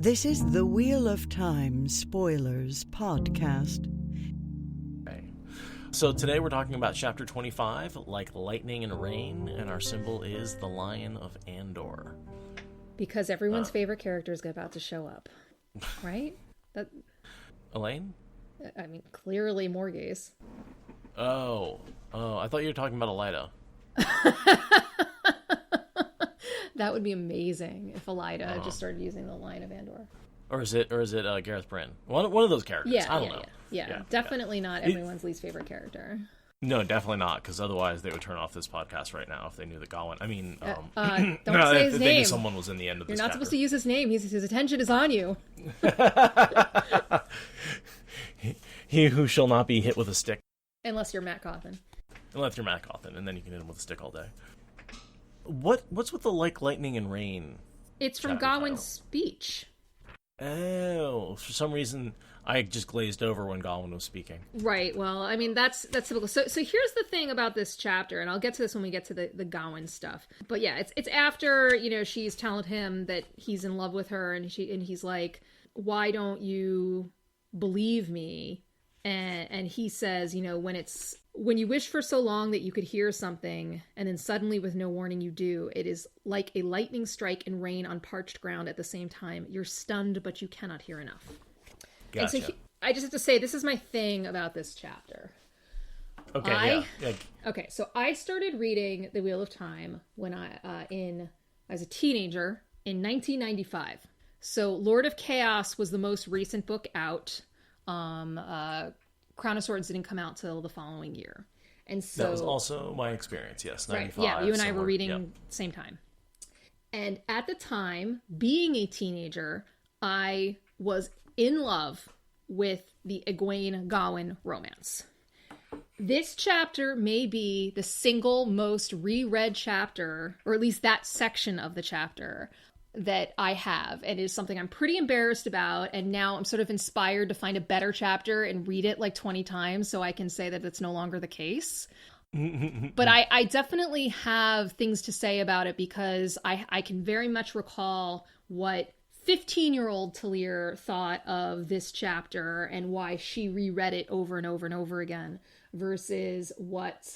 This is the Wheel of Time Spoilers podcast. Okay. So today we're talking about Chapter 25, Like Lightning and Rain, and our symbol is the Lion of Andor. Because everyone's favorite character is about to show up, right? Elaine? I mean, clearly Morghese. Oh, I thought you were talking about Elida. That would be amazing if Elida just started using the Lion of Andor. Or is it Gareth Bryn? One of those characters. I don't know. Yeah. Definitely not everyone's least favorite character. No, definitely not, because otherwise they would turn off this podcast right now if they knew that Gawyn. I mean, don't say his if name. they knew someone was in the end of this You're not chapter. supposed to use his name. His attention is on you. He who shall not be hit with a stick. Unless you're Matt Cawthon. Unless you're Matt Cawthon, and then you can hit him with a stick all day. What's with the Like Lightning and Rain? It's from Gawyn's speech. Oh, for some reason I just glazed over when Gawyn was speaking. Right. Well, I mean that's typical. So here's the thing about this chapter, and I'll get to this when we get to the Gawyn stuff. But yeah, it's after she's telling him that he's in love with her, and he's like, "Why don't you believe me?" And he says, when you wish for so long that you could hear something, and then suddenly with no warning you do, it is like a lightning strike and rain on parched ground at the same time. You're stunned, but you cannot hear enough. Gotcha. And so I just have to say, this is my thing about this chapter. Okay, Okay, so I started reading The Wheel of Time when as a teenager in 1995. So Lord of Chaos was the most recent book out. Crown of Swords didn't come out till the following year, and so that was also my experience. Yes, 95. Right? Yeah, you and I were reading same time. And at the time, being a teenager, I was in love with the Egwene Gawyn romance. This chapter may be the single most reread chapter, or at least that section of the chapter, that I have, and it is something I'm pretty embarrassed about, and now I'm sort of inspired to find a better chapter and read it like 20 times so I can say that it's no longer the case. But I definitely have things to say about it, because I can very much recall what 15-year-old Talyre thought of this chapter and why she reread it over and over and over again versus what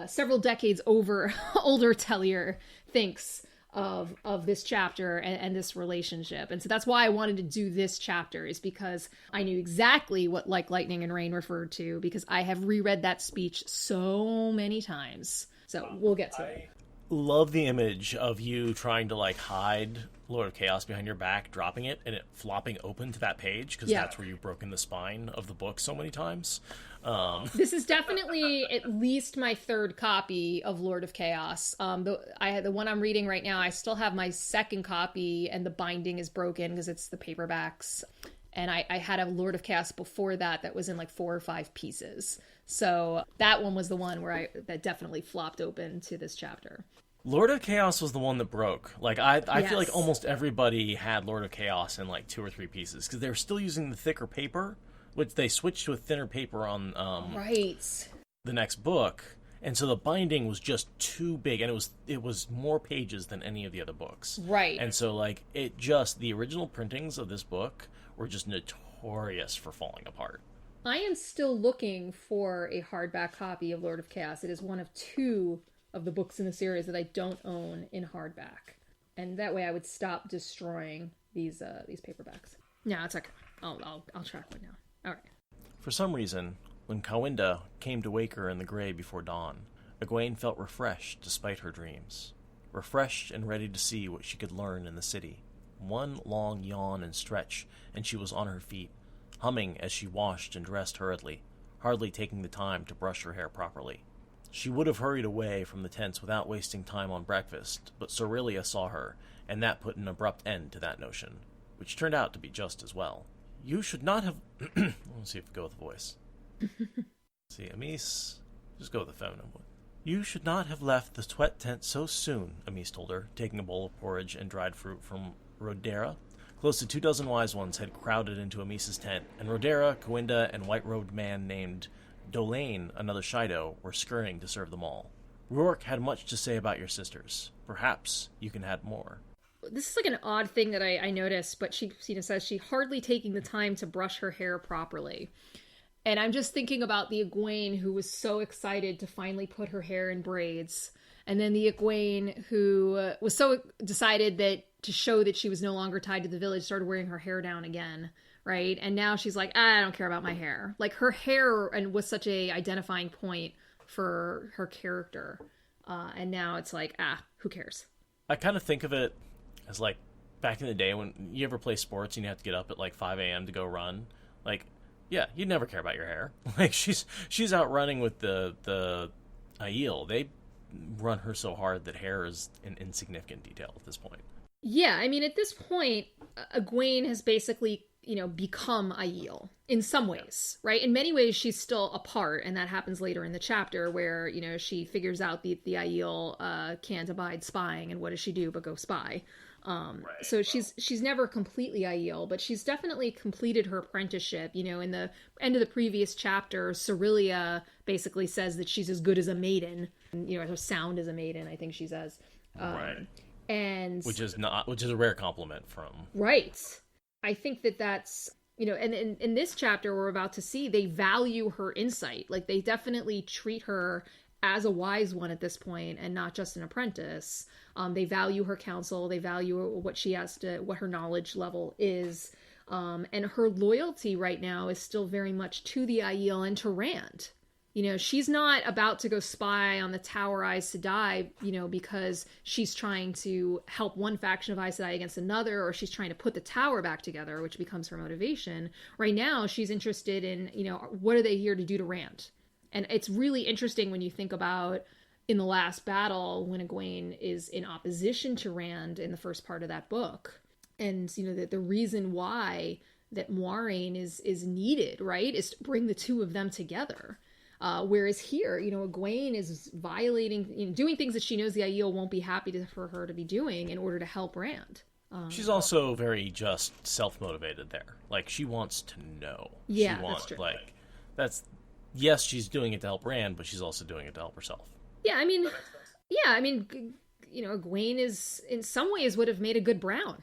several decades older Talyre thinks of this chapter and this relationship. And so that's why I wanted to do this chapter, is because I knew exactly what Like Lightning and Rain referred to, because I have reread that speech so many times. So we'll get to it. Love the image of you trying to hide Lord of Chaos behind your back, dropping it, and it flopping open to that page, because that's where you've broken the spine of the book so many times. This is definitely at least my third copy of Lord of Chaos. The one I'm reading right now, I still have my second copy, and the binding is broken because it's the paperbacks. And I had a Lord of Chaos before that was in 4 or 5 pieces. So that one was the one that definitely flopped open to this chapter. Lord of Chaos was the one that broke. I feel like Yes. almost everybody had Lord of Chaos in 2 or 3 pieces, because they were still using the thicker paper, which they switched to a thinner paper on the next book, and so the binding was just too big, and it was more pages than any of the other books. Right. And so the original printings of this book were just notorious for falling apart. I am still looking for a hardback copy of Lord of Chaos. It is one of 2 of the books in the series that I don't own in hardback, and that way I would stop destroying these paperbacks. No, it's okay. I'll track one now. All right. For some reason, when Cawinda came to wake her in the gray before dawn, Egwene felt refreshed despite her dreams. Refreshed and ready to see what she could learn in the city. One long yawn and stretch, and she was on her feet, humming as she washed and dressed hurriedly, hardly taking the time to brush her hair properly. She would have hurried away from the tents without wasting time on breakfast, but Sorelia saw her, and that put an abrupt end to that notion, which turned out to be just as well. You should not have... Let's see if we go with the voice. See, Amis... Just go with the feminine one. You should not have left the sweat tent so soon, Amis told her, taking a bowl of porridge and dried fruit from Rodera. Close to 24 wise ones had crowded into Amis's tent, and Rodera, Cawinda, and white-robed man named Dolaine, another Shido, were scurrying to serve them all. Rourke had much to say about your sisters. Perhaps you can add more. this is like an odd thing that I noticed, but she says she hardly taking the time to brush her hair properly. And I'm just thinking about the Egwene who was so excited to finally put her hair in braids. And then the Egwene who was so decided that to show that she was no longer tied to the village, started wearing her hair down again, right? And now she's like, I don't care about my hair. Like, her hair was such a identifying point for her character. And now it's like, who cares? I kind of think of it as like back in the day when you ever play sports and you have to get up at like 5 a.m. to go run. Like, yeah, you'd never care about your hair. Like, she's out running with the Aiel. They run her so hard that hair is an insignificant detail at this point. Yeah, I mean, at this point, Egwene has basically, become Aiel in some ways, right? In many ways, she's still a part, and that happens later in the chapter where, she figures out the Aiel can't abide spying, and what does she do but go spy? So she's never completely Aiel, but she's definitely completed her apprenticeship. In the end of the previous chapter, Cerelia basically says that she's as good as a maiden, as sound as a maiden, I think she says. Right. And which is a rare compliment from. Right. I think that's, and in this chapter we're about to see, they value her insight. Like, they definitely treat her as a wise one at this point and not just an apprentice. They value her counsel. They value what she has to, what her knowledge level is. And her loyalty right now is still very much to the Aiel and to Rand. She's not about to go spy on the Tower Aes Sedai, because she's trying to help one faction of Aes Sedai against another, or she's trying to put the tower back together, which becomes her motivation. Right now, she's interested in, what are they here to do to Rand? And it's really interesting when you think about in the last battle when Egwene is in opposition to Rand in the first part of that book. And, the reason why that Moiraine is needed, right, is to bring the two of them together. Whereas here, Egwene is violating, doing things that she knows the Aiel won't be happy for her to be doing in order to help Rand. She's also very just self-motivated there. Like, she wants to know. Yeah, that's true. Like, yes, she's doing it to help Rand, but she's also doing it to help herself. Yeah, I mean, Egwene is, in some ways, would have made a good Brown.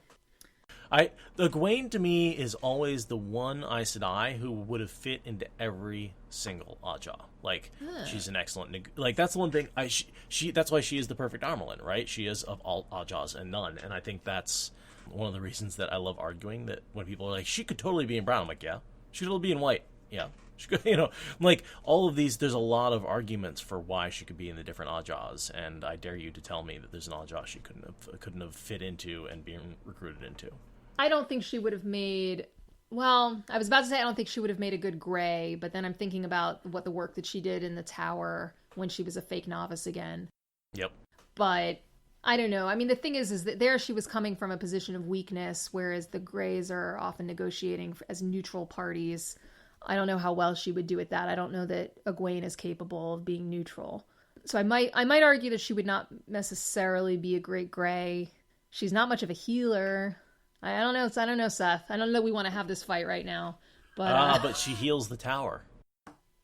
The Gawyn to me is always the one Aes Sedai who would have fit into every single Ajah. Like, she's an excellent, like, that's the one thing, that's why she is the perfect Armelin, right? She is of all Ajahs and none, and I think that's one of the reasons that I love arguing that when people are like, she could totally be in brown, I'm like, yeah. She could totally be in white, yeah. She could, like, all of these, there's a lot of arguments for why she could be in the different Ajahs, and I dare you to tell me that there's an Ajah she couldn't have fit into and been recruited into. I don't think she would have made, well, I was about to say I don't think she would have made a good Grey, but then I'm thinking about what the work that she did in the Tower when she was a fake novice again. Yep. But I don't know. I mean, the thing is that there she was coming from a position of weakness, whereas the Greys are often negotiating as neutral parties. I don't know how well she would do at that. I don't know that Egwene is capable of being neutral. So I might argue that she would not necessarily be a great Grey. She's not much of a healer. I don't know, Seth. I don't know we want to have this fight right now. But she heals the tower.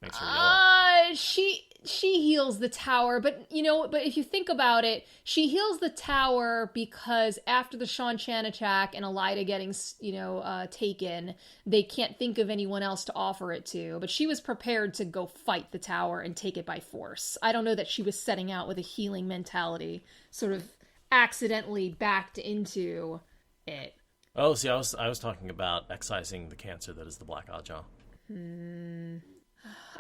Makes her yellow. She heals the tower, but if you think about it, she heals the tower because after the Shan Chan attack and Elida getting, taken, they can't think of anyone else to offer it to, but she was prepared to go fight the tower and take it by force. I don't know that she was setting out with a healing mentality, sort of accidentally backed into it. Oh, see, I was talking about excising the cancer that is the Black Ajah.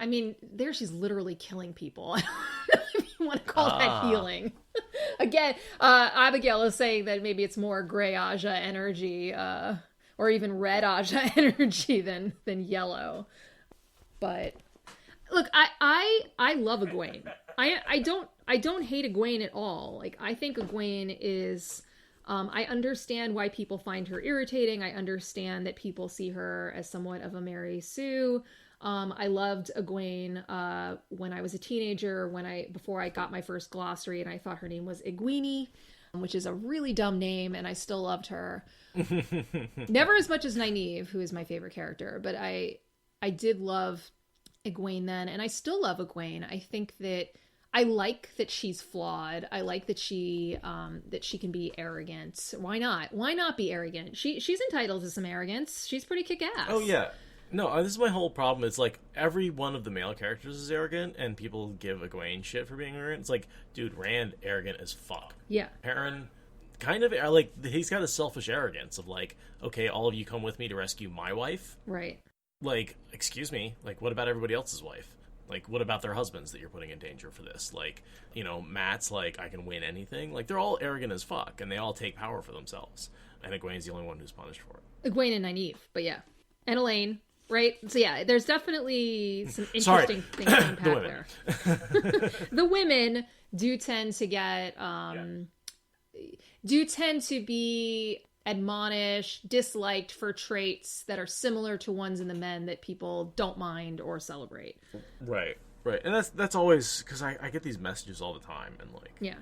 I mean, there she's literally killing people. I don't know if you want to call that healing. Again, Abigail is saying that maybe it's more Grey Ajah energy, or even Red Ajah energy than yellow. But look, I love Egwene. I don't hate Egwene at all. Like, I think Egwene is. I understand why people find her irritating. I understand that people see her as somewhat of a Mary Sue. I loved Egwene when I was a teenager, before I got my first glossary, and I thought her name was Egwene, which is a really dumb name, and I still loved her. Never as much as Nynaeve, who is my favorite character, but I did love Egwene then, and I still love Egwene. I think that I like that she's flawed. I like that she can be arrogant. Why not? Why not be arrogant? She's entitled to some arrogance. She's pretty kick-ass. Oh, yeah. No, this is my whole problem. It's like every one of the male characters is arrogant, and people give Egwene shit for being arrogant. It's like, dude, Rand arrogant as fuck. Yeah. Perrin kind of, like, he's got a selfish arrogance of like, okay, all of you come with me to rescue my wife. Right. Like, excuse me, like, what about everybody else's wife? Like, what about their husbands that you're putting in danger for this? Like, you know, Matt's like, I can win anything. Like, they're all arrogant as fuck, and they all take power for themselves. And Egwene's the only one who's punished for it. Egwene and Nynaeve, but yeah. And Elaine, right? So yeah, there's definitely some interesting things to unpack there. The women do tend to get, do tend to be admonished, disliked for traits that are similar to ones in the men that people don't mind or celebrate. Right. And that's always, because I get these messages all the time, and like, yeah,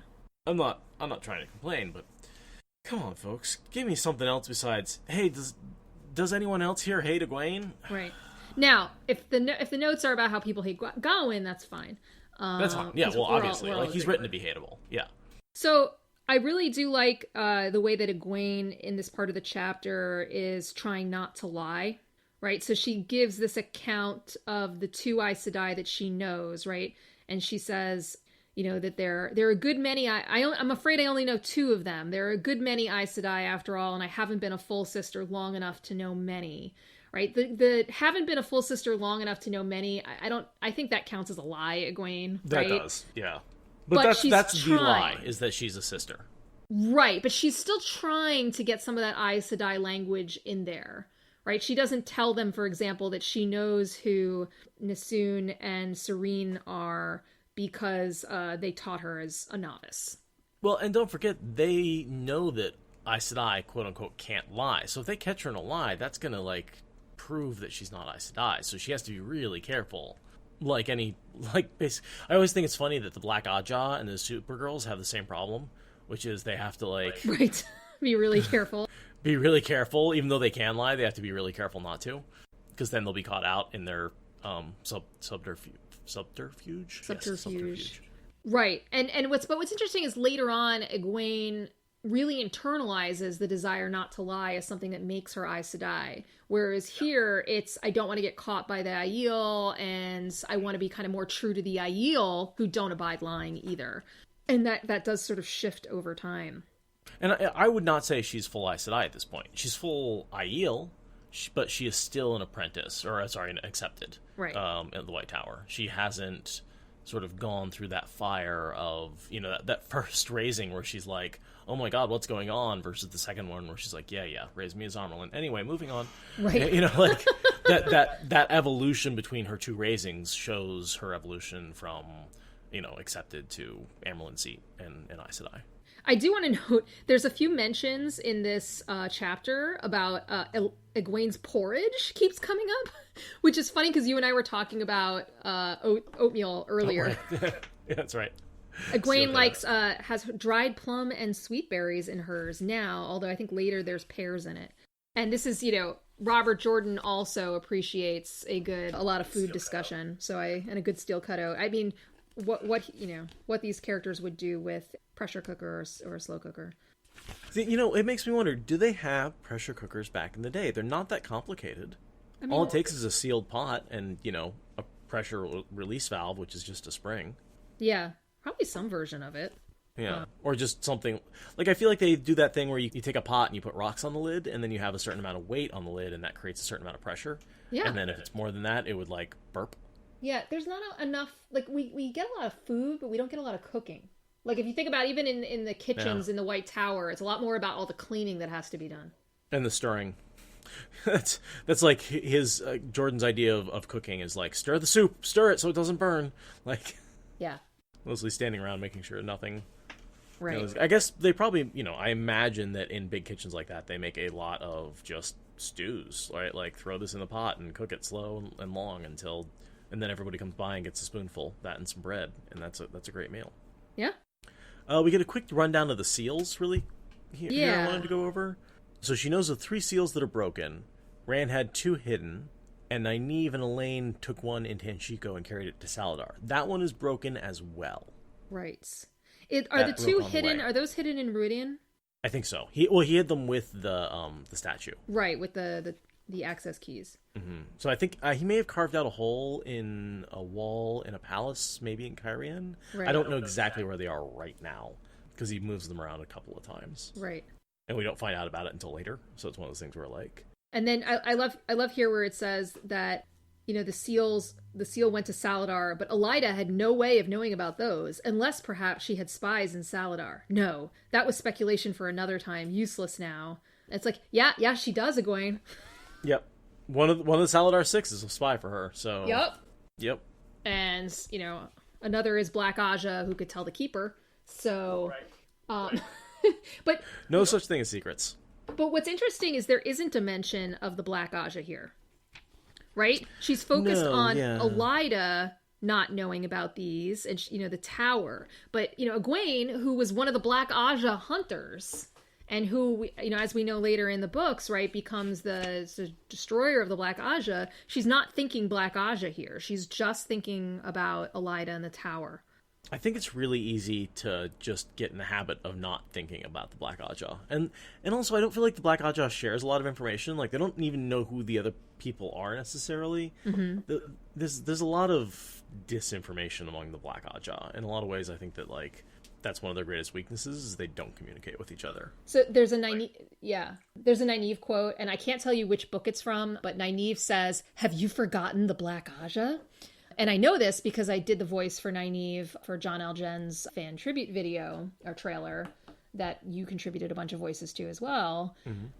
I'm not trying to complain, but come on, folks, give me something else besides, hey, does anyone else here hate Egwene? Right. Now, if the notes are about how people hate Gawyn, that's fine. That's fine. Yeah, well, obviously, like, he's written to be hateable. Yeah. So I really do like the way that Egwene in this part of the chapter is trying not to lie, right? So she gives this account of the two Aes Sedai that she knows, right? And she says, you know, that there are a good many. I'm afraid I only know two of them. There are a good many Aes Sedai after all, and I haven't been a full sister long enough to know many. Right? The haven't been a full sister long enough to know many. I think that counts as a lie, Egwene. Right? That does, yeah. But that's the lie, is that she's a sister. Right, but she's still trying to get some of that Aes Sedai language in there. Right? She doesn't tell them, for example, that she knows who Nisun and Serene are because they taught her as a novice. Well, and don't forget, they know that Aes Sedai, quote-unquote, can't lie. So if they catch her in a lie, that's going to, like, prove that she's not Aes Sedai. So she has to be really careful. I always think it's funny that the Black Ajah and the Supergirls have the same problem, which is they have to, like... Right. Be really careful. Be really careful. Even though they can lie, they have to be really careful not to. Because then they'll be caught out in their subterfuge. Subterfuge. Yes, subterfuge. Right. And what's interesting is later on, Egwene really internalizes the desire not to lie as something that makes her Aes Sedai. Whereas here, it's, I don't want to get caught by the Aiel, and I want to be kind of more true to the Aiel, who don't abide lying either. And that does sort of shift over time. And I would not say she's full Aes Sedai at this point. She's full Aiel, but she is still an apprentice, an accepted, right, in the White Tower. She hasn't sort of gone through that fire of, you know, that first raising where she's like, oh my god, what's going on, versus the second one where she's like, yeah, raise me as Amerlin. Anyway, moving on. Right. You know, like, that evolution between her two raisings shows her evolution from, you know, accepted to Amerlin seat and Aes Sedai. I do want to note, there's a few mentions in this chapter about Egwene's porridge keeps coming up, which is funny because you and I were talking about oatmeal earlier. Oh, right. Yeah, that's right. Egwene has dried plum and sweet berries in hers now, although I think later there's pears in it. And this is, you know, Robert Jordan also appreciates a lot of food steel discussion, and a good steel cutout. I mean, what these characters would do with pressure cooker or a slow cooker. You know, it makes me wonder, do they have pressure cookers back in the day? They're not that complicated. I mean, all it takes is a sealed pot and, you know, a pressure release valve, which is just a spring. Yeah, probably some version of it. Yeah, or just something, like, I feel like they do that thing where you take a pot and you put rocks on the lid, and then you have a certain amount of weight on the lid, and that creates a certain amount of pressure. Yeah. And then if it's more than that, it would, like, burp. Yeah, there's not enough, like, we get a lot of food, but we don't get a lot of cooking. Like, if you think about even in the kitchens in the White Tower, it's a lot more about all the cleaning that has to be done. And the stirring. That's like his, Jordan's idea of cooking is, like, stir the soup, stir it so it doesn't burn. Like, yeah. Mostly standing around making sure nothing... Right. You know, I guess they probably, you know, I imagine that in big kitchens like that, they make a lot of just stews, right? Like, throw this in the pot and cook it slow and long until... And then everybody comes by and gets a spoonful, that and some bread, and that's a great meal. Yeah. We get a quick rundown of the seals, really. Here I wanted to go over. So she knows of 3 seals that are broken. Rand had 2 hidden, and Nynaeve and Elaine took one into Henshiko and carried it to Saladar. That one is broken as well. Right. Are That the two rope on the hidden? way. Are those hidden in Ruidian? I think so. He hid them with the statue. Right, with the access keys. So I think he may have carved out a hole in a wall in a palace, maybe in Cairhien. Right. I don't know exactly where they are right now because he moves them around a couple of times, Right. and we don't find out about it until later. So it's one of those things where like, And then I love here where it says that, you know, the seal went to Saladar, but Elida had no way of knowing about those, unless perhaps she had spies in Saladar. No, that was speculation for another time, useless now. It's like, yeah, she does, Egwene. yep, one of the Saladar Six is a spy for her. So yep. And you know, another is Black Ajah, who could tell the Keeper. So, but No such thing as secrets. But what's interesting is there isn't a mention of the Black Ajah here, right? She's focused on Elida not knowing about these and, you know, the tower. But, you know, Egwene, who was one of the Black Ajah hunters and who, you know, as we know later in the books, right, becomes the destroyer of the Black Ajah, she's not thinking Black Ajah here. She's just thinking about Elida and the tower. I think it's really easy to just get in the habit of not thinking about the Black Ajah. And also, I don't feel like the Black Ajah shares a lot of information. Like, they don't even know who the other people are, necessarily. There's a lot of disinformation among the Black Ajah. In a lot of ways, I think that, like, that's one of their greatest weaknesses, is they don't communicate with each other. So there's a Nynaeve quote, and I can't tell you which book it's from, but Nynaeve says, "Have you forgotten the Black Ajah?" And I know this because I did the voice for Nynaeve for John L. Jen's fan tribute video or trailer that you contributed a bunch of voices to as well.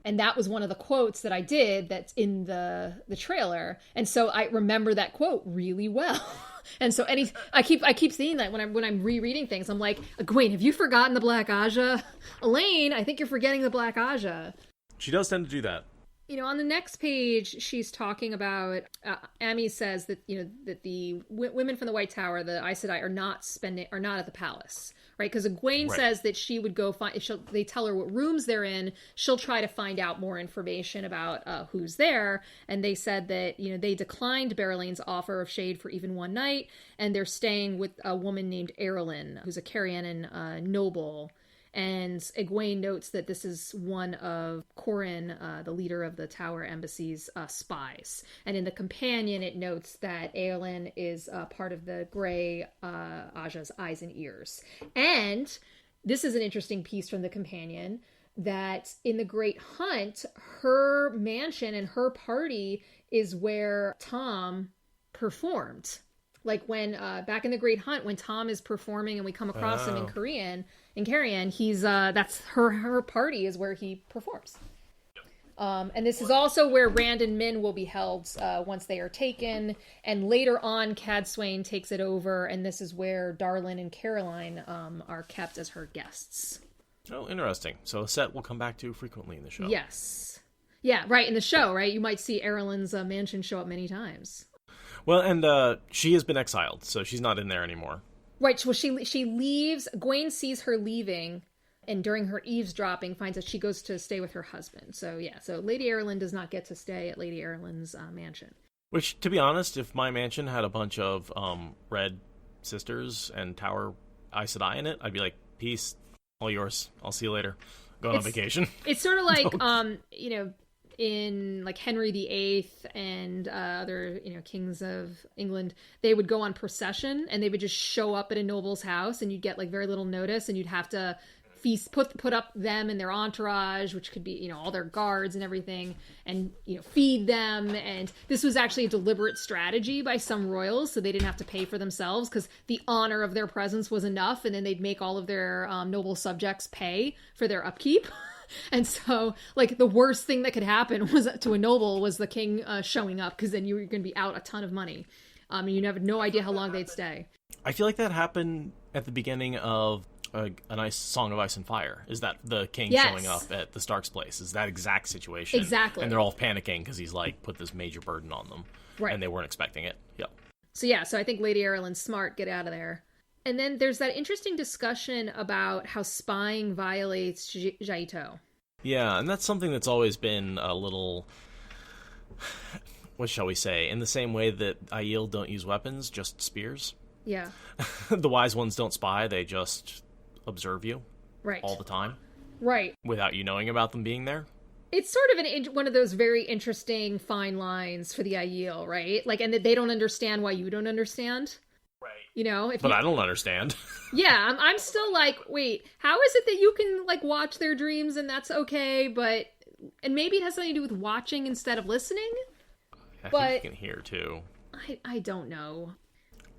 And that was one of the quotes that I did that's in the trailer. And so I remember that quote really well. And so I keep seeing that when I'm rereading things. I'm like, Gawyn, have you forgotten the Black Ajah? Elaine, I think you're forgetting the Black Ajah. She does tend to do that. You know, on the next page, she's talking about, Amy says that, you know, that the women from the White Tower, the Aes Sedai, are not at the palace, right? Because Egwene says that she would go find, they tell her what rooms they're in, she'll try to find out more information about who's there. And they said that, you know, they declined Berelain's offer of shade for even one night, and they're staying with a woman named Erilyn, who's a Cairhienan noble. And Egwene notes that this is one of Corin, the leader of the Tower Embassy's spies. And in the companion, it notes that Eilyn is part of the Grey Ajah's eyes and ears. And this is an interesting piece from the companion, that in the Great Hunt, her mansion and her party is where Tom performed. Like when back in the Great Hunt, when Tom is performing and we come across him in Cairhien, he's that's her party is where he performs. And this is also where Rand and Min will be held once they are taken. And later on, Cadsuane takes it over, and this is where Darlin and Caroline are kept as her guests. Oh, interesting. So a set we'll come back to frequently in the show. Yes. Yeah, right, in the show, right? You might see Erilyn's mansion show up many times. Well, and she has been exiled, so she's not in there anymore. Right, well, she leaves. Gawyn sees her leaving, and during her eavesdropping finds that she goes to stay with her husband. So, yeah, so Lady Erilyn does not get to stay at Lady Erilyn's mansion. Which, to be honest, if my mansion had a bunch of red sisters and Tower Aes Sedai in it, I'd be like, peace, all yours. I'll see you later. Going on vacation. It's sort of like, you know, in like Henry VIII and other, you know, kings of England, they would go on procession and they would just show up at a noble's house, and you'd get like very little notice, and you'd have to put up them and their entourage, which could be, you know, all their guards and everything, and, you know, feed them. And this was actually a deliberate strategy by some royals, so they didn't have to pay for themselves, because the honor of their presence was enough, and then they'd make all of their noble subjects pay for their upkeep. And so, like, the worst thing that could happen was to a noble was the king showing up, because then you were going to be out a ton of money. And you have no idea how long they'd stay. I feel like that happened at the beginning of a nice Song of Ice and Fire. Is that the king showing up at the Stark's place? Is that exact situation? Exactly. And they're all panicking because he's, like, put this major burden on them. Right. And they weren't expecting it. Yep. So, yeah, so I think Lady Erilyn's smart. Get out of there. And then there's that interesting discussion about how spying violates Jaito. Yeah, and that's something that's always been a little, what shall we say, in the same way that Aiel don't use weapons, just spears. Yeah. The wise ones don't spy, they just observe you Right. all the time. Right. Without you knowing about them being there. It's sort of one of those very interesting fine lines for the Aiel, right? Like, and that they don't understand why you don't understand. Right. You know, But I don't understand. Yeah, I'm still like, wait, how is it that you can like watch their dreams and that's okay, but and maybe it has something to do with watching instead of listening? I but think you can hear too. I don't know.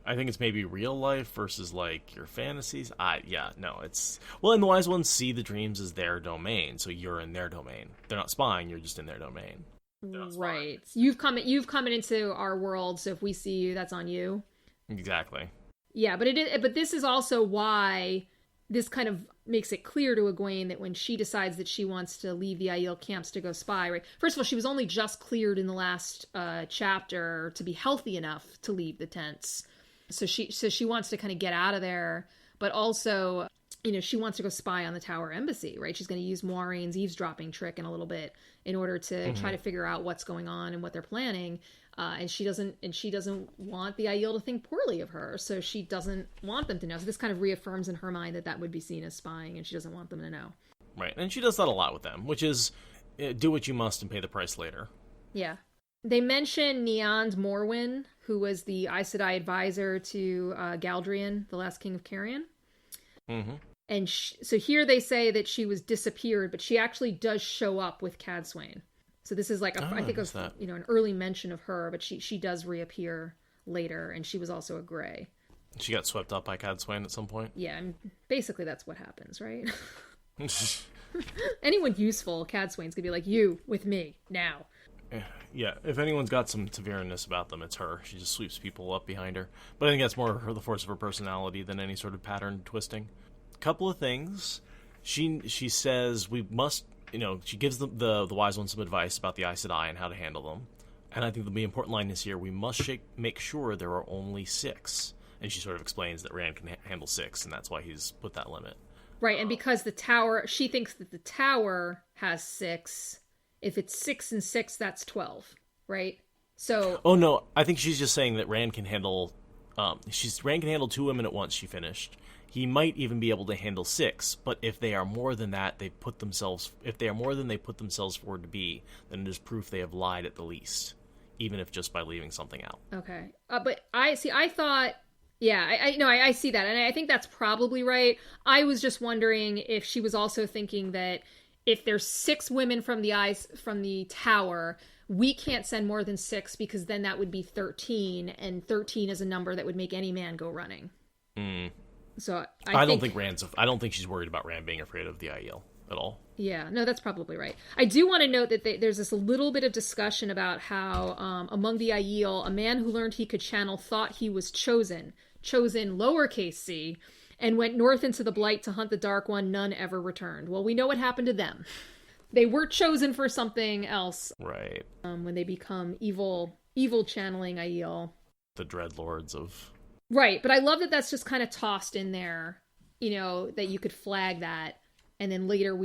I think it's maybe real life versus like your fantasies. It's well, and the wise ones see the dreams as their domain, so you're in their domain. They're not spying; you're just in their domain. Right. You've come into our world, so if we see you, that's on you. Exactly. Yeah, but this is also why this kind of makes it clear to Egwene that when she decides that she wants to leave the Aiel camps to go spy, right? First of all, she was only just cleared in the last chapter to be healthy enough to leave the tents. So she wants to kind of get out of there, but also, you know, she wants to go spy on the Tower Embassy, right? She's going to use Moiraine's eavesdropping trick in a little bit in order to try to figure out what's going on and what they're planning. And she doesn't want the Aiel to think poorly of her, so she doesn't want them to know. So this kind of reaffirms in her mind that would be seen as spying, and she doesn't want them to know. Right, and she does that a lot with them, which is do what you must and pay the price later. Yeah. They mention Niand Morwyn, who was the Aes Sedai advisor to Galdrian, the last king of Carrion. Mm-hmm. And so here they say that she was disappeared, but she actually does show up with Cadsuane. So this is like I think it was an early mention of her, but she does reappear later, and she was also a Grey. She got swept up by Cadsuane at some point. Yeah, and basically that's what happens, right? Anyone useful, Cadsuane's gonna be like, you with me now. Yeah, if anyone's got some Tavyreness about them, it's her. She just sweeps people up behind her. But I think that's more the force of her personality than any sort of pattern twisting. Couple of things. She says we must. She gives the wise ones some advice about the Aes Sedai and how to handle them. And I think the important line is here, we must make sure there are only 6. And she sort of explains that Rand can handle 6, and that's why he's put that limit. Right, and because the tower, she thinks that the tower has 6. If it's 6 and 6, that's 12, right? So... Oh, no, I think she's just saying that Rand can handle... Rand can handle 2 women at once, she finished. He might even be able to handle 6, but if they are more than that, if they are more than they put themselves forward to be, then it is proof they have lied at the least, even if just by leaving something out. Okay. But I thought, yeah, I see that, and I think that's probably right. I was just wondering if she was also thinking that if there's 6 women from the tower, we can't send more than 6 because then that would be 13, and 13 is a number that would make any man go running. So I don't think she's worried about Rand being afraid of the Aiel at all. Yeah, no, that's probably right. I do want to note that there's this little bit of discussion about how among the Aiel, a man who learned he could channel thought he was chosen lowercase c, and went north into the Blight to hunt the Dark One. None ever returned. Well, we know what happened to them. They were chosen for something else. Right. When they become evil channeling Aiel. The Dreadlords of... Right, but I love that that's just kind of tossed in there, that you could flag that. And then later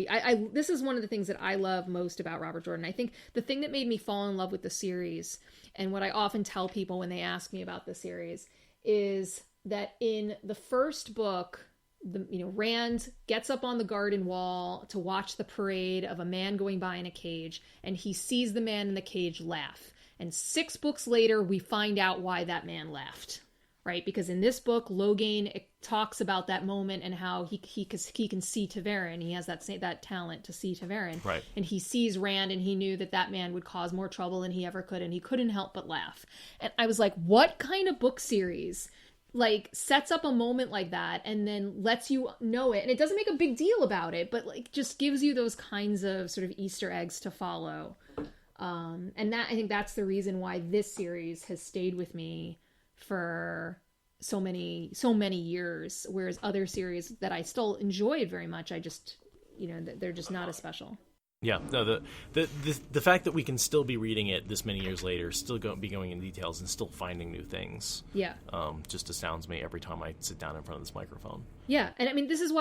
this is one of the things that I love most about Robert Jordan. I think the thing that made me fall in love with the series, and what I often tell people when they ask me about the series, is that in the first book, Rand gets up on the garden wall to watch the parade of a man going by in a cage, and he sees the man in the cage laugh. And 6 books later, we find out why that man laughed. Right, because in this book, Logain talks about that moment and how he can see Tavyren. He has that talent to see Tavyren. Right. And he sees Rand, and he knew that man would cause more trouble than he ever could, and he couldn't help but laugh. And I was like, what kind of book series sets up a moment like that and then lets you know it? And it doesn't make a big deal about it, but just gives you those kinds of sort of Easter eggs to follow. And I think that's the reason why this series has stayed with me for so many years, whereas other series that I still enjoyed very much, I just, they're just not as special. Yeah, no, the fact that we can still be reading it this many years later, still be going into details and still finding new things, just astounds me every time I sit down in front of this microphone. Yeah, and I mean, this is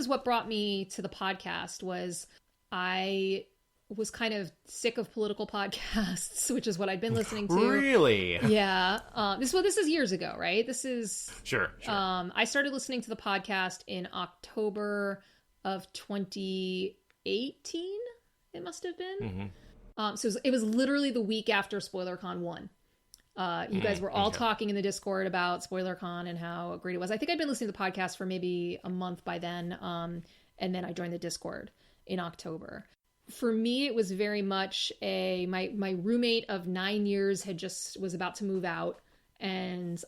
what brought me to the podcast was I was kind of sick of political podcasts, which is what I'd been listening to. Really? Yeah. This is years ago, right? This is sure. I started listening to the podcast in October of 2018. It must have been. So it was literally the week after SpoilerCon 1. You guys were all talking in the Discord about SpoilerCon and how great it was. I think I'd been listening to the podcast for maybe a month by then. And then I joined the Discord in October. For me, it was very much my roommate of 9 years was about to move out, and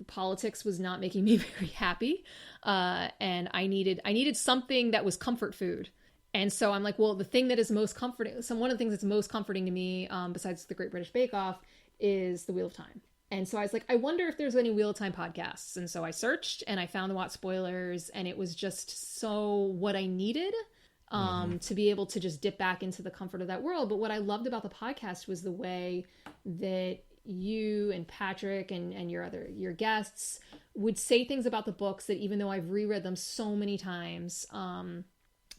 politics was not making me very happy. And I needed something that was comfort food. And so I'm like, well, the thing that is most comforting, one of the things that's most comforting to me, besides the Great British Bake Off, is the Wheel of Time. And so I was like, I wonder if there's any Wheel of Time podcasts. And so I searched and I found the Watch Spoilers, and it was just so what I needed to be able to just dip back into the comfort of that world. But what I loved about the podcast was the way that you and Patrick and your guests would say things about the books that, even though I've reread them so many times,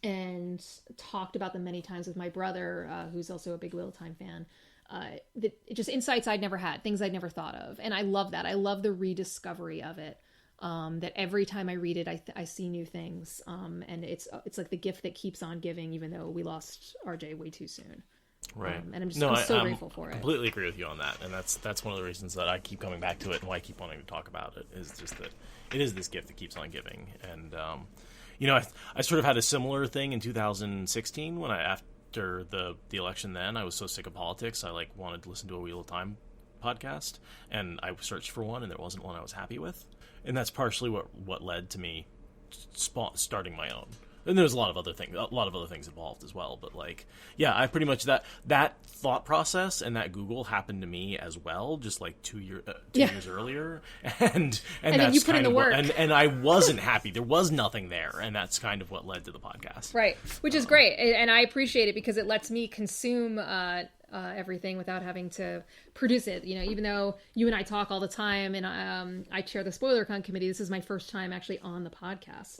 and talked about them many times with my brother, who's also a big Wheel of Time fan, that just insights I'd never had, things I'd never thought of. And I love that. I love the rediscovery of it. That every time I read it, I see new things. And it's like the gift that keeps on giving, even though we lost RJ way too soon. Right. And I'm so grateful for it. I completely agree with you on that. And that's one of the reasons that I keep coming back to it and why I keep wanting to talk about it, is just that it is this gift that keeps on giving. And, I sort of had a similar thing in 2016 when after the election then, I was so sick of politics, I wanted to listen to a Wheel of Time podcast, and I searched for one, and there wasn't one I was happy with. And that's partially what led to me starting my own. And there's a lot of other things involved as well. But I pretty much that thought process and that Google happened to me as well, just 2 years earlier. And then that's you put in the work. And I wasn't happy. There was nothing there, and that's kind of what led to the podcast. Right, which is great, and I appreciate it because it lets me consume everything without having to produce it. Even though you and I talk all the time, and I chair the SpoilerCon committee, this is my first time actually on the podcast.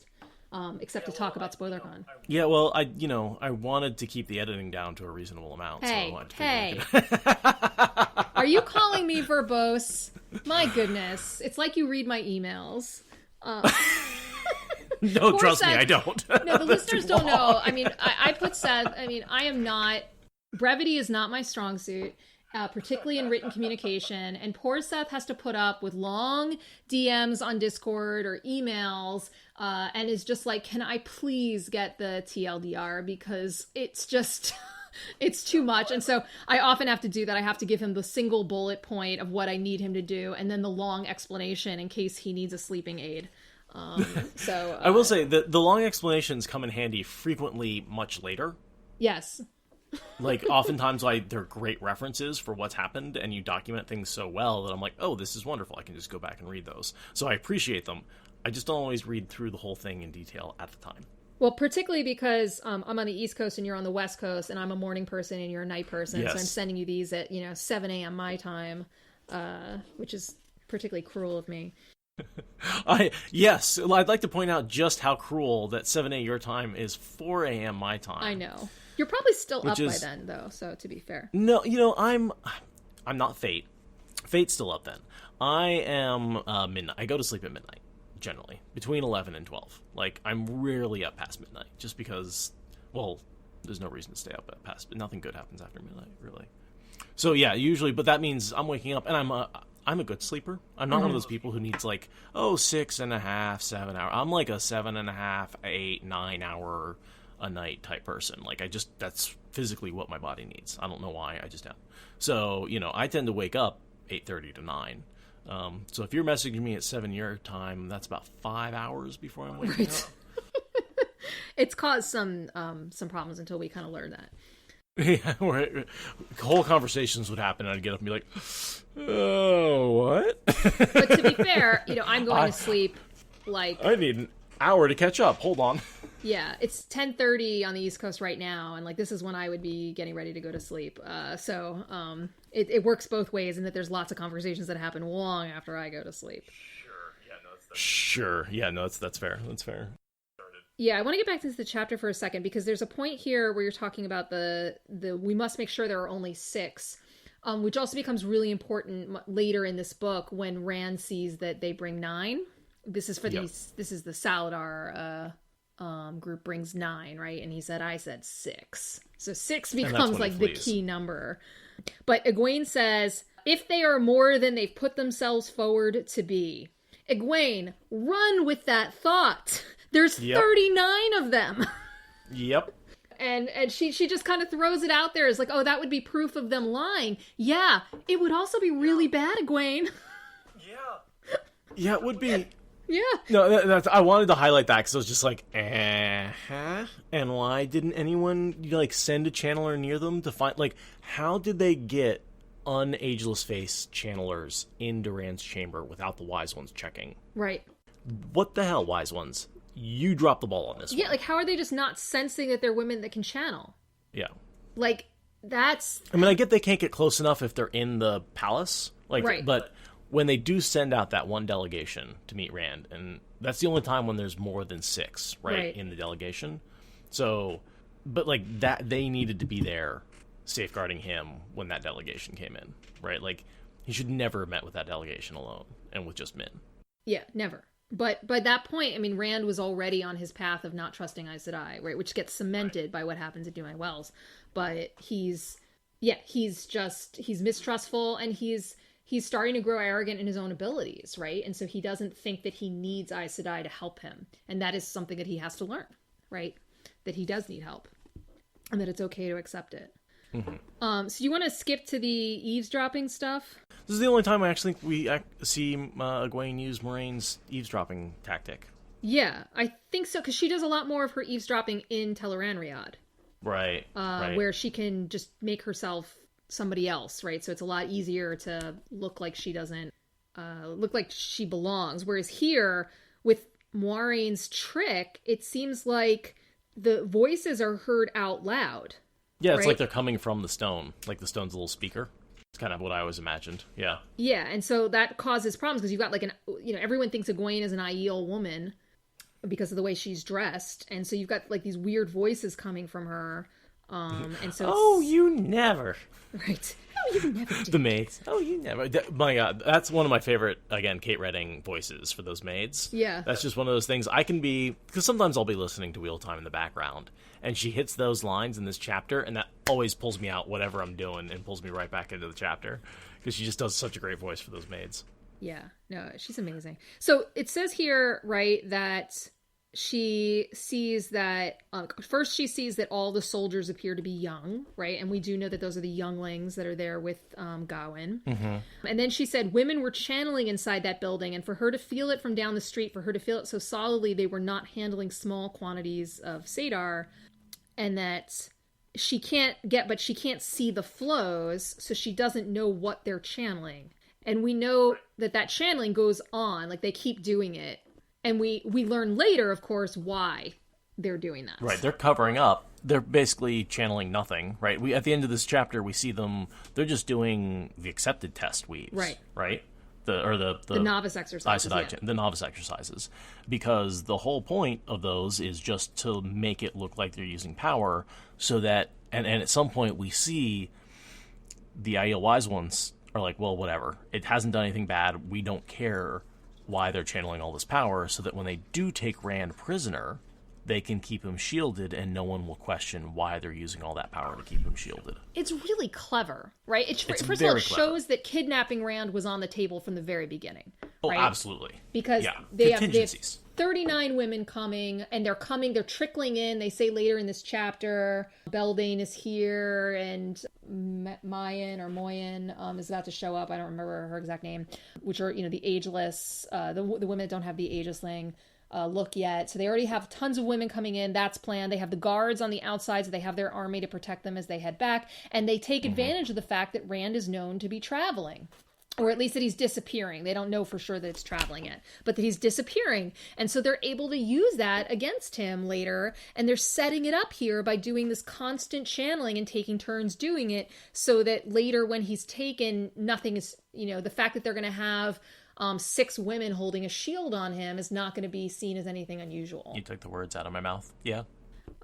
Except to talk about SpoilerCon. Yeah, well, I wanted to keep the editing down to a reasonable amount. Hey, so hey. Are you calling me verbose? My goodness. It's like you read my emails. No, trust me, I don't. No, the listeners don't know. I mean, I put Seth, I am not, brevity is not my strong suit. Particularly in written communication, and poor Seth has to put up with long DMs on Discord or emails, and is just like, can I please get the TLDR, because it's just it's too much. And so I often have to do that. I have to give him the single bullet point of what I need him to do, and then the long explanation in case he needs a sleeping aid. I will say that the long explanations come in handy frequently much later. Yes. Oftentimes, they're great references for what's happened, and you document things so well that I'm like, oh, this is wonderful. I can just go back and read those. So I appreciate them. I just don't always read through the whole thing in detail at the time. Well, particularly because I'm on the East Coast and you're on the West Coast, and I'm a morning person and you're a night person. Yes. So I'm sending you these at 7 a.m. my time, which is particularly cruel of me. Yes, I'd like to point out just how cruel that 7 a.m. your time is 4 a.m. my time. I know. You're probably still up by then, though, so to be fair. No, I'm not Fate. Fate's still up then. I am midnight. I go to sleep at midnight, generally, between 11 and 12. I'm rarely up past midnight, just because, well, there's no reason to stay up past, but nothing good happens after midnight, really. So, yeah, usually, but that means I'm waking up, and I'm a good sleeper. I'm not one of those people who needs 6.5, 7 hours. I'm a 7.5, 8, 9 hour a night type person. That's physically what my body needs. I don't know why, I just am. So, I tend to wake up 8:30 to 9. So if you're messaging me at 7 your time, that's about 5 hours before I'm waking up. It's caused some problems until we kind of learn that. Yeah, whole conversations would happen, and I'd get up and be like, oh, what? But to be fair, I'm going to sleep I need an hour to catch up. Hold on. Yeah, it's 10:30 on the East Coast right now, and this is when I would be getting ready to go to sleep. So it works both ways, in that there's lots of conversations that happen long after I go to sleep. Sure, yeah, no, that's fair. That's fair. Yeah, I want to get back into the chapter for a second, because there's a point here where you're talking about the we must make sure there are only 6, which also becomes really important later in this book when Rand sees that they bring 9. This is for this is the Saladar group brings 9, right? And he said, I said 6. So 6 becomes like the key number. But Egwene says, if they are more than they've put themselves forward to be. Egwene, run with that thought. There's 39 of them. Yep. And she just kind of throws it out there as like, oh, that would be proof of them lying. Yeah, it would also be really bad, Egwene. Yeah, it would be. Yeah. No, that's. I wanted to highlight that because I was just like, And why didn't anyone like send a channeler near them to find? Like, how did they get un-ageless face channelers in Rand's chamber without the Wise Ones checking? Right. What the hell, Wise Ones? You dropped the ball on this one. Yeah, like, how are they just not sensing that they're women that can channel? Yeah. Like, that's... I mean, I get they can't get close enough if they're in the palace. Like, right. But when they do send out that one delegation to meet Rand, and that's the only time when there's more than 6, right, in the delegation. So, but, like, that they needed to be there safeguarding him when that delegation came in, right? Like, he should never have met with that delegation alone and with just men. Yeah, never. But by that point, I mean, Rand was already on his path of not trusting Aes Sedai, right? Which gets cemented by what happens at Doomai Wells. But he's mistrustful, and he's starting to grow arrogant in his own abilities, right? And so he doesn't think that he needs Aes Sedai to help him. And that is something that he has to learn, right? That he does need help. And that it's okay to accept it. Mm-hmm. So you want to skip to the eavesdropping stuff? This is the only time I actually think we see Gawyn use Moiraine's eavesdropping tactic. Yeah, I think so, because she does a lot more of her eavesdropping in Tel'aran'rhiod. Right, right. Where she can just make herself somebody else, right? So it's a lot easier to look like she doesn't look like she belongs. Whereas here, with Moiraine's trick, it seems like the voices are heard out loud. Yeah, it's right? like they're coming from the stone. Like the stone's a little speaker. It's kind of what I always imagined. Yeah. Yeah, and so that causes problems because you've got like everyone thinks Egwene is an Aiel woman because of the way she's dressed, and so you've got like these weird voices coming from her. And so oh, you never. Right. Oh, you never did. The maids. Oh, you never. My God, that's one of my favorite, again, Kate Redding voices for those maids. Yeah. That's just one of those things I can be, because sometimes I'll be listening to Wheel Time in the background, and she hits those lines in this chapter, and that always pulls me out whatever I'm doing and pulls me right back into the chapter, because she just does such a great voice for those maids. Yeah. No, she's amazing. So it says here, right, that she sees that first she sees that all the soldiers appear to be young, right? And we do know that those are the younglings that are there with Gawyn. Mm-hmm. And then she said women were channeling inside that building, and for her to feel it from down the street, for her to feel it so solidly, they were not handling small quantities of Sadar, and that she can't see the flows, so she doesn't know what they're channeling. And we know that channeling goes on, like they keep doing it. And we learn later, of course, why they're doing that. Right, they're covering up. They're basically channeling nothing, right? At the end of this chapter, we see them, they're just doing the accepted test weaves. Right? The novice exercises. The novice exercises. Because the whole point of those is just to make it look like they're using power, so that, and at some point we see the Aiel Wise Ones are like, well, whatever. It hasn't done anything bad. We don't care why they're channeling all this power, so that when they do take Rand prisoner, they can keep him shielded, and no one will question why they're using all that power to keep him shielded. It's really clever, right? First of all, it shows that kidnapping Rand was on the table from the very beginning. Oh, right? Absolutely. Because they have 39 women coming, and they're trickling in. They say later in this chapter, Belvane is here, and Moyen is about to show up. I don't remember her exact name, which are, the ageless, the women that don't have the agelessling look yet. So they already have tons of women coming in. That's planned. They have the guards on the outside, so they have their army to protect them as they head back. And they take advantage of the fact that Rand is known to be traveling. Or at least that he's disappearing. They don't know for sure that it's traveling yet, but that he's disappearing. And so they're able to use that against him later. And they're setting it up here by doing this constant channeling and taking turns doing it, so that later when he's taken, nothing is, the fact that they're going to have 6 women holding a shield on him is not going to be seen as anything unusual. You took the words out of my mouth. Yeah.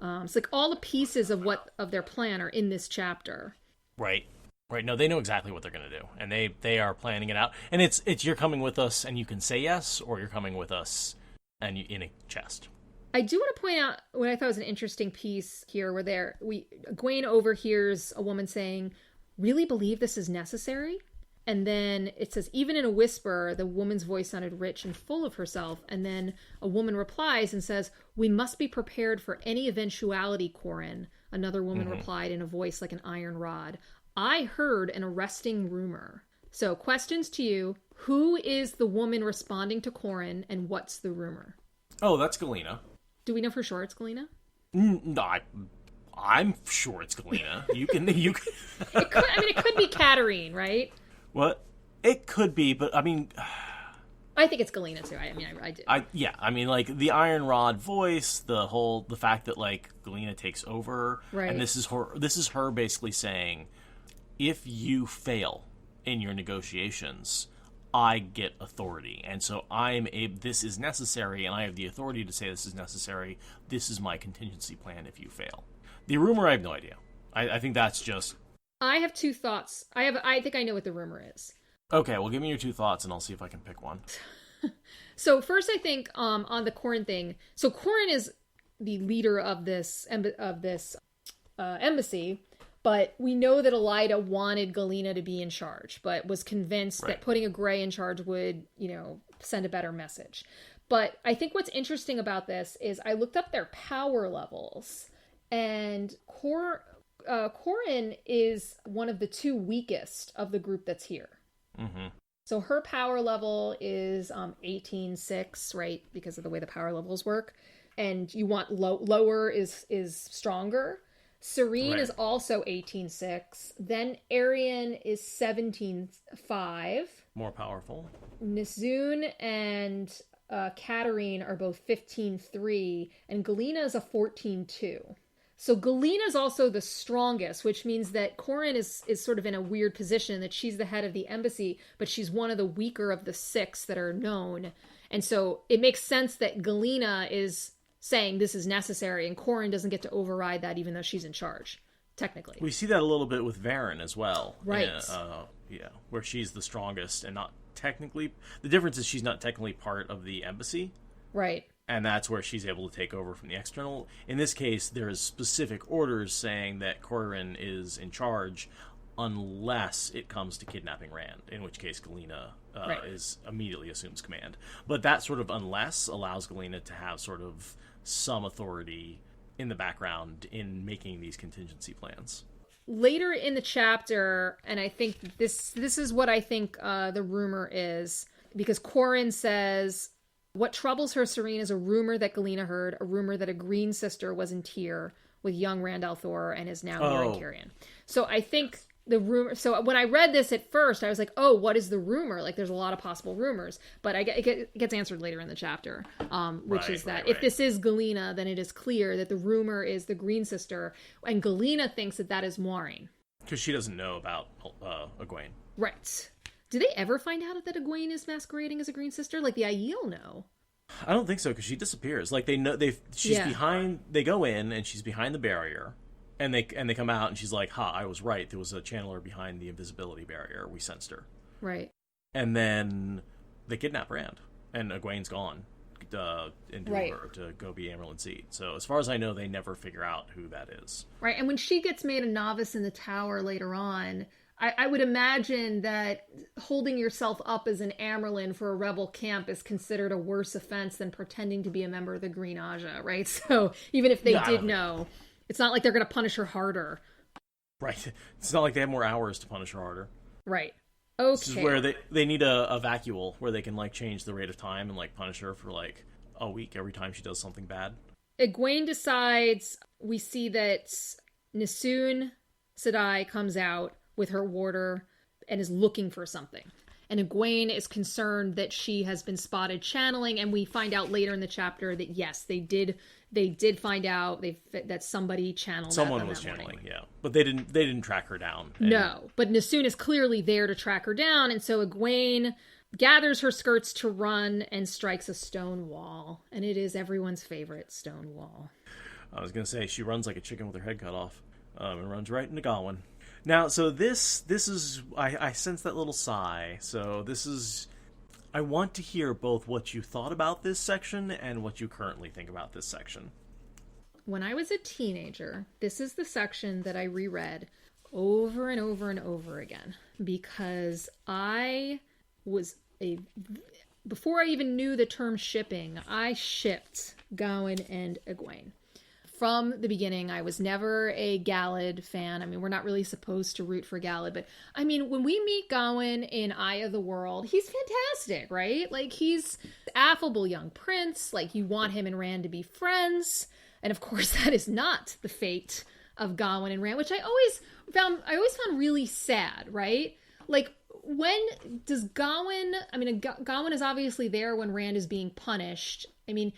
It's like all the pieces of their plan are in this chapter. Right. No, they know exactly what they're going to do, and they are planning it out. And it's you're coming with us, and you can say yes, or you're coming with us, and in a chest. I do want to point out what I thought was an interesting piece here, where Gawyn overhears a woman saying, "Really believe this is necessary?" And then it says, even in a whisper, the woman's voice sounded rich and full of herself. And then a woman replies and says, "We must be prepared for any eventuality, Corin." Another woman replied in a voice like an iron rod, "I heard an arresting rumor." So questions to you. Who is the woman responding to Corin, and what's the rumor? Oh, that's Galena. Do we know for sure it's Galena? No, I'm sure it's Galena. You can. It could be Katarine, right? What? It could be, but I mean, I think it's Galena too. I do. Yeah. I mean, like the iron rod voice, the fact that like Galena takes over, right? And this is her basically saying, if you fail in your negotiations, I get authority, and so this is necessary, and I have the authority to say this is necessary. This is my contingency plan if you fail. The rumor, I have no idea. I think that's just. I have 2 thoughts. I think I know what the rumor is. Okay, well, give me your 2 thoughts, and I'll see if I can pick one. So first, I think on the Corin thing. So Corin is the leader of this embassy, but we know that Elida wanted Galena to be in charge, but was convinced that putting a Grey in charge would, send a better message. But I think what's interesting about this is I looked up their power levels, and Corin is one of the 2 weakest of the group that's here. Mm-hmm. So her power level is 18.6, right? Because of the way the power levels work. And you want lower is stronger. Serene is also 18.6. Then Arian is 17.5. More powerful. Nisoon and Katarine are both 15.3. And Galena is a 14.2. So Galena is also the strongest, which means that Corin is sort of in a weird position that she's the head of the embassy, but she's one of the weaker of the 6 that are known. And so it makes sense that Galena is saying this is necessary, and Corin doesn't get to override that even though she's in charge, technically. We see that a little bit with Varen as well. Right. Where she's the strongest and not technically... The difference is she's not technically part of the embassy. Right. And that's where she's able to take over from the external. In this case, there's specific orders saying that Corin is in charge unless it comes to kidnapping Rand, in which case Galena immediately assumes command. But that sort of unless allows Galena to have sort of some authority in the background in making these contingency plans. Later in the chapter, and I think this is what I think the rumor is, because Corin says... What troubles her, Serene, is a rumor that Galena heard, a rumor that a green sister was in Talyre with young Rand al'Thor and is now here in Carrion. So I think the rumor... So when I read this at first, I was like, oh, what is the rumor? Like, there's a lot of possible rumors. But it gets answered later in the chapter, which is that if this is Galena, then it is clear that the rumor is the green sister, and Galena thinks that is Moiraine. Because she doesn't know about Egwene. Right. Do they ever find out that Egwene is masquerading as a green sister? Like the Aiel know. I don't think so, because she disappears. Like they know she's behind. They go in and she's behind the barrier, and they come out and she's like, "Ha, I was right. There was a channeler behind the invisibility barrier. We sensed her." Right. And then they kidnap Rand, and Egwene's gone into her to go be Amyrlin Seed. So as far as I know, they never figure out who that is. Right, and when she gets made a novice in the tower later on. I would imagine that holding yourself up as an Amyrlin for a rebel camp is considered a worse offense than pretending to be a member of the Green Ajah, right? So even if they did know, it's not like they're going to punish her harder. Right. It's not like they have more hours to punish her harder. Right. Okay. This is where they need a vacuole where they can like change the rate of time and like punish her for like a week every time she does something bad. Egwene decides, we see that Nisoon Sedai comes out with her warder and is looking for something. And Egwene is concerned that she has been spotted channeling, and we find out later in the chapter that yes, they did find out that somebody channeled. Someone was channeling, yeah, but they didn't track her down. No, but Nassoon is clearly there to track her down, and so Egwene gathers her skirts to run and strikes a stone wall, and it is everyone's favorite stone wall. I was gonna say she runs like a chicken with her head cut off, and runs right into Gawyn. Now, so this is I sense that little sigh. So this is, I want to hear both what you thought about this section and what you currently think about this section. When I was a teenager, this is the section that I reread over and over and over again, because before I even knew the term shipping, I shipped Gawyn and Egwene. From the beginning, I was never a Galad fan. I mean, we're not really supposed to root for Galad, but I mean, when we meet Gawyn in Eye of the World, he's fantastic, right? Like, he's affable young prince. Like, you want him and Rand to be friends. And of course, that is not the fate of Gawyn and Rand, which I always found really sad, right? Like, when does Gawyn, I mean, Gawyn is obviously there when Rand is being punished. I mean,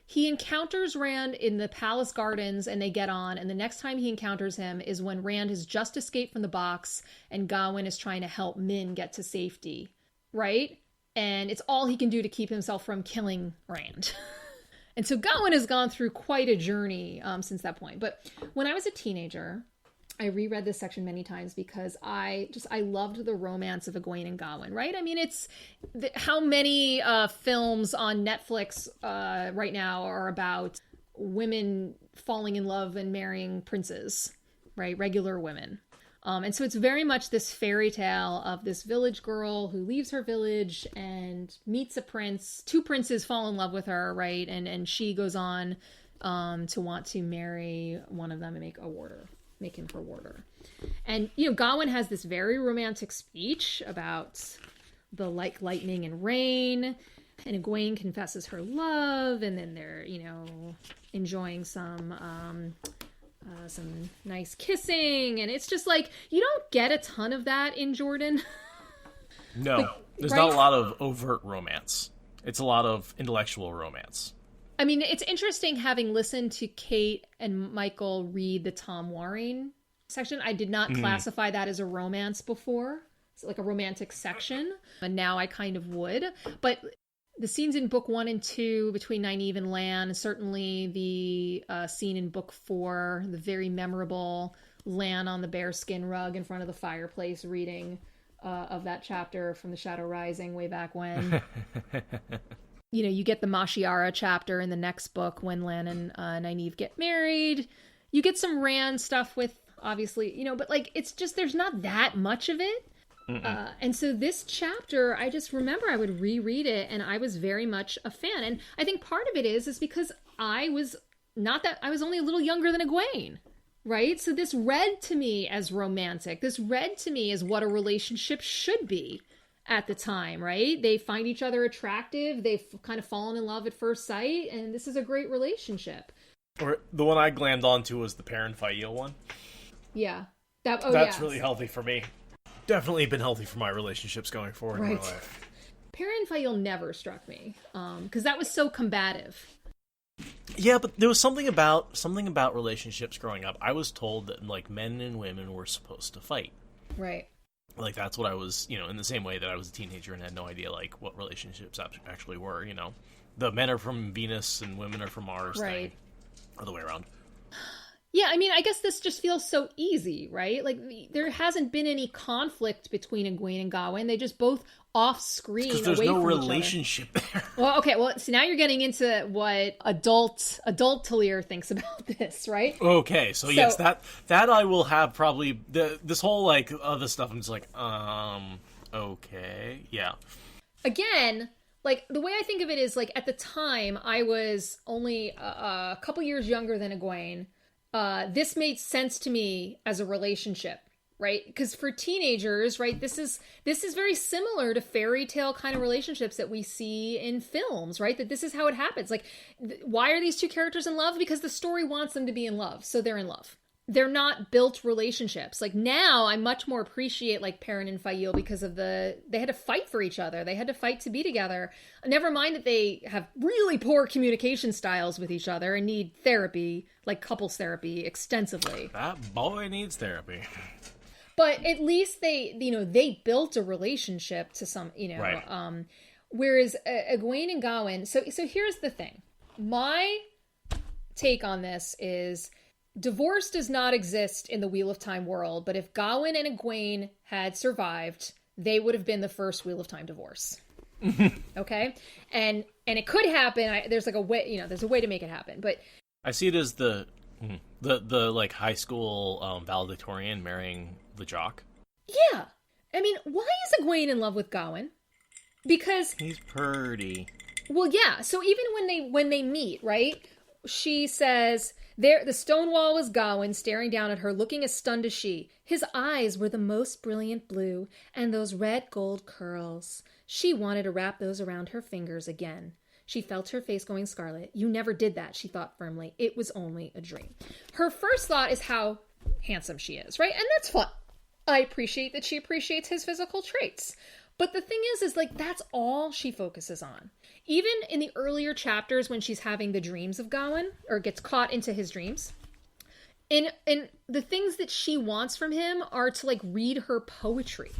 he encounters Rand in the palace gardens and they get on, and the next time he encounters him is when Rand has just escaped from the box and Gawyn is trying to help Min get to safety, right? And it's all he can do to keep himself from killing Rand. And so Gawyn has gone through quite a journey since that point. But when I was a teenager, I reread this section many times because I loved the romance of Egwene and Gawyn, right? I mean, how many films on Netflix right now are about women falling in love and marrying princes, right? Regular women. And so it's very much this fairy tale of this village girl who leaves her village and meets a prince. Two princes fall in love with her, right? And she goes on to want to marry one of them and make him her warder. And, Gawyn has this very romantic speech about the lightning and rain, and Egwene confesses her love, and then they're, enjoying some nice kissing, and it's just like, you don't get a ton of that in Jordan. No, there's not a lot of overt romance. It's a lot of intellectual romance. I mean, it's interesting having listened to Kate and Michael read the Tom Waring section. I did not classify that as a romance before. It's like a romantic section. And now I kind of would. But the scenes in book 1 and 2 between Nynaeve and Lan, certainly the scene in book 4, the very memorable Lan on the bearskin rug in front of the fireplace reading of that chapter from The Shadow Rising way back when. You get the Mashiara chapter in the next book when Lan and Nynaeve get married. You get some Rand stuff with, obviously, but like, it's just, there's not that much of it. And so this chapter, I just remember I would reread it and I was very much a fan. And I think part of it is because I was only a little younger than Egwene, right? So this read to me as romantic. This read to me as what a relationship should be at the time, right? They find each other attractive. They've kind of fallen in love at first sight, and this is a great relationship. Or the one I glammed onto was the Perrin Aiel one. Yeah. That's really healthy for me. Definitely been healthy for my relationships going forward in my life. Perrin Aiel never struck me, because that was so combative. Yeah, but there was something about relationships growing up. I was told that like men and women were supposed to fight. Right. Like, that's what I was, in the same way that I was a teenager and had no idea, like, what relationships actually were, The men are from Venus and women are from Mars thing. Or the way around. Yeah, I mean, I guess this just feels so easy, right? Like, there hasn't been any conflict between Egwene and Gawyn. They just both off-screen away from each other. There's no relationship there. Well, okay, so now you're getting into what adult Talyre thinks about this, right? Okay, so yes, that I will have probably, this whole, like, other stuff, I'm just like, okay, yeah. Again, like, the way I think of it is, like, at the time, I was only a couple years younger than Egwene. This made sense to me as a relationship, right? Because for teenagers, right, this is very similar to fairy tale kind of relationships that we see in films, right? That this is how it happens. Like, why are these two characters in love? Because the story wants them to be in love, so they're in love. they're not built relationships. Like now I much more appreciate like Perrin and Fael because of they had to fight for each other. They had to fight to be together. Never mind that they have really poor communication styles with each other and need therapy, like couples therapy extensively. That boy needs therapy. But at least they built a relationship to some, Right. Whereas Egwene and Gawyn, so here's the thing. My take on this is divorce does not exist in the Wheel of Time world, but if Gawyn and Egwene had survived, they would have been the first Wheel of Time divorce. Okay? And it could happen. There's like a way, there's a way to make it happen. But I see it as the like high school valedictorian marrying the jock. Yeah. I mean, why is Egwene in love with Gawyn? Because he's pretty. Well, yeah. So even when they meet, right? She says, the stone wall was Gawyn staring down at her, looking as stunned as she. His eyes were the most brilliant blue, and those red gold curls. She wanted to wrap those around her fingers again. She felt her face going scarlet. You never did that, she thought firmly. It was only a dream. Her first thought is how handsome she is, right? And that's fun. I appreciate that she appreciates his physical traits. But the thing is like, that's all she focuses on. Even in the earlier chapters when she's having the dreams of Gawyn, or gets caught into his dreams, in the things that she wants from him are to, like, read her poetry.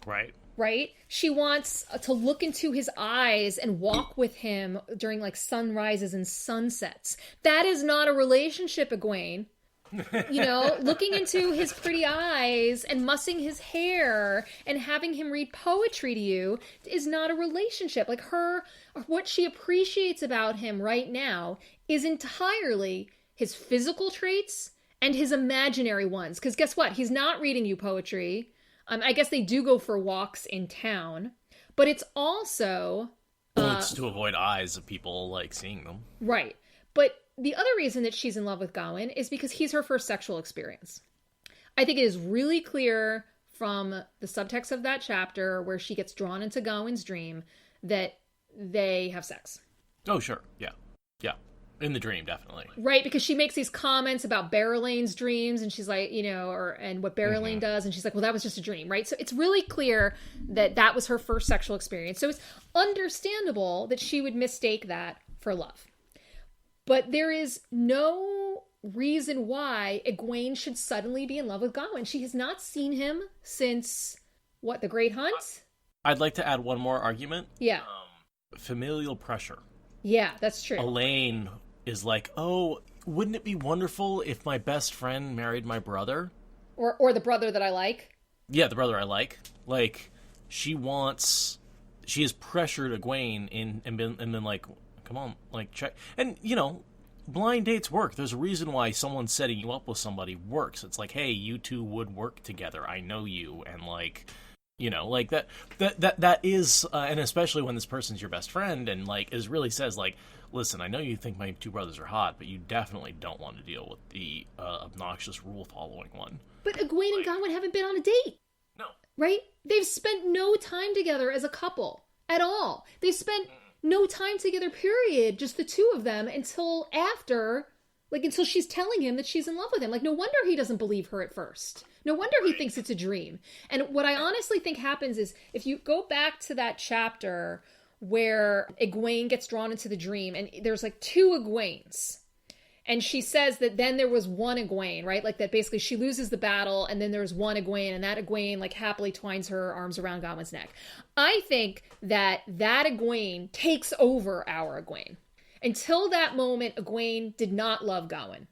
Right. Right? She wants to look into his eyes and walk with him during, like, sunrises and sunsets. That is not a relationship, Egwene. Looking into his pretty eyes and mussing his hair and having him read poetry to you is not a relationship. Like what she appreciates about him right now is entirely his physical traits and his imaginary ones. Because guess what? He's not reading you poetry. I guess they do go for walks in town, but it's also... it's to avoid eyes of people, like, seeing them. Right. But the other reason that she's in love with Gawyn is because he's her first sexual experience. I think it is really clear from the subtext of that chapter where she gets drawn into Gawyn's dream that they have sex. Oh, sure. Yeah. Yeah. In the dream, definitely. Right, because she makes these comments about Berelane's dreams, and she's like, and what Berelane does, and she's like, well, that was just a dream, right? So it's really clear that that was her first sexual experience. So it's understandable that she would mistake that for love. But there is no reason why Egwene should suddenly be in love with Gawyn. She has not seen him since, the Great Hunt? I'd like to add one more argument. Yeah. Familial pressure. Yeah, that's true. Elaine is like, oh, wouldn't it be wonderful if my best friend married my brother? Or the brother that I like? Yeah, the brother I like. Like, she has pressured Egwene and been like, come on, like, check. And, blind dates work. There's a reason why someone setting you up with somebody works. It's like, hey, you two would work together. I know you. And, like, like that is, and especially when this person's your best friend and, like, is really says, like, listen, I know you think my two brothers are hot, but you definitely don't want to deal with the obnoxious rule-following one. But Egwene and Gawyn haven't been on a date. No. Right? They've spent no time together as a couple at all. They've spent no time together, period, just the two of them until she's telling him that she's in love with him. Like, no wonder he doesn't believe her at first. No wonder he thinks it's a dream. And what I honestly think happens is if you go back to that chapter where Egwene gets drawn into the dream and there's like two Egwenes, and she says that then there was one Egwene, right? Like that basically she loses the battle and then there's one Egwene, and that Egwene like happily twines her arms around Gawyn's neck. I think that Egwene takes over our Egwene. Until that moment, Egwene did not love Gawyn.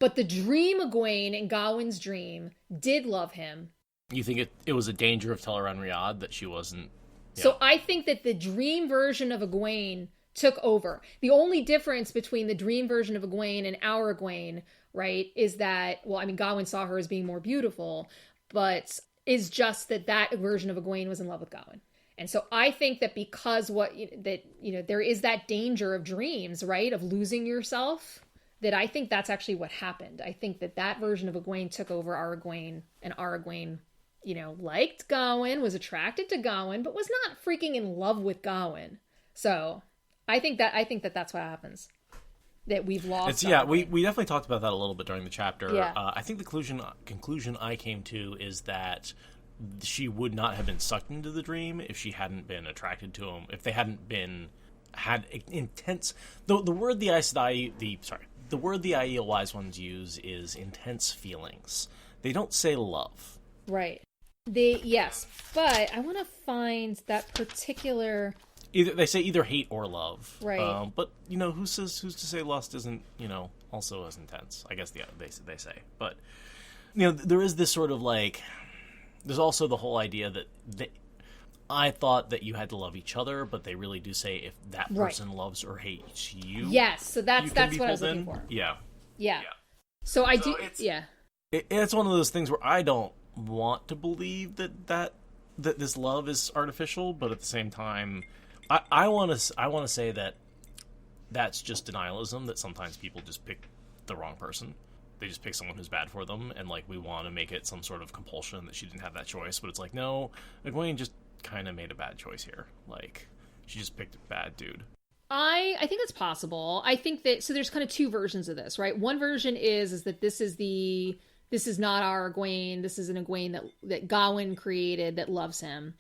But the dream Egwene in Gawyn's dream did love him. You think it was a danger of Talyre and Riyadh that she wasn't... Yeah. So I think that the dream version of Egwene took over. The only difference between the dream version of Egwene and our Egwene, right, is that, Gawyn saw her as being more beautiful, but is just that version of Egwene was in love with Gawyn. And so I think that because there is that danger of dreams, right, of losing yourself, that I think that's actually what happened. I think that version of Egwene took over our Egwene, and our Egwene, liked Gawyn, was attracted to Gawyn, but was not freaking in love with Gawyn. So I think that that's what happens. that we've lost. We definitely talked about that a little bit during the chapter. Yeah. I think the conclusion I came to is that she would not have been sucked into the dream if she hadn't been attracted to him. If they hadn't had intense. The word the Aiel wise ones use is intense feelings. They don't say love. Right. Yes, but I want to find that particular. They say either hate or love. Right. But who's to say lust isn't also as intense? I guess they say. But there is this sort of like. There's also the whole idea that I thought that you had to love each other, but they really do say if that person loves or hates you. Yes, so that's what I was looking for. Yeah. So I do. It's one of those things where I don't want to believe that this love is artificial, but at the same time, I want to say that that's just denialism. That sometimes people just pick the wrong person. They just pick someone who's bad for them, and like we want to make it some sort of compulsion that she didn't have that choice. But it's like, no, Egwene just kind of made a bad choice here. Like she just picked a bad dude. I think that's possible. I think that there's kind of two versions of this, right? One version is that this is not our Egwene. This is an Egwene that Gawyn created that loves him.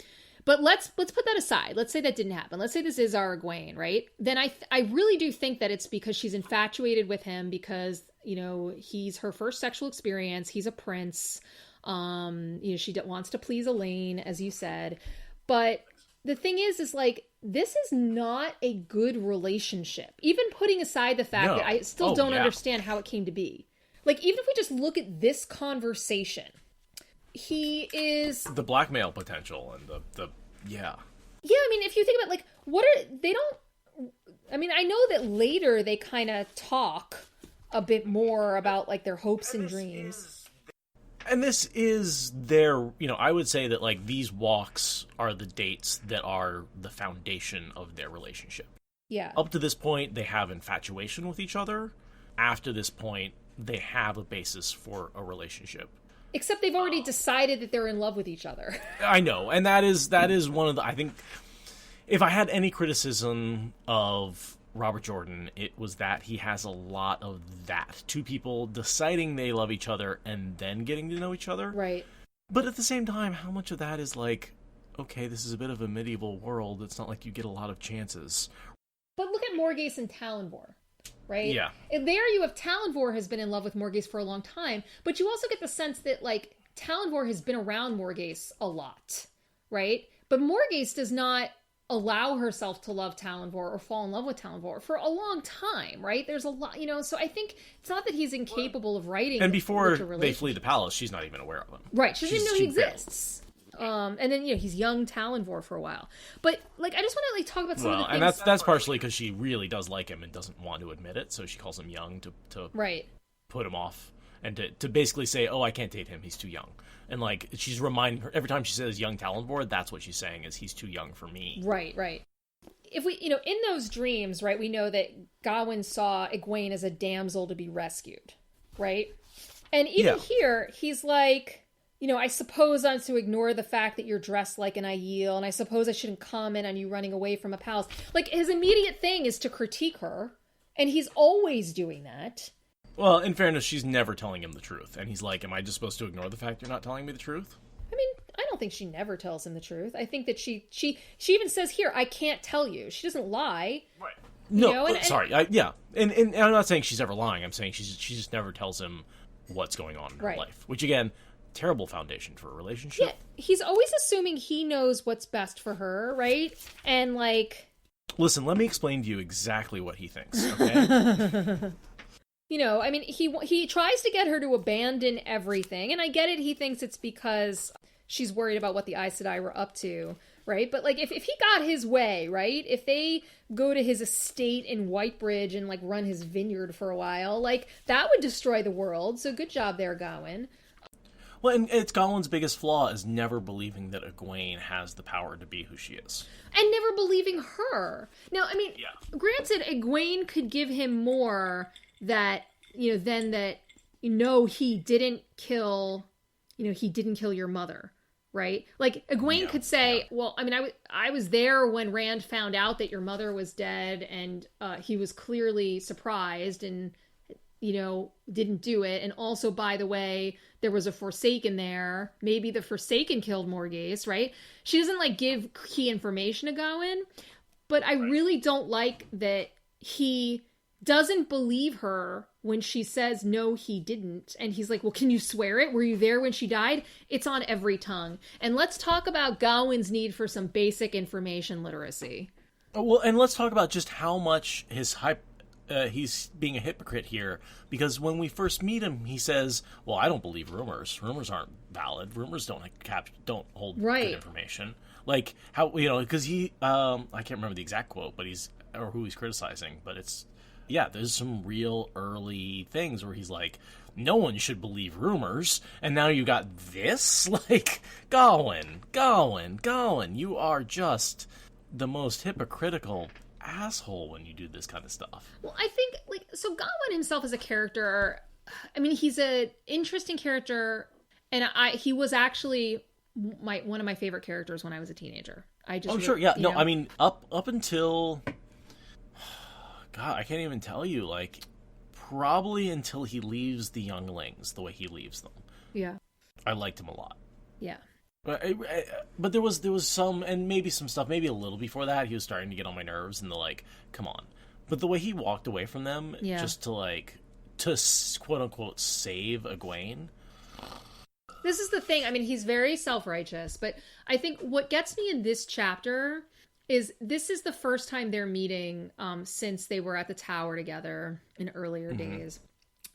But let's put that aside. Let's say that didn't happen. Let's say this is our Egwene, right? Then I really do think that it's because she's infatuated with him because, he's her first sexual experience. He's a prince. She wants to please Elaine, as you said. But the thing is like, this is not a good relationship. Even putting aside the fact that I still don't understand how it came to be. Like, even if we just look at this conversation, he is... The blackmail potential and the yeah. Yeah, I mean, if you think about, like, I know that later they kind of talk a bit more about, like, their hopes and dreams. And this is their, I would say that, like, these walks are the dates that are the foundation of their relationship. Yeah. Up to this point, they have infatuation with each other. After this point, they have a basis for a relationship. Except they've already decided that they're in love with each other. I know, and that is one of the... I think if I had any criticism of Robert Jordan, it was that he has a lot of that. Two people deciding they love each other and then getting to know each other. Right. But at the same time, how much of that is like, okay, this is a bit of a medieval world. It's not like you get a lot of chances. But look at Morgase and Talyre. Right? Yeah. And there you have Talyre has been in love with Morgase for a long time, but you also get the sense that, like, Talyre has been around Morgase a lot, right? But Morgase does not allow herself to love Talyre or fall in love with Talyre for a long time, right? There's a lot, so I think it's not that he's incapable of writing. And before they flee the palace, she's not even aware of him. Right. She doesn't even know he exists. And then he's young Talyre for a while, but like I just want to like talk about some of the things. And that's partially because she really does like him and doesn't want to admit it, so she calls him young to right put him off and to basically say, oh, I can't date him, he's too young. And like she's reminding her every time she says young Talyre, that's what she's saying is he's too young for me. Right. If we in those dreams, right, we know that Gawyn saw Egwene as a damsel to be rescued, right? And even here, he's like. I suppose I'm to ignore the fact that you're dressed like an Aiel, and I suppose I shouldn't comment on you running away from a palace. Like, his immediate thing is to critique her, and he's always doing that. Well, in fairness, she's never telling him the truth, and he's like, am I just supposed to ignore the fact you're not telling me the truth? I mean, I don't think she never tells him the truth. I think that she even says here, I can't tell you. She doesn't lie. Right. No, sorry. And I'm not saying she's ever lying. I'm saying she just never tells him what's going on in her life, which, again... terrible foundation for a relationship. Yeah, he's always assuming he knows what's best for her, right? And like... Listen, let me explain to you exactly what he thinks, okay? I mean, he tries to get her to abandon everything, and I get it, he thinks it's because she's worried about what the Aes Sedai were up to, right? But like, if he got his way, right? If they go to his estate in Whitebridge and like run his vineyard for a while, like, that would destroy the world, so good job there, Gawyn. Well, and it's Gawyn's biggest flaw is never believing that Egwene has the power to be who she is. And never believing her. Now, I mean, granted, Egwene could give him more that, than that, he didn't kill your mother, right? Like Egwene could say, well, I mean, I was there when Rand found out that your mother was dead, and he was clearly surprised and, didn't do it. And also, by the way, there was a Forsaken there. Maybe the Forsaken killed Morghese, right? She doesn't like give key information to Gawyn, but I really don't like that he doesn't believe her when she says, no, he didn't. And he's like, well, can you swear it? Were you there when she died? It's on every tongue. And let's talk about Gawyn's need for some basic information literacy. Well, and let's talk about just how much he's being a hypocrite here, because when we first meet him, he says, well, I don't believe rumors. Rumors aren't valid. Rumors don't hold good information. Like, how, because he, I can't remember the exact quote, but or who he's criticizing, but it's, there's some real early things where he's like, no one should believe rumors, and now you got this? Like, Gawyn, you are just the most hypocritical asshole when you do this kind of stuff. Well, I think, so Gawyn himself as a character, I mean, he's an interesting character, and he was actually one of my favorite characters when I was a teenager. I mean, up until... God, I can't even tell you, probably until he leaves the younglings the way he leaves them. Yeah. I liked him a lot. Yeah. But there was some, and maybe some stuff, maybe a little before that, he was starting to get on my nerves, and come on. But the way he walked away from them, just to quote-unquote save Egwene. This is the thing, I mean, he's very self-righteous, but I think what gets me in this chapter... this is the first time they're meeting since they were at the tower together in earlier days.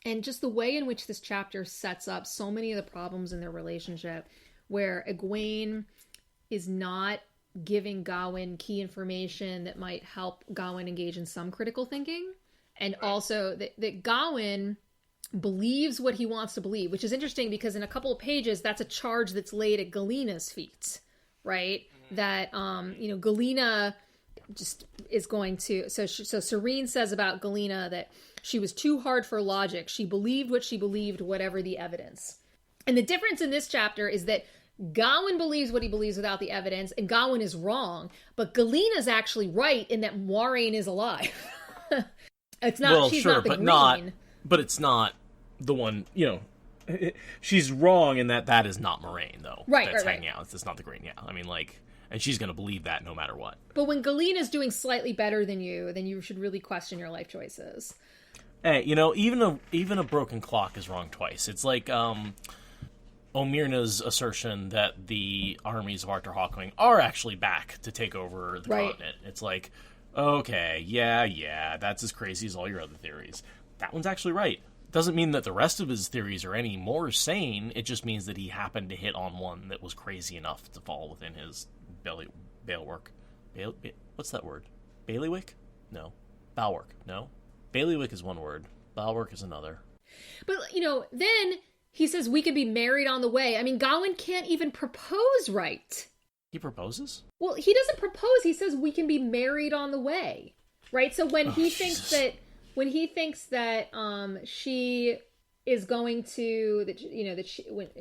And just the way in which this chapter sets up so many of the problems in their relationship, where Egwene is not giving Gawyn key information that might help Gawyn engage in some critical thinking. And also that Gawyn believes what he wants to believe, which is interesting because in a couple of pages, that's a charge that's laid at Galena's feet, right? That, Galena just is going to... So Serene says about Galena that she was too hard for logic. She believed what she believed, whatever the evidence. And the difference in this chapter is that Gawyn believes what he believes without the evidence, and Gawyn is wrong. But Galena's actually right in that Moiraine is alive. It's not... Well, she's sure, not the green. But it's not the one, she's wrong in that is not Moiraine, though. That's hanging out. It's not the green, I mean, and she's going to believe that no matter what. But when Galena's doing slightly better than you, then you should really question your life choices. Hey, even a broken clock is wrong twice. It's like Omirna's assertion that the armies of Arthur Hawkwing are actually back to take over the continent. It's like, okay, yeah, that's as crazy as all your other theories. That one's actually right. Doesn't mean that the rest of his theories are any more sane. It just means that he happened to hit on one that was crazy enough to fall within his bailiwick. What's that word? Bailiwick? No. Balwork? No. Bailiwick is one word. Balwork is another. But, then he says we could be married on the way. I mean, Gawyn can't even propose right. He proposes? Well, he doesn't propose. He says we can be married on the way. Right? So when he thinks that... When he thinks that she is going to,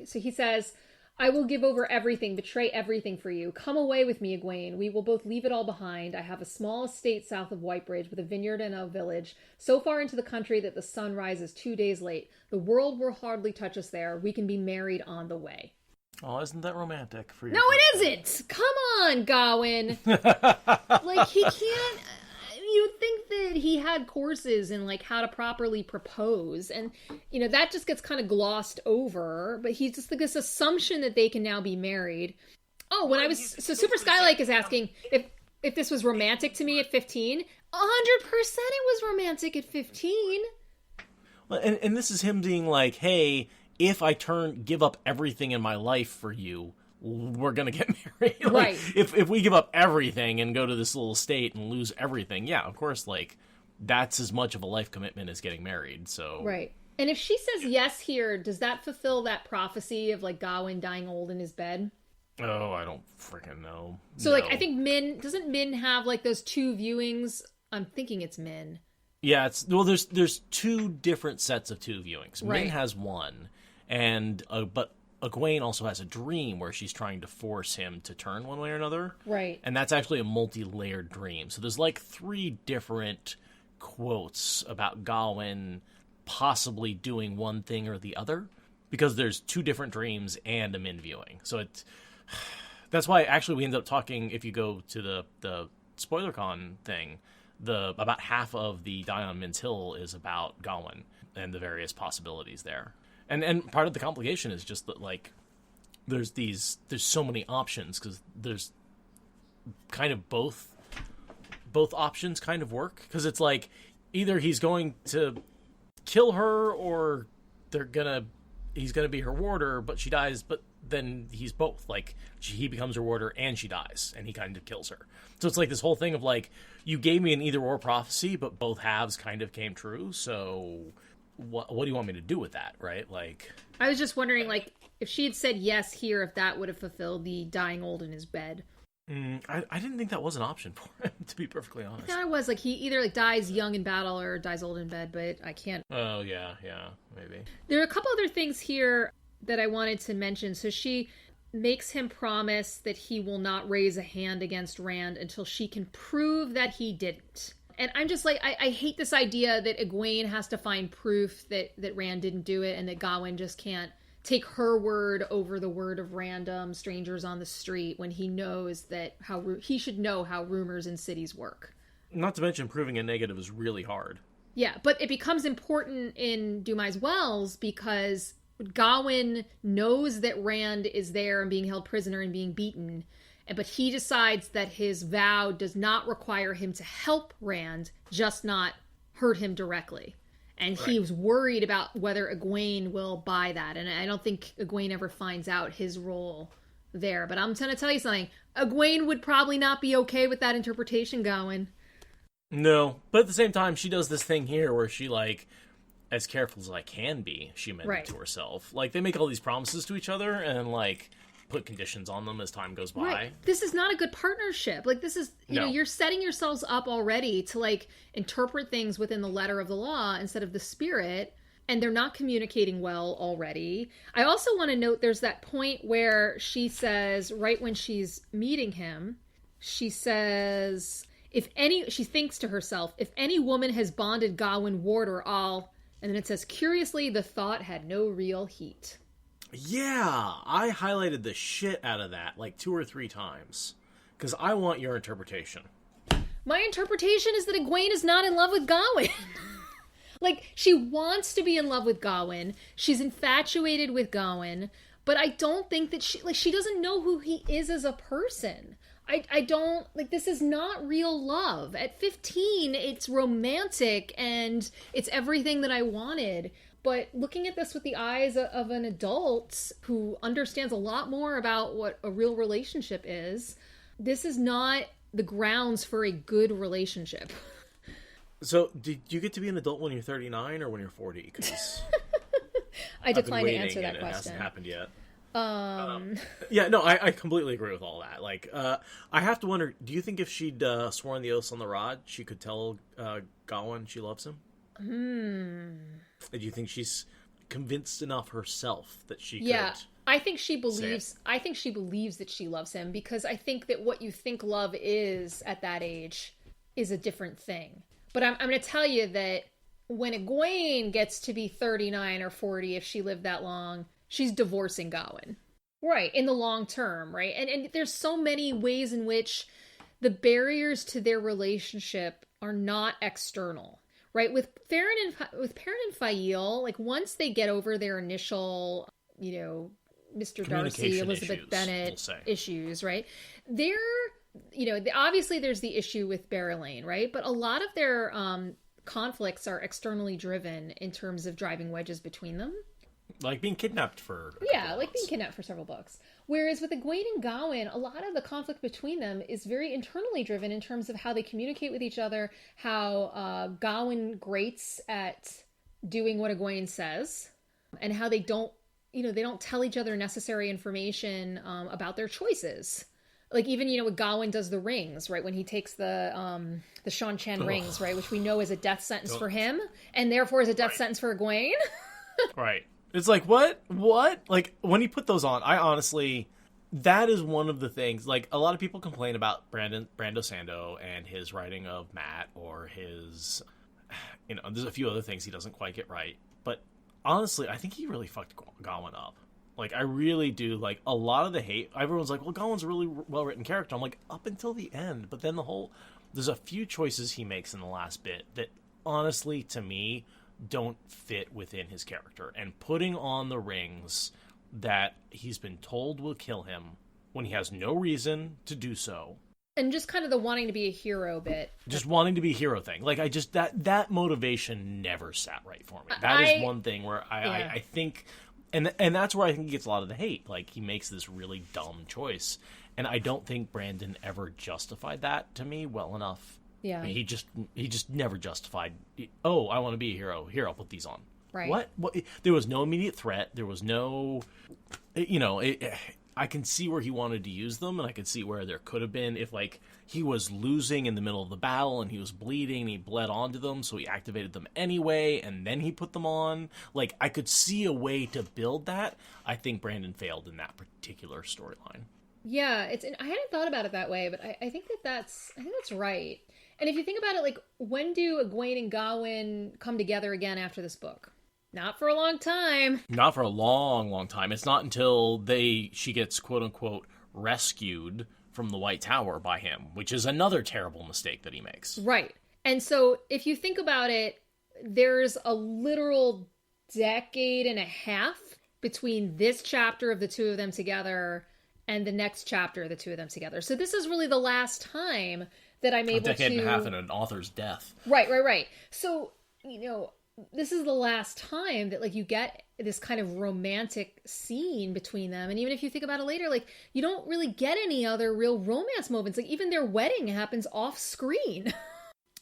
so he says, I will give over everything, betray everything for you. Come away with me, Egwene. We will both leave it all behind. I have a small estate south of Whitebridge with a vineyard and a village, so far into the country that the sun rises 2 days late. The world will hardly touch us there. We can be married on the way. Oh, isn't that romantic for you? No, it isn't. Come on, Gawyn. He can't... You'd think that he had courses in how to properly propose, and that just gets kind of glossed over. But he's just this assumption that they can now be married. Oh, when I was Super Skylake is asking if this was romantic to me at 15. 100% it was romantic at 15. Well, and this is him being like, hey, if I give up everything in my life for you, we're gonna get married. Right. If we give up everything and go to this little state and lose everything, yeah, of course, that's as much of a life commitment as getting married. So right. And if she says yes here, does that fulfill that prophecy of Gawyn dying old in his bed? Oh, I don't freaking know. So I think doesn't Min have those two viewings? I'm thinking it's Min. Yeah, there's two different sets of two viewings. Right. Min has one, and but Egwene also has a dream where she's trying to force him to turn one way or another. Right. And that's actually a multi-layered dream. So there's like 3 different quotes about Gawyn possibly doing one thing or the other, because there's 2 different dreams and a min viewing. So that's why actually we end up talking, if you go to the SpoilerCon thing, about half of the Die on Min's Hill is about Gawyn and the various possibilities there. And part of the complication is just that, like, there's so many options, because there's kind of both options kind of work, because it's like either he's going to kill her or he's gonna be her warder, but she dies, but then he's both. Like, he becomes her warder and she dies, and he kind of kills her. So it's like this whole thing of like, you gave me an either or prophecy, but both halves kind of came true, so what do you want me to do with that, right? Like, I was just wondering, like, if she had said yes here, if that would have fulfilled the dying old in his bed. I didn't think that was an option for him, to be perfectly honest. Yeah, it was. Like, he either, like, dies young in battle or dies old in bed, but I can't. Oh, yeah, maybe. There are a couple other things here that I wanted to mention. So she makes him promise that he will not raise a hand against Rand until she can prove that he didn't. And I'm just like, I hate this idea that Egwene has to find proof that Rand didn't do it, and that Gawyn just can't take her word over the word of random strangers on the street, when he knows that he should know how rumors in cities work. Not to mention, proving a negative is really hard. Yeah, but it becomes important in Dumai's Wells because Gawyn knows that Rand is there and being held prisoner and being beaten, but he decides that his vow does not require him to help Rand, just not hurt him directly. And he was worried about whether Egwene will buy that. And I don't think Egwene ever finds out his role there. But I'm going to tell you something. Egwene would probably not be okay with that interpretation, Gawyn. No, but at the same time, she does this thing here where she, like, as careful as I can be, she meant it to herself. Like, they make all these promises to each other and, like, put conditions on them as time goes by. Right. This is not a good partnership. Like, this is, you know, you're setting yourselves up already to, like, interpret things within the letter of the law instead of the spirit, and they're not communicating well already. I also want to note there's that point where she says, right when she's meeting him, she says, she thinks to herself, if any woman has bonded Gawyn warder, and then it says, curiously, the thought had no real heat. Yeah, I highlighted the shit out of that like 2 or 3 times, because I want your interpretation. My interpretation is that Egwene is not in love with Gawyn. Like, she wants to be in love with Gawyn. She's infatuated with Gawyn, but I don't think that she doesn't know who he is as a person. I don't, like, this is not real love. At 15, it's romantic and it's everything that I wanted. But looking at this with the eyes of an adult who understands a lot more about what a real relationship is, this is not the grounds for a good relationship. So, did you get to be an adult when you're 39 or when you're 40? Because I decline to answer that question. It hasn't happened yet. Yeah, no, I completely agree with all that. Like, I have to wonder, do you think if she'd sworn the oaths on the rod, she could tell Gawyn she loves him? Do you think she's convinced enough herself that she could? Yeah, I think she believes that she loves him, because I think that what you think love is at that age is a different thing. But I'm going to tell you that when Egwene gets to be 39 or 40, if she lived that long, she's divorcing Gawyn. Right, in the long term, right? And there's so many ways in which the barriers to their relationship are not external. Right, with Perrin and Fael, like, once they get over their initial, you know, Mr. Darcy, Elizabeth Bennet issues, right? Obviously there's the issue with Berylane, right? But a lot of their conflicts are externally driven in terms of driving wedges between them. Like being kidnapped for being kidnapped for several books. Whereas with Egwene and Gawyn, a lot of the conflict between them is very internally driven in terms of how they communicate with each other, how Gawyn grates at doing what Egwene says, and how they don't tell each other necessary information about their choices. Like, even, when Gawyn does the rings, right, when he takes the Shan Chan rings, right, which we know is a death sentence for him, and therefore is a death sentence for Egwene. Right. It's like, what? Like, when he put those on, I honestly, that is one of the things, like, a lot of people complain about Brando Sando and his writing of Matt, or his, there's a few other things he doesn't quite get right. But honestly, I think he really fucked Gawyn up. Like, I really do. Like, a lot of the hate, everyone's like, well, Gawyn's a really well-written character. I'm like, up until the end. But then there's a few choices he makes in the last bit that, honestly, to me, don't fit within his character. And putting on the rings that he's been told will kill him when he has no reason to do so. And just kind of the wanting to be a hero bit. Just wanting to be a hero thing. Like, I just, that motivation never sat right for me. That is one thing where I think... And that's where I think he gets a lot of the hate. Like, he makes this really dumb choice. And I don't think Brandon ever justified that to me well enough. Yeah. He just never justified, oh, I want to be a hero. Here, I'll put these on. Right. What? There was no immediate threat. There was no, I can see where he wanted to use them, and I can see where there could have been if, like, he was losing in the middle of the battle and he was bleeding and he bled onto them, so he activated them anyway, and then he put them on. Like, I could see a way to build that. I think Brandon failed in that particular storyline. Yeah, I hadn't thought about it that way, but I think that's right. And if you think about it, like, when do Egwene and Gawyn come together again after this book? Not for a long time. Not for a long, long time. It's not until she gets, quote-unquote, rescued from the White Tower by him, which is another terrible mistake that he makes. Right. And so if you think about it, there's a literal decade and a half between this chapter of the two of them together and the next chapter of the two of them together. So this is really the last time that I'm able to... A decade and a half and an author's death. Right. So, this is the last time that, like, you get this kind of romantic scene between them. And even if you think about it later, like, you don't really get any other real romance moments. Like, even their wedding happens off screen.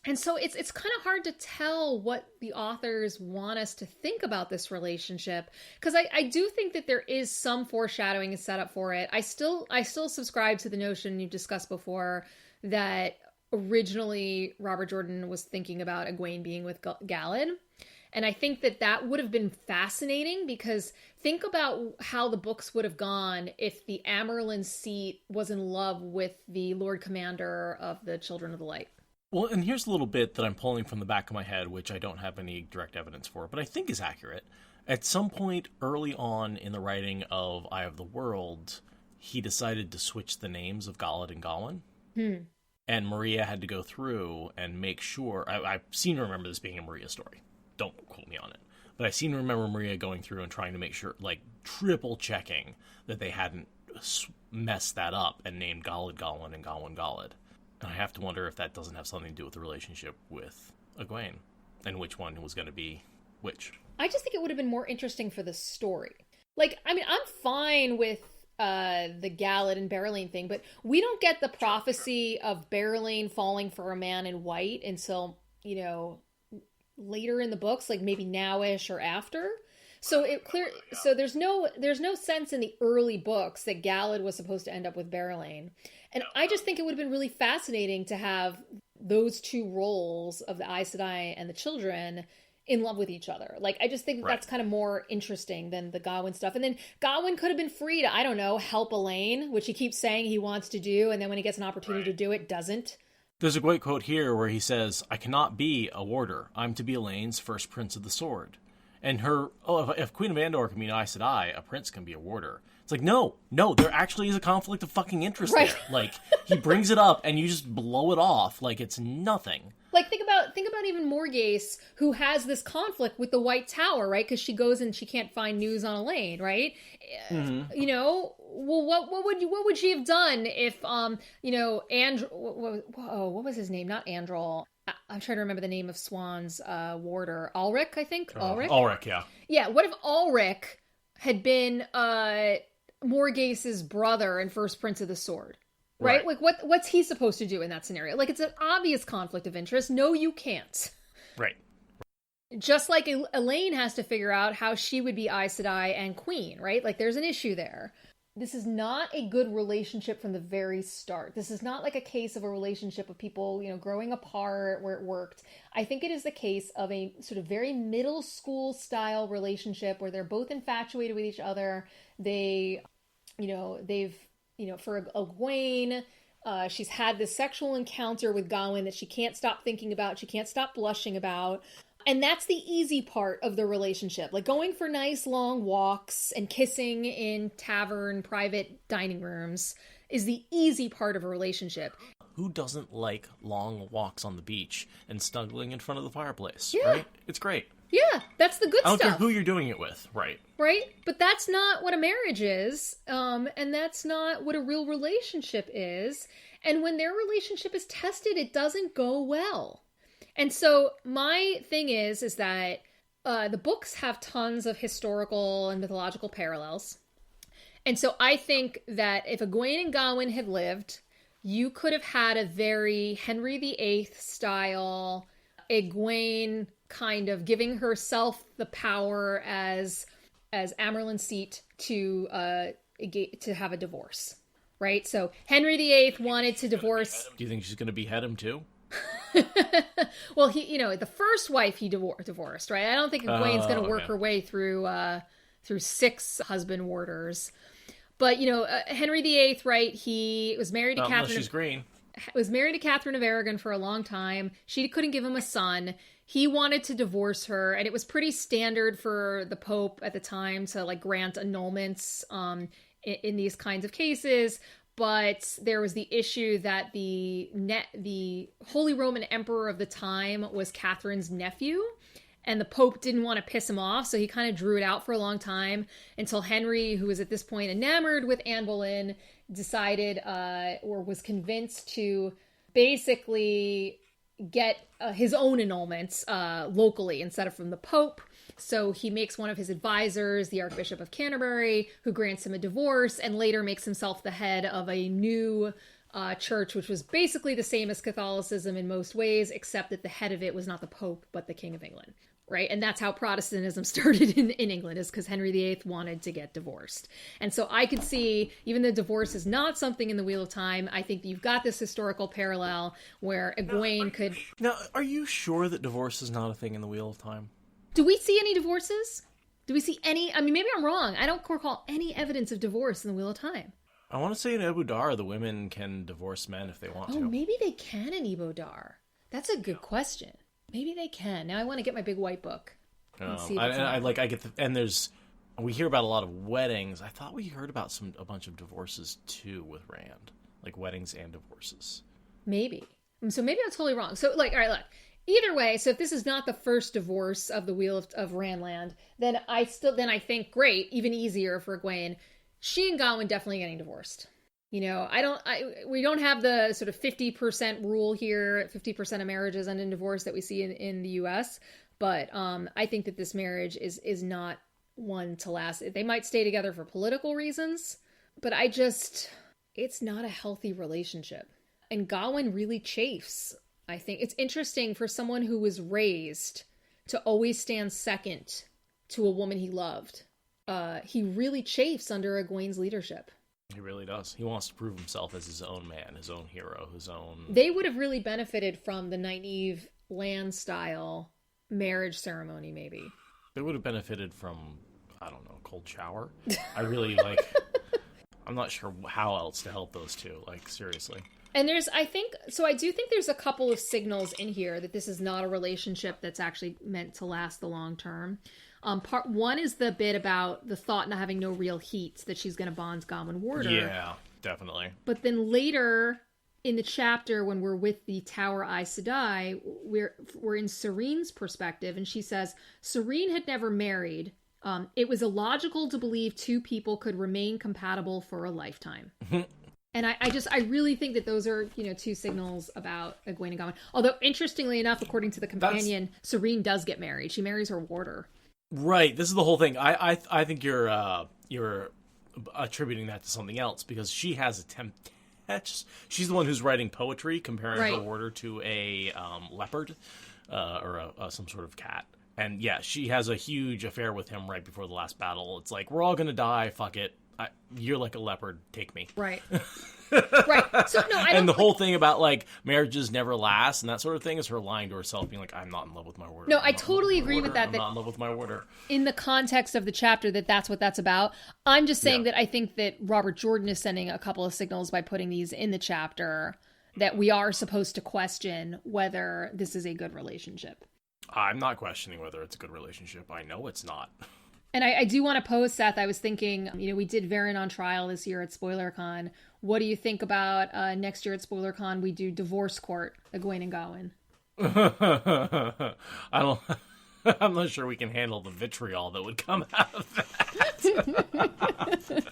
And so it's kind of hard to tell what the authors want us to think about this relationship. Because I do think that there is some foreshadowing and setup for it. I still subscribe to the notion you've discussed before that originally Robert Jordan was thinking about Egwene being with Gawyn. And I think that would have been fascinating, because think about how the books would have gone if the Amyrlin seat was in love with the Lord Commander of the Children of the Light. Well, and here's a little bit that I'm pulling from the back of my head, which I don't have any direct evidence for, but I think is accurate. At some point early on in the writing of Eye of the World, he decided to switch the names of Galad and Gawyn. And Maria had to go through and make sure... I seem to remember this being a Maria story. Don't quote me on it. But I seem to remember Maria going through and trying to make sure, like, triple checking that they hadn't messed that up and named Galad Gawyn and Gawyn Galad. And I have to wonder if that doesn't have something to do with the relationship with Egwene, and which one was going to be which. I just think it would have been more interesting for the story. Like, I mean, I'm fine with the Galad and Berylane thing, but we don't get the prophecy of Berylane falling for a man in white until, later in the books, like maybe nowish or after. So so there's no sense in the early books that Galad was supposed to end up with Berylane. And I just think it would have been really fascinating to have those two roles of the Aes Sedai and the children in love with each other. Like, I just think that's kind of more interesting than the Gawyn stuff. And then Gawyn could have been free to, I don't know, help Elaine, which he keeps saying he wants to do, and then when he gets an opportunity to do it, doesn't. There's a great quote here where he says, "I cannot be a warder. I'm to be Elaine's first prince of the sword." And if Queen of Andor can be an Aes Sedai, a prince can be a warder. It's like, no, there actually is a conflict of fucking interest there. Like, he brings it up and you just blow it off like it's nothing. Like, think about even Morgase, who has this conflict with the White Tower, right? Because she goes and she can't find news on Elaine, right? Mm-hmm. Well, what would she have done if, what was his name? Not Androl. I'm trying to remember the name of Swan's warder. Ulrich, I think? Ulrich, yeah. Yeah, what if Ulrich had been Morgase's brother and first Prince of the Sword? Right? Like, what's he supposed to do in that scenario? Like, it's an obvious conflict of interest. No, you can't. Right. Just like Elaine has to figure out how she would be Aes Sedai and Queen, right? Like, there's an issue there. this is not a good relationship from the very start. This is not like a case of a relationship of people, growing apart where it worked. I think it is the case of a sort of very middle school style relationship where they're both infatuated with each other. They've, for Egwene, she's had this sexual encounter with Gawyn that she can't stop thinking about. She can't stop blushing about. And that's the easy part of the relationship. Like going for nice long walks and kissing in tavern private dining rooms is the easy part of a relationship. Who doesn't like long walks on the beach and snuggling in front of the fireplace, Yeah. right? It's great. Yeah, that's the good I don't stuff. care who you're doing it with, right? Right? But that's not what a marriage is. And that's not what a real relationship is. And when their relationship is tested, it doesn't go well. And so my thing is that the books have tons of historical and mythological parallels. And so I think that if Egwene and Gawyn had lived, you could have had a very Henry VIII style Egwene kind of giving herself the power as Amyrlin's seat to have a divorce, right? So Henry VIII wanted to divorce. Do you think she's going to behead him too? Well, he, the first wife he divorced, right? I don't think Egwene's going to work her way through 6 husband warders. But Henry VIII, right? He was married to Catherine. She's green. Was married to Catherine of Aragon for a long time. She couldn't give him a son. He wanted to divorce her, and it was pretty standard for the Pope at the time to grant annulments in these kinds of cases. But there was the issue that the Holy Roman Emperor of the time was Catherine's nephew, and the Pope didn't want to piss him off, so he kind of drew it out for a long time until Henry, who was at this point enamored with Anne Boleyn, decided or was convinced to basically get his own annulments locally instead of from the Pope. So he makes one of his advisors, the Archbishop of Canterbury, who grants him a divorce and later makes himself the head of a new church, which was basically the same as Catholicism in most ways, except that the head of it was not the Pope, but the King of England, right? And that's how Protestantism started in England, is because Henry VIII wanted to get divorced. And so I could see, even though divorce is not something in the Wheel of Time, I think you've got this historical parallel where Egwene could... Now, are you sure that divorce is not a thing in the Wheel of Time? Do we see any divorces? Do we see any... I mean, maybe I'm wrong. I don't recall any evidence of divorce in the Wheel of Time. I want to say in Ebu Dar, the women can divorce men if they want to. Oh, maybe they can in Ebu Dar. That's a good question. Maybe they can. Now I want to get my big white book. And see if it's I get the... And we hear about a lot of weddings. I thought we heard about a bunch of divorces, too, with Rand. Like, weddings and divorces. Maybe. So maybe I'm totally wrong. So, all right, look. Either way, so if this is not the first divorce of the Wheel of Randland, then I think, great, even easier for Egwene. She and Gawyn definitely getting divorced. We don't have the sort of 50% rule here, 50% of marriages end in divorce that we see in the US. But I think that this marriage is not one to last. They might stay together for political reasons, but it's not a healthy relationship. And Gawyn really chafes. I think it's interesting for someone who was raised to always stand second to a woman he loved. He really chafes under Egwene's leadership. He really does. He wants to prove himself as his own man, his own hero, his own... They would have really benefited from the Nynaeve land style marriage ceremony, maybe. They would have benefited from, I don't know, cold shower. I really I'm not sure how else to help those two, seriously. And I do think there's a couple of signals in here that this is not a relationship that's actually meant to last the long term. Part one is the bit about the thought not having no real heat, that she's going to bond Gawyn Warder. Yeah, definitely. But then later in the chapter, when we're with the Tower Aes Sedai, we're in Serene's perspective, and she says, Serene had never married. It was illogical to believe two people could remain compatible for a lifetime. And I really think that those are, two signals about Egwene and Gawyn. Although, interestingly enough, according to the companion, Serene does get married. She marries her warder. Right. This is the whole thing. I think you're attributing that to something else, because she has she's the one who's writing poetry comparing her warder to a leopard or some sort of cat. And yeah, she has a huge affair with him right before the last battle. It's like, we're all going to die. Fuck it. you're like a leopard, take me. Right. Right. So no, I don't. And the whole thing about like marriages never last and that sort of thing is her lying to herself, being like, I'm not in love with my warder. No, I totally agree with that. I'm not in love with my warder. In the context of the chapter, that's what that's about. I'm just saying that I think that Robert Jordan is sending a couple of signals by putting these in the chapter that we are supposed to question whether this is a good relationship. I'm not questioning whether it's a good relationship. I know it's not. And I do want to pose, Seth, I was thinking, we did Varen on trial this year at SpoilerCon. What do you think about next year at SpoilerCon we do Divorce Court, Egwene and Gawyn? I'm not sure we can handle the vitriol that would come out of that.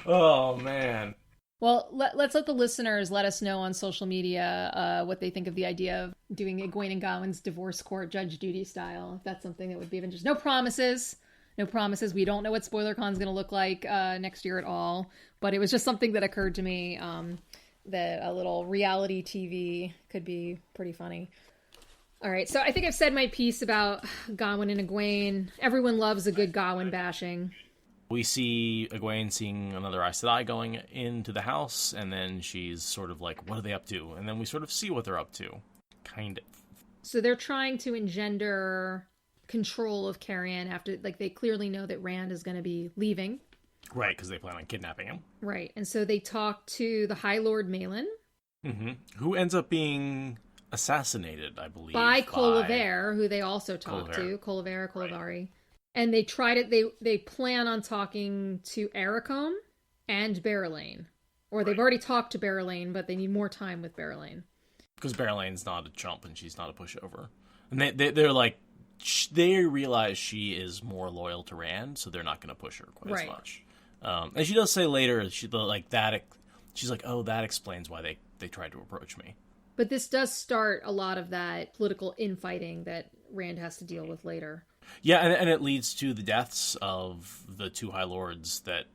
Oh, man. Well, let's let the listeners let us know on social media what they think of the idea of doing Egwene and Gawyn's Divorce Court Judge Judy style. If that's something that would be of interest. No promises. No promises. We don't know what SpoilerCon's going to look like next year at all. But it was just something that occurred to me that a little reality TV could be pretty funny. All right. So I think I've said my piece about Gawyn and Egwene. Everyone loves a good Gawyn bashing. We see Egwene seeing another Aes Sedai going into the house, and then she's sort of like, what are they up to? And then we sort of see what they're up to. Kind of. So they're trying to engender control of Carrion after, like, they clearly know that Rand is going to be leaving. Right, because they plan on kidnapping him. Right, and so they talk to the High Lord Malin. Mm-hmm. Who ends up being assassinated, I believe. By Colivare, who they also talk to. Colivare, Colivari. Right. And they they plan on talking to Ericombe and Barrelane. Or they've already talked to Barrelane, but they need more time with Barrelane. Because Barrelane's not a chump and she's not a pushover. And they're like, they realize she is more loyal to Rand, so they're not going to push her quite as much. And she does say later, she's like, oh, that explains why they tried to approach me. But this does start a lot of that political infighting that Rand has to deal with later. Yeah, and it leads to the deaths of the two High Lords that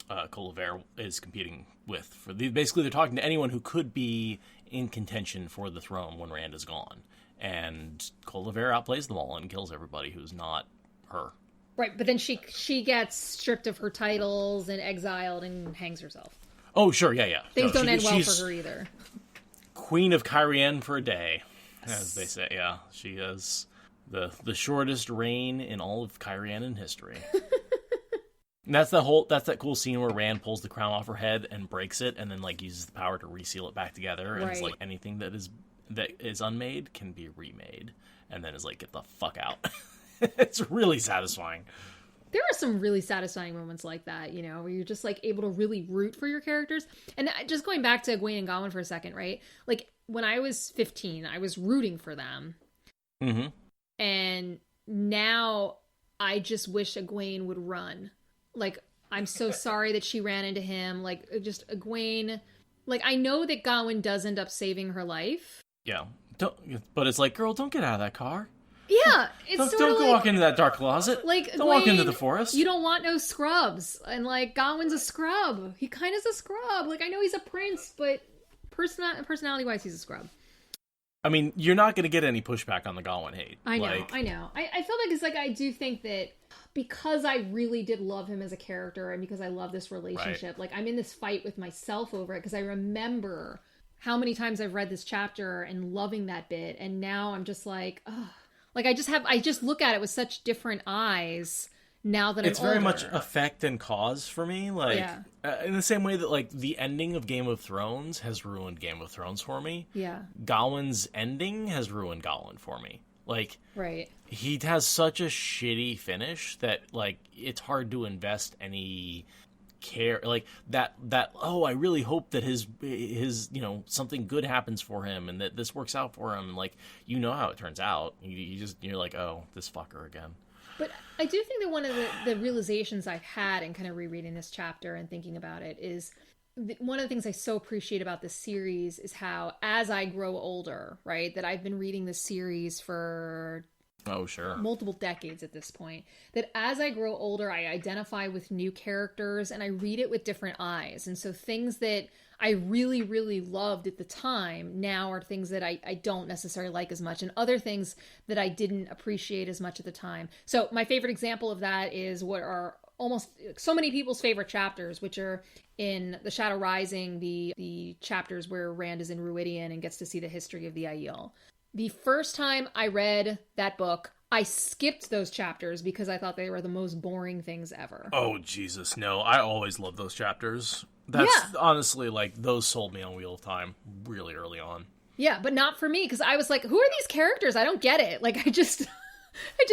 Colivare is competing with. Basically, they're talking to anyone who could be in contention for the throne when Rand is gone. And Colivare outplays them all and kills everybody who's not her. Right, but then she gets stripped of her titles and exiled and hangs herself. Oh, sure, yeah. Things don't end well for her either. Queen of Cairhien for a day, as they say. Yeah, she has the shortest reign in all of Cairhien in history. And that's that cool scene where Rand pulls the crown off her head and breaks it, and then like uses the power to reseal it back together. And it's like anything that is unmade can be remade, and then is like, get the fuck out. It's really satisfying. There are some really satisfying moments like that, where you're just like able to really root for your characters. And just going back to Egwene and Gawyn for a second, right? Like when I was 15, I was rooting for them. Mm-hmm. And now I just wish Egwene would run. Like, I'm so sorry that she ran into him. Like, just Egwene. Like, I know that Gawyn does end up saving her life. Yeah. But it's like, girl, don't get out of that car. Yeah, it's don't go walk into that dark closet. Like, don't walk into the forest. You don't want no scrubs, and like Gawyn's a scrub. He kind of is a scrub. Like, I know he's a prince, but personality-wise, he's a scrub. I mean, you're not going to get any pushback on the Gawyn hate. I know. I feel like it's like I do think that because I really did love him as a character, and because I love this relationship, like I'm in this fight with myself over it because I remember how many times I've read this chapter and loving that bit, and now I'm just like, ugh. Like, I just look at it with such different eyes now that it's I'm older. very much effect and cause for me. Like, in the same way that, like, the ending of Game of Thrones has ruined Game of Thrones for me. Yeah. Gawyn's ending has ruined Gawyn for me. Like, right. He has such a shitty finish that, like, it's hard to invest any care, like that I really hope that his something good happens for him and that this works out for him. Like, how it turns out. You're like, oh, this fucker again. But I do think that one of the realizations I've had in kind of rereading this chapter and thinking about it is one of the things I so appreciate about this series is how, as I grow older, right, that I've been reading this series for multiple decades at this point, that as I grow older, I identify with new characters and I read it with different eyes. And so things that I really, really loved at the time now are things that I don't necessarily like as much, and other things that I didn't appreciate as much at the time. So my favorite example of that is what are almost so many people's favorite chapters, which are in The Shadow Rising, the chapters where Rand is in Ruidian and gets to see the history of the Aiel. The first time I read that book, I skipped those chapters because I thought they were the most boring things ever. Oh, Jesus, no. I always love those chapters. That's honestly, like, those sold me on Wheel of Time really early on. Yeah, but not for me, because I was like, who are these characters? I don't get it. Like, I just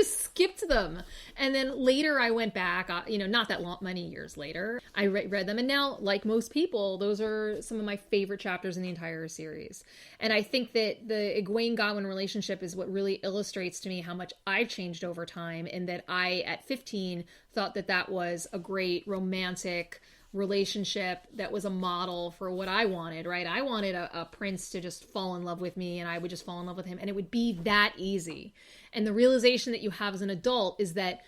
skipped them. And then later I went back, not that many years later, I read them. And now, like most people, those are some of my favorite chapters in the entire series. And I think that the Egwene-Gawyn relationship is what really illustrates to me how much I've changed over time, and that I, at 15, thought that was a great romantic relationship that was a model for what I wanted, right? I wanted a prince to just fall in love with me, and I would just fall in love with him, and it would be that easy. And the realization that you have as an adult is that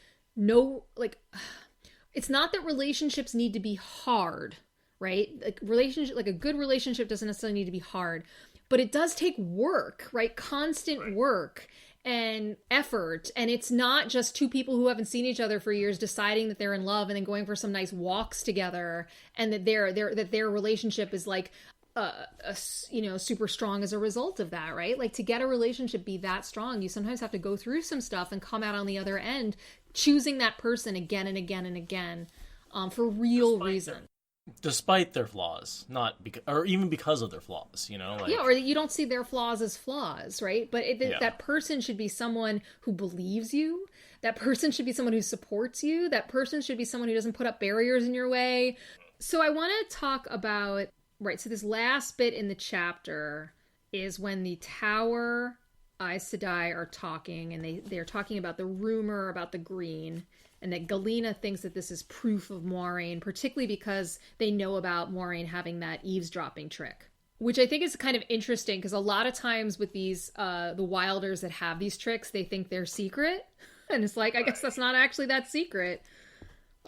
it's not that relationships need to be hard, right? Like a good relationship doesn't necessarily need to be hard, but it does take work, right? Constant work and effort. And it's not just two people who haven't seen each other for years deciding that they're in love and then going for some nice walks together, and that their relationship is like super strong as a result of that, right? Like, to get a relationship be that strong, you sometimes have to go through some stuff and come out on the other end choosing that person again and again and again, for real reason. Despite their flaws, or even because of their flaws, or you don't see their flaws as flaws, right? But that person should be someone who believes you. That person should be someone who supports you. That person should be someone who doesn't put up barriers in your way. So I want to talk about, right, so this last bit in the chapter is when the Tower Aes Sedai are talking, and they're talking about the rumor about the green, and that Galena thinks that this is proof of Moiraine, particularly because they know about Moiraine having that eavesdropping trick. Which I think is kind of interesting, because a lot of times with these, the Wilders that have these tricks, they think they're secret. And it's like, I guess that's not actually that secret.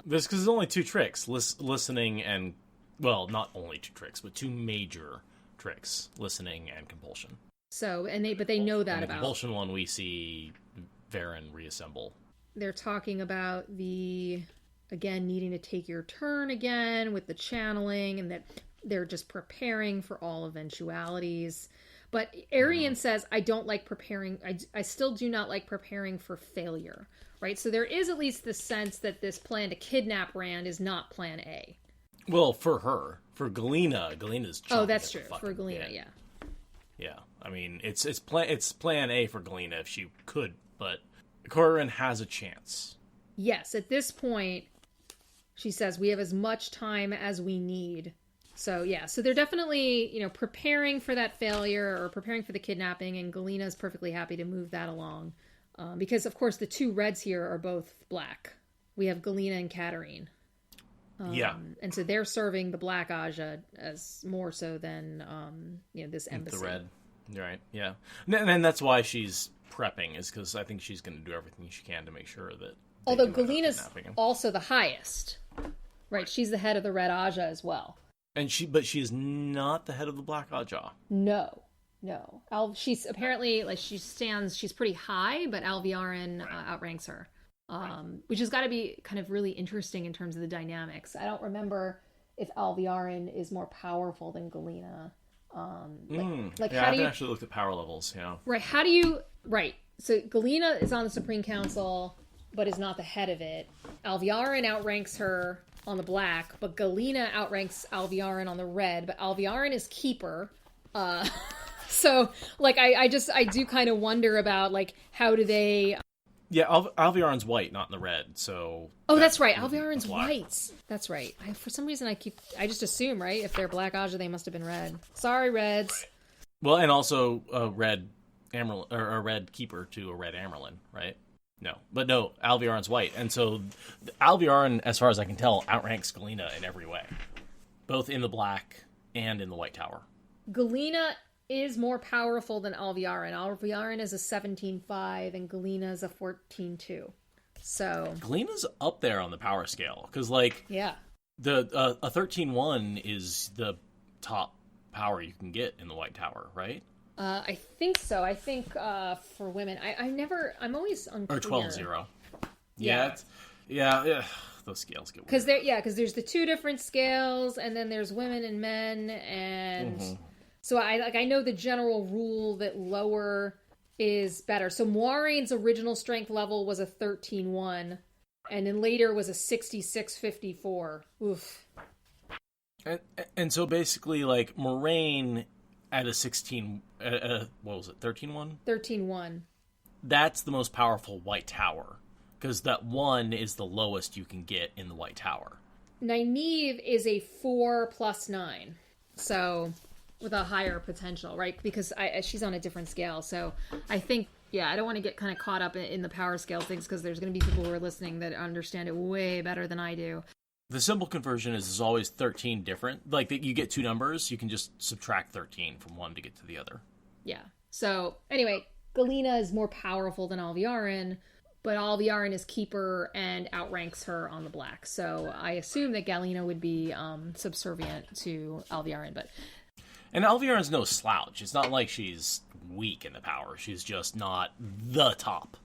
Because there's only two tricks, listening and, well, not only two tricks, but two major tricks, listening and compulsion. So, but they know that about. The compulsion one, we see Varen reassemble. They're talking about again, needing to take your turn again with the channeling, and that they're just preparing for all eventualities. But Arian says, I don't like preparing. I still do not like preparing for failure, right? So there is at least the sense that this plan to kidnap Rand is not plan A. Well, for her. For Galena's oh, that's true. For Galena, yeah. Yeah. I mean, it's plan A for Galena if she could, but Corrin has a chance. Yes, at this point, she says, we have as much time as we need. So, yeah, so they're definitely, preparing for that failure or preparing for the kidnapping, and Galena's perfectly happy to move that along. Because, of course, the two reds here are both black. We have Galena and Katarine. And so they're serving the Black Ajah as more so than, this embassy. The red, right, yeah. And that's why she's prepping, is because I think she's going to do everything she can to make sure that... Although Galena's also the highest. Right, she's the head of the Red Ajah as well. But she is not the head of the Black Ajah. No. She's apparently, she's pretty high, but Alviarin outranks her. Which has got to be kind of really interesting in terms of the dynamics. I don't remember if Alviarin is more powerful than Galena. I haven't actually looked at power levels, yeah. Right, so Galena is on the Supreme Council, but is not the head of it. Alviarin outranks her on the black, but Galena outranks Alviarin on the red, but Alviarin is keeper. So, I do kind of wonder about, how do they... Yeah, Alviarin's white, not in the red, so... Oh, that's right, Alviarin's white. That's right. For some reason, I just assume, right? If they're Black Ajah, they must have been red. Sorry, Reds. Well, and also a red Amaryllis, or a red keeper to a red Amaryllis, right? No, Alviarin's white, and so Alviarin, as far as I can tell, outranks Galena in every way, both in the black and in the White Tower. Galena is more powerful than Alviarin. Alviarin is a 17.5, and Galena is a 14.2. So Galena's up there on the power scale, because yeah, the a 13.1 is the top power you can get in the White Tower, right? I think so. I think for women, I'm always unclear. Or 12.0. Yeah. those scales get weird. Because there's the two different scales, and then there's women and men, and so I know the general rule that lower is better. So Moiraine's original strength level was a 13-1, and then later was a 66-54. Oof. And so basically, like, Moiraine at a 16, what was it, 13-1? 13-1. That's the most powerful White Tower, because that 1 is the lowest you can get in the White Tower. Nynaeve is a 4+9, so with a higher potential, right? Because she's on a different scale, so I think, I don't want to get kind of caught up in the power scale things, because there's going to be people who are listening that understand it way better than I do. The simple conversion is always 13 different. Like, you get two numbers, you can just subtract 13 from one to get to the other. Yeah. So, anyway, Galena is more powerful than Alviarin, but Alviarin is keeper and outranks her on the black. So, I assume that Galena would be subservient to Alviarin, but... And Alviarin's no slouch. It's not like she's weak in the power. She's just not the top.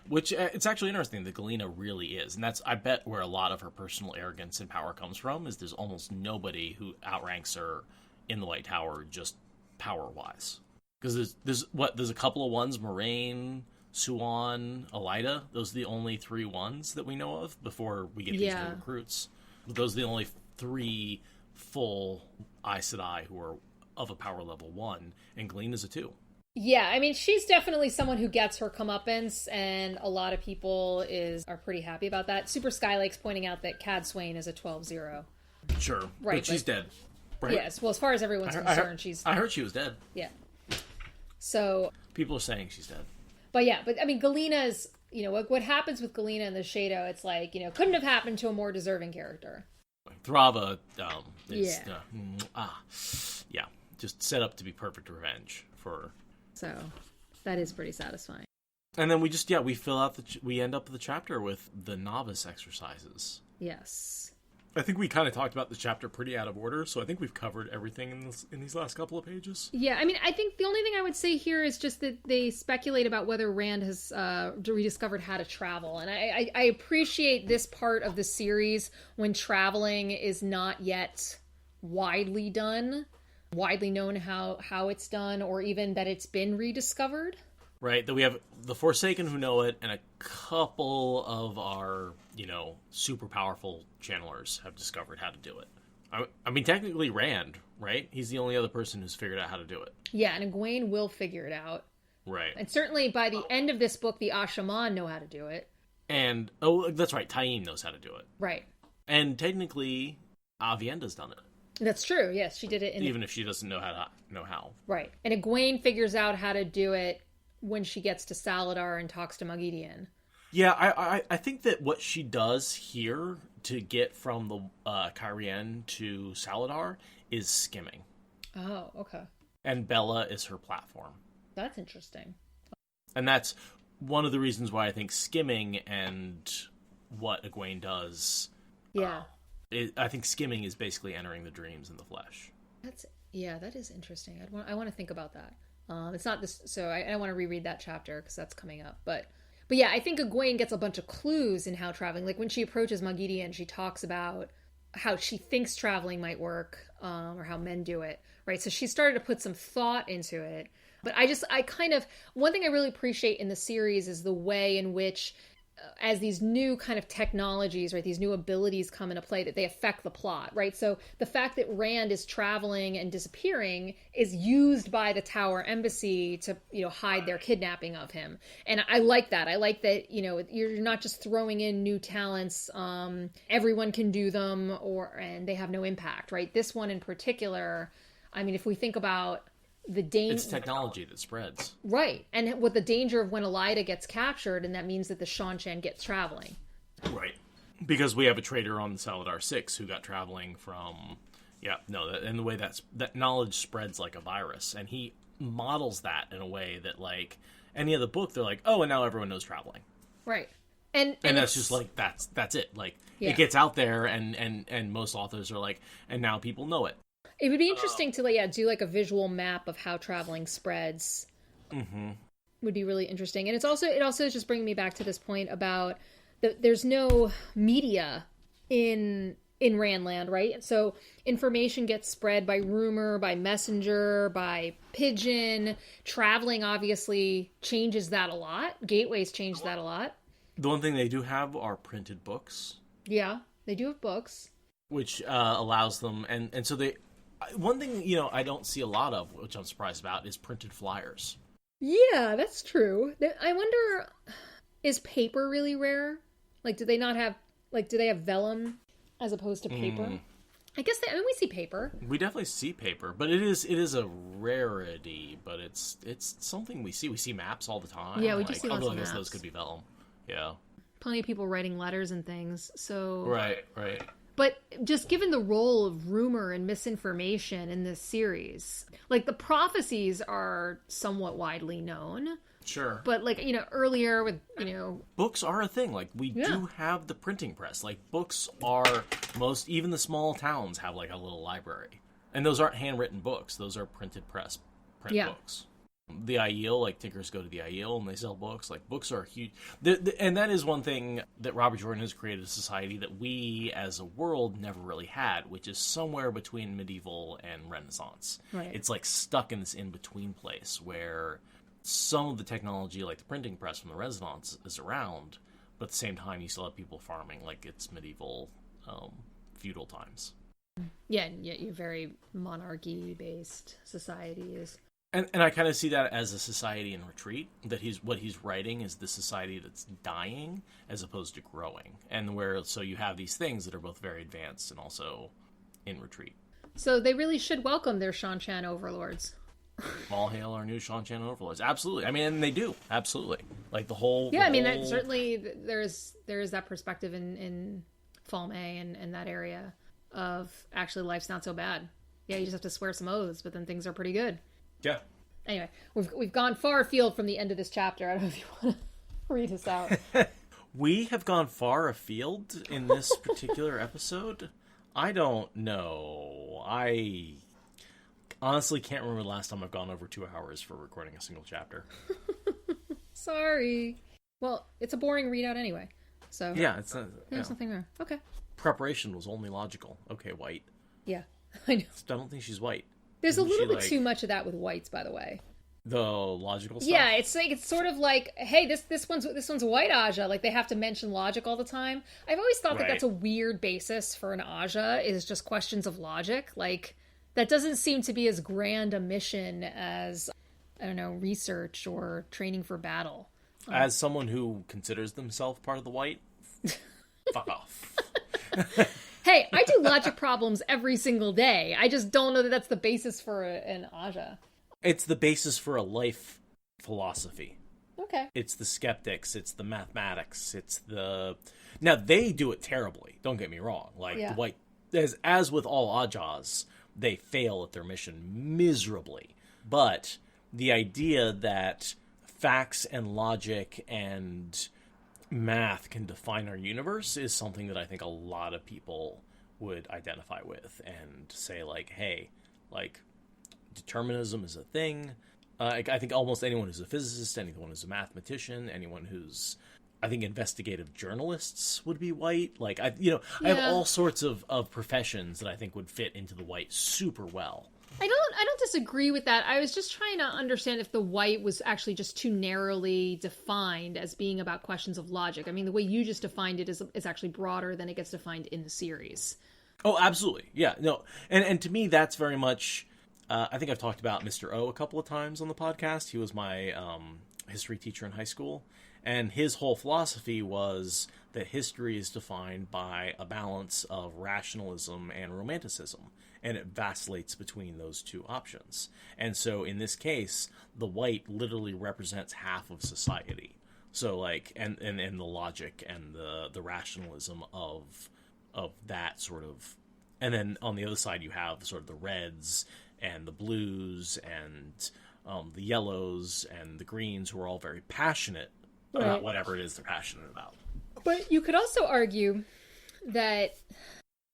Which, it's actually interesting that Galena really is. And that's, I bet, where a lot of her personal arrogance and power comes from, is there's almost nobody who outranks her in the White Tower, just power-wise. Because there's a couple of ones, Moiraine, Suan, Elida. Those are the only 3 ones that we know of before we get these new recruits. But those are the only 3 full Aes Sedai who are of a power level 1, and Galena's a 2. Yeah, I mean, she's definitely someone who gets her comeuppance, and a lot of people are pretty happy about that. Super Skylake's pointing out that Cad Swain is a 12-0. Sure, right? But she's dead, right? Yes. Well, as far as everyone's concerned, she's. I heard she was dead. Yeah. So. People are saying she's dead. But I mean, Galena's. What happens with Galena and the Shadow? It's like couldn't have happened to a more deserving character. Thrava is just set up to be perfect revenge for. So, that is pretty satisfying. And then we we end up the chapter with the novice exercises. Yes. I think we kind of talked about the chapter pretty out of order, so I think we've covered everything in these last couple of pages. Yeah, I mean, I think the only thing I would say here is just that they speculate about whether Rand has rediscovered how to travel. And I appreciate this part of the series when traveling is not yet widely done. Widely known how it's done, or even that it's been rediscovered. Right, that we have the Forsaken who know it, and a couple of our, super powerful channelers have discovered how to do it. I mean, technically Rand, right? He's the only other person who's figured out how to do it. Yeah, and Egwene will figure it out. Right. And certainly by the end of this book, the Ashaman know how to do it. And, that's right, Talyre knows how to do it. Right. And technically, Avienda's done it. That's true. Yes, she did it. Even if she doesn't know how. Right. And Egwene figures out how to do it when she gets to Saladar and talks to Moghedien. Yeah, I think that what she does here to get from the Cairhien to Saladar is skimming. Oh, okay. And Bella is her platform. That's interesting. And that's one of the reasons why I think skimming and what Egwene does... Yeah. I think skimming is basically entering the dreams in the flesh. That is interesting. I want to think about that. It's not this, so I want to reread that chapter because that's coming up. But yeah, I think Egwene gets a bunch of clues in how traveling. Like when she approaches Moghedien, she talks about how she thinks traveling might work, or how men do it. Right. So she started to put some thought into it. But one thing I really appreciate in the series is the way in which. As these new kind of technologies, right, these new abilities come into play, that they affect the plot, right? So the fact that Rand is traveling and disappearing is used by the Tower Embassy to, hide their kidnapping of him. And I like that. I like that, you're not just throwing in new talents. Everyone can do them and they have no impact, right? This one in particular, I mean, if we think about it's technology that spreads. Right. And with the danger of when Elida gets captured, and that means that the Seanchan gets traveling. Right. Because we have a traitor on the Saladar 6 who got traveling from... and the way that knowledge spreads like a virus. And he models that in a way that, like, any other book, they're like, oh, and now everyone knows traveling. Right. And that's just like, that's it. Like, It gets out there, and most authors are like, and now people know it. It would be interesting to do like a visual map of how traveling spreads. Mm-hmm. Would be really interesting. And it also is just bringing me back to this point about there's no media in Randland, right? And so information gets spread by rumor, by messenger, by pigeon. Traveling obviously changes that a lot. Gateways change that a lot. The one thing they do have are printed books. Yeah, they do have books. Which allows them, and so they... One thing, I don't see a lot of, which I'm surprised about, is printed flyers. Yeah, that's true. I wonder, is paper really rare? Like, do they have vellum as opposed to paper? I guess we see paper. We definitely see paper, but it is a rarity, but it's something we see. We see maps all the time. Yeah, we do see lots of I guess maps. those could be vellum. Yeah. Plenty of people writing letters and things, so... Right. But just given the role of rumor and misinformation in this series, like, the prophecies are somewhat widely known. Sure. But, like, earlier with, Books are a thing. Like, we do have the printing press. Like, books are even the small towns have, like, a little library. And those aren't handwritten books. Those are printed print books. The Aiel, like, tinkers go to the Aiel and they sell books. Like, books are huge. And that is one thing that Robert Jordan has created, a society that we, as a world, never really had, which is somewhere between medieval and Renaissance. Right. It's, like, stuck in this in-between place where some of the technology, like the printing press from the Renaissance, is around, but at the same time, you still have people farming like it's medieval, feudal times. Yeah, and yet you're very monarchy-based societies. And I kind of see that as a society in retreat, that what he's writing is the society that's dying as opposed to growing. And so you have these things that are both very advanced and also in retreat. So they really should welcome their Shan-Chan overlords. All hail our new Shan-Chan overlords. Absolutely. I mean, and they do. Absolutely. Like the whole... Yeah, I mean, that certainly there is that perspective in Falme and that area of actually life's not so bad. Yeah, you just have to swear some oaths, but then things are pretty good. Yeah. Anyway, we've gone far afield from the end of this chapter. I don't know if you want to read us out. We have gone far afield in this particular episode. I don't know. I honestly can't remember the last time I've gone over 2 hours for recording a single chapter. Sorry. Well, it's a boring readout anyway. So yeah, there's nothing there. Okay. Preparation was only logical. Okay, white. Yeah, I know. I don't think she's white. There's a little bit too much of that with whites, by the way. The logical stuff? Yeah, it's sort of like, hey, this one's a white Ajah. Like, they have to mention logic all the time. I've always thought that that's a weird basis for an Ajah, is just questions of logic. Like, that doesn't seem to be as grand a mission as, I don't know, research or training for battle. As someone who considers themselves part of the white, fuck off. Hey, I do logic problems every single day. I just don't know that that's the basis for an Ajah. It's the basis for a life philosophy. Okay. It's the skeptics. It's the mathematics. It's the... Now, they do it terribly. Don't get me wrong. Like, the white... As with all Ajahs, they fail at their mission miserably. But the idea that facts and logic and math can define our universe is something that I think a lot of people would identify with and say, like, hey, like, determinism is a thing. I think almost anyone who's a physicist, anyone who's a mathematician, anyone who's, I think, investigative journalists would be white. Like, I have all sorts of professions that I think would fit into the white super well. I don't disagree with that. I was just trying to understand if the white was actually just too narrowly defined as being about questions of logic. I mean, the way you just defined it is actually broader than it gets defined in the series. Oh, absolutely. Yeah, no. And to me, that's very much... I think I've talked about Mr. O a couple of times on the podcast. He was my history teacher in high school. And his whole philosophy was that history is defined by a balance of rationalism and romanticism. And it vacillates between those two options. And so in this case, the white literally represents half of society. So like, and the logic and the rationalism of that sort of, and then on the other side you have sort of the reds and the blues and the yellows and the greens, who are all very passionate about whatever it is they're passionate about. But you could also argue that,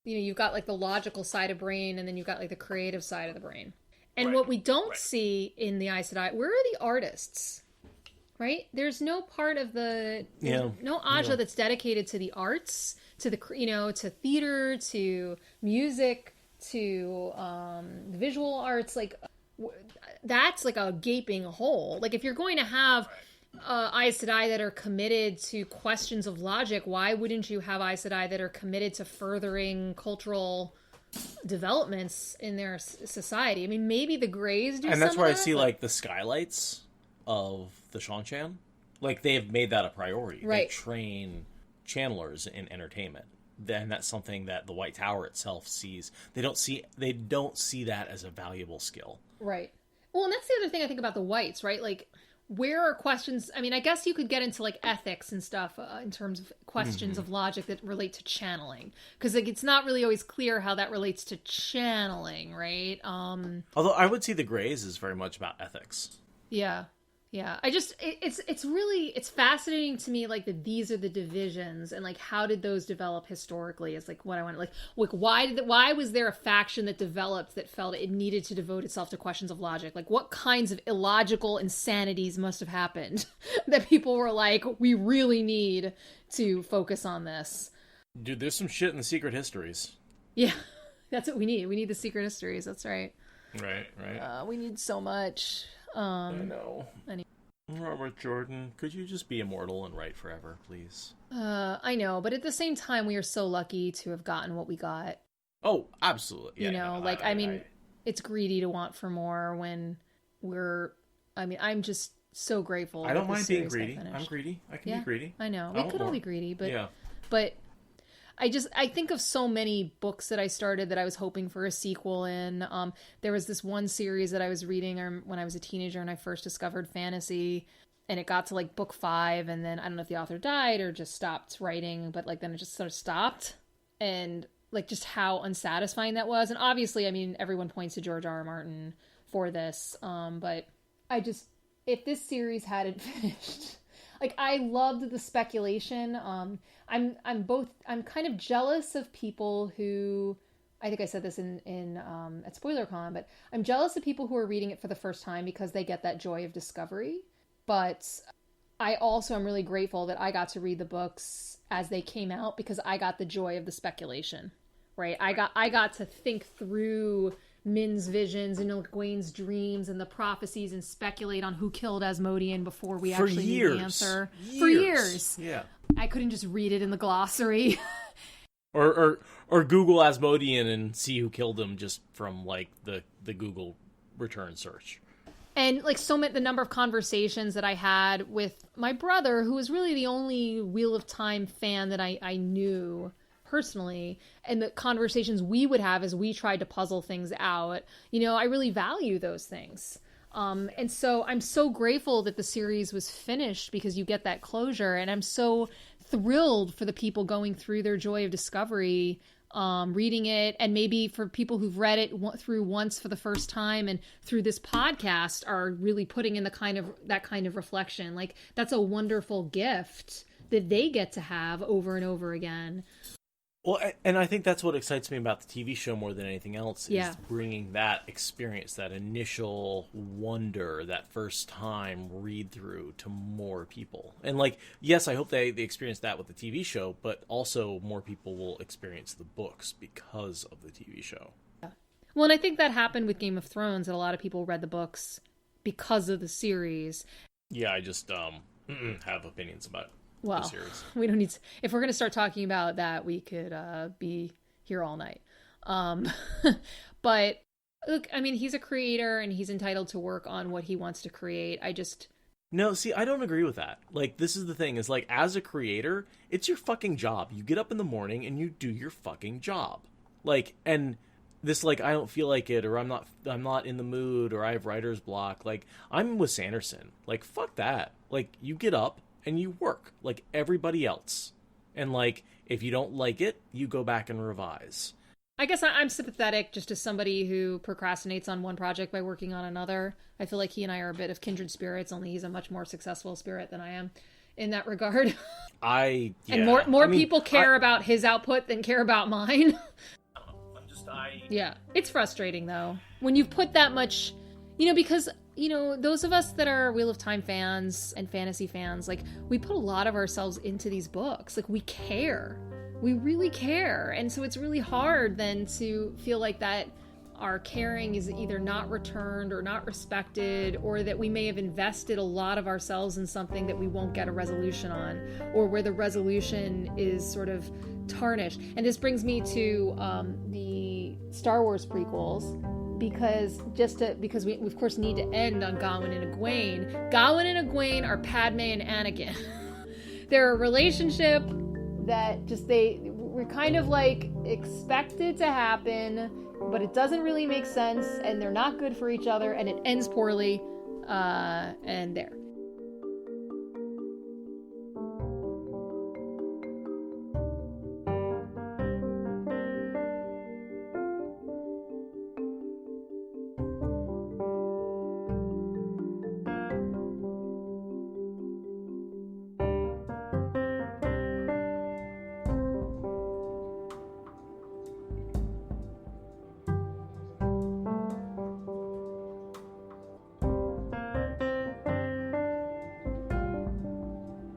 you've got like the logical side of brain, and then you've got like the creative side of the brain. And what we don't see in the Aes Sedai, where are the artists? right? There's no part of the Yeah. no Ajah that's dedicated to the arts, to the to theater, to music, to the visual arts. Like that's like a gaping hole. Like if you're going to have Aes Sedai that are committed to questions of logic, why wouldn't you have Aes Sedai that are committed to furthering cultural developments in their society? I mean, maybe the Greys do, and that's some where of I that, see but... like the skylights of the Shanshan. Like they have made that a priority. Right. They train channelers in entertainment. Then that's something that the White Tower itself sees. They don't see that as a valuable skill. Right. Well, and that's the other thing I think about the Whites, right? Like, where are questions? I mean, I guess you could get into like ethics and stuff in terms of questions of logic that relate to channeling, because like it's not really always clear how that relates to channeling, right? Although I would see the Greys as very much about ethics. Yeah. Yeah, it's fascinating to me, like, that these are the divisions, and like how did those develop historically is like what I want. Like why was there a faction that developed that felt it needed to devote itself to questions of logic? Like what kinds of illogical insanities must have happened that people were like, we really need to focus on this. Dude, there's some shit in the secret histories. Yeah, that's what we need. We need the secret histories. That's right. Right. We need so much. I know. Robert Jordan, could you just be immortal and write forever, please? I know, but at the same time, we are so lucky to have gotten what we got. Oh, absolutely. Yeah, I mean, it's greedy to want for more when I'm just so grateful. I don't mind being greedy. I'm greedy. I can be greedy. I know. We could all be greedy, but I think of so many books that I started that I was hoping for a sequel in. There was this one series that I was reading when I was a teenager and I first discovered fantasy, and it got to like book 5, and then I don't know if the author died or just stopped writing, but like then it just sort of stopped, and like just how unsatisfying that was. And obviously, I mean, everyone points to George R.R. Martin for this, but if this series hadn't finished... Like, I loved the speculation. I'm kind of jealous of people who, I think I said this in at SpoilerCon, but I'm jealous of people who are reading it for the first time because they get that joy of discovery. But I also am really grateful that I got to read the books as they came out because I got the joy of the speculation, right? I got to think through Min's visions and Egwene's dreams and the prophecies and speculate on who killed Asmodean before we actually knew the answer. For years. Yeah. I couldn't just read it in the glossary. or Google Asmodean and see who killed him just from like the Google return search. And like the number of conversations that I had with my brother, who was really the only Wheel of Time fan that I knew personally, and the conversations we would have as we tried to puzzle things out, I really value those things. And so I'm so grateful that the series was finished because you get that closure, and I'm so thrilled for the people going through their joy of discovery, reading it, and maybe for people who've read it through once for the first time and through this podcast are really putting in that kind of reflection. Like that's a wonderful gift that they get to have over and over again. Well, and I think that's what excites me about the TV show more than anything else is bringing that experience, that initial wonder, that first time read through to more people. And like, yes, I hope they experience that with the TV show, but also more people will experience the books because of the TV show. Yeah. Well, and I think that happened with Game of Thrones, that a lot of people read the books because of the series. Yeah, I just have opinions about it. Well, we don't need to, if we're going to start talking about that, we could be here all night. But look, I mean, he's a creator and he's entitled to work on what he wants to create. No, see, I don't agree with that. Like, this is the thing is like, as a creator, it's your fucking job. You get up in the morning and you do your fucking job. Like, and this, like, I don't feel like it, or I'm not in the mood, or I have writer's block. Like, I'm with Sanderson. Like, fuck that. Like, you get up and you work like everybody else. And like, if you don't like it, you go back and revise. I guess I'm sympathetic just as somebody who procrastinates on one project by working on another. I feel like he and I are a bit of kindred spirits, only he's a much more successful spirit than I am in that regard. And more people care about his output than care about mine. I'm just Yeah, it's frustrating though. When you've put that much Because, those of us that are Wheel of Time fans and fantasy fans, like, we put a lot of ourselves into these books. Like, we care. We really care. And so it's really hard then to feel like that our caring is either not returned or not respected, or that we may have invested a lot of ourselves in something that we won't get a resolution on, or where the resolution is sort of tarnished. And this brings me to the Star Wars prequels, because we of course need to end on Gawyn and Egwene. Gawyn and Egwene are Padme and Anakin. They're a relationship that we're kind of like expected to happen, but it doesn't really make sense, and they're not good for each other, and it ends poorly, and there.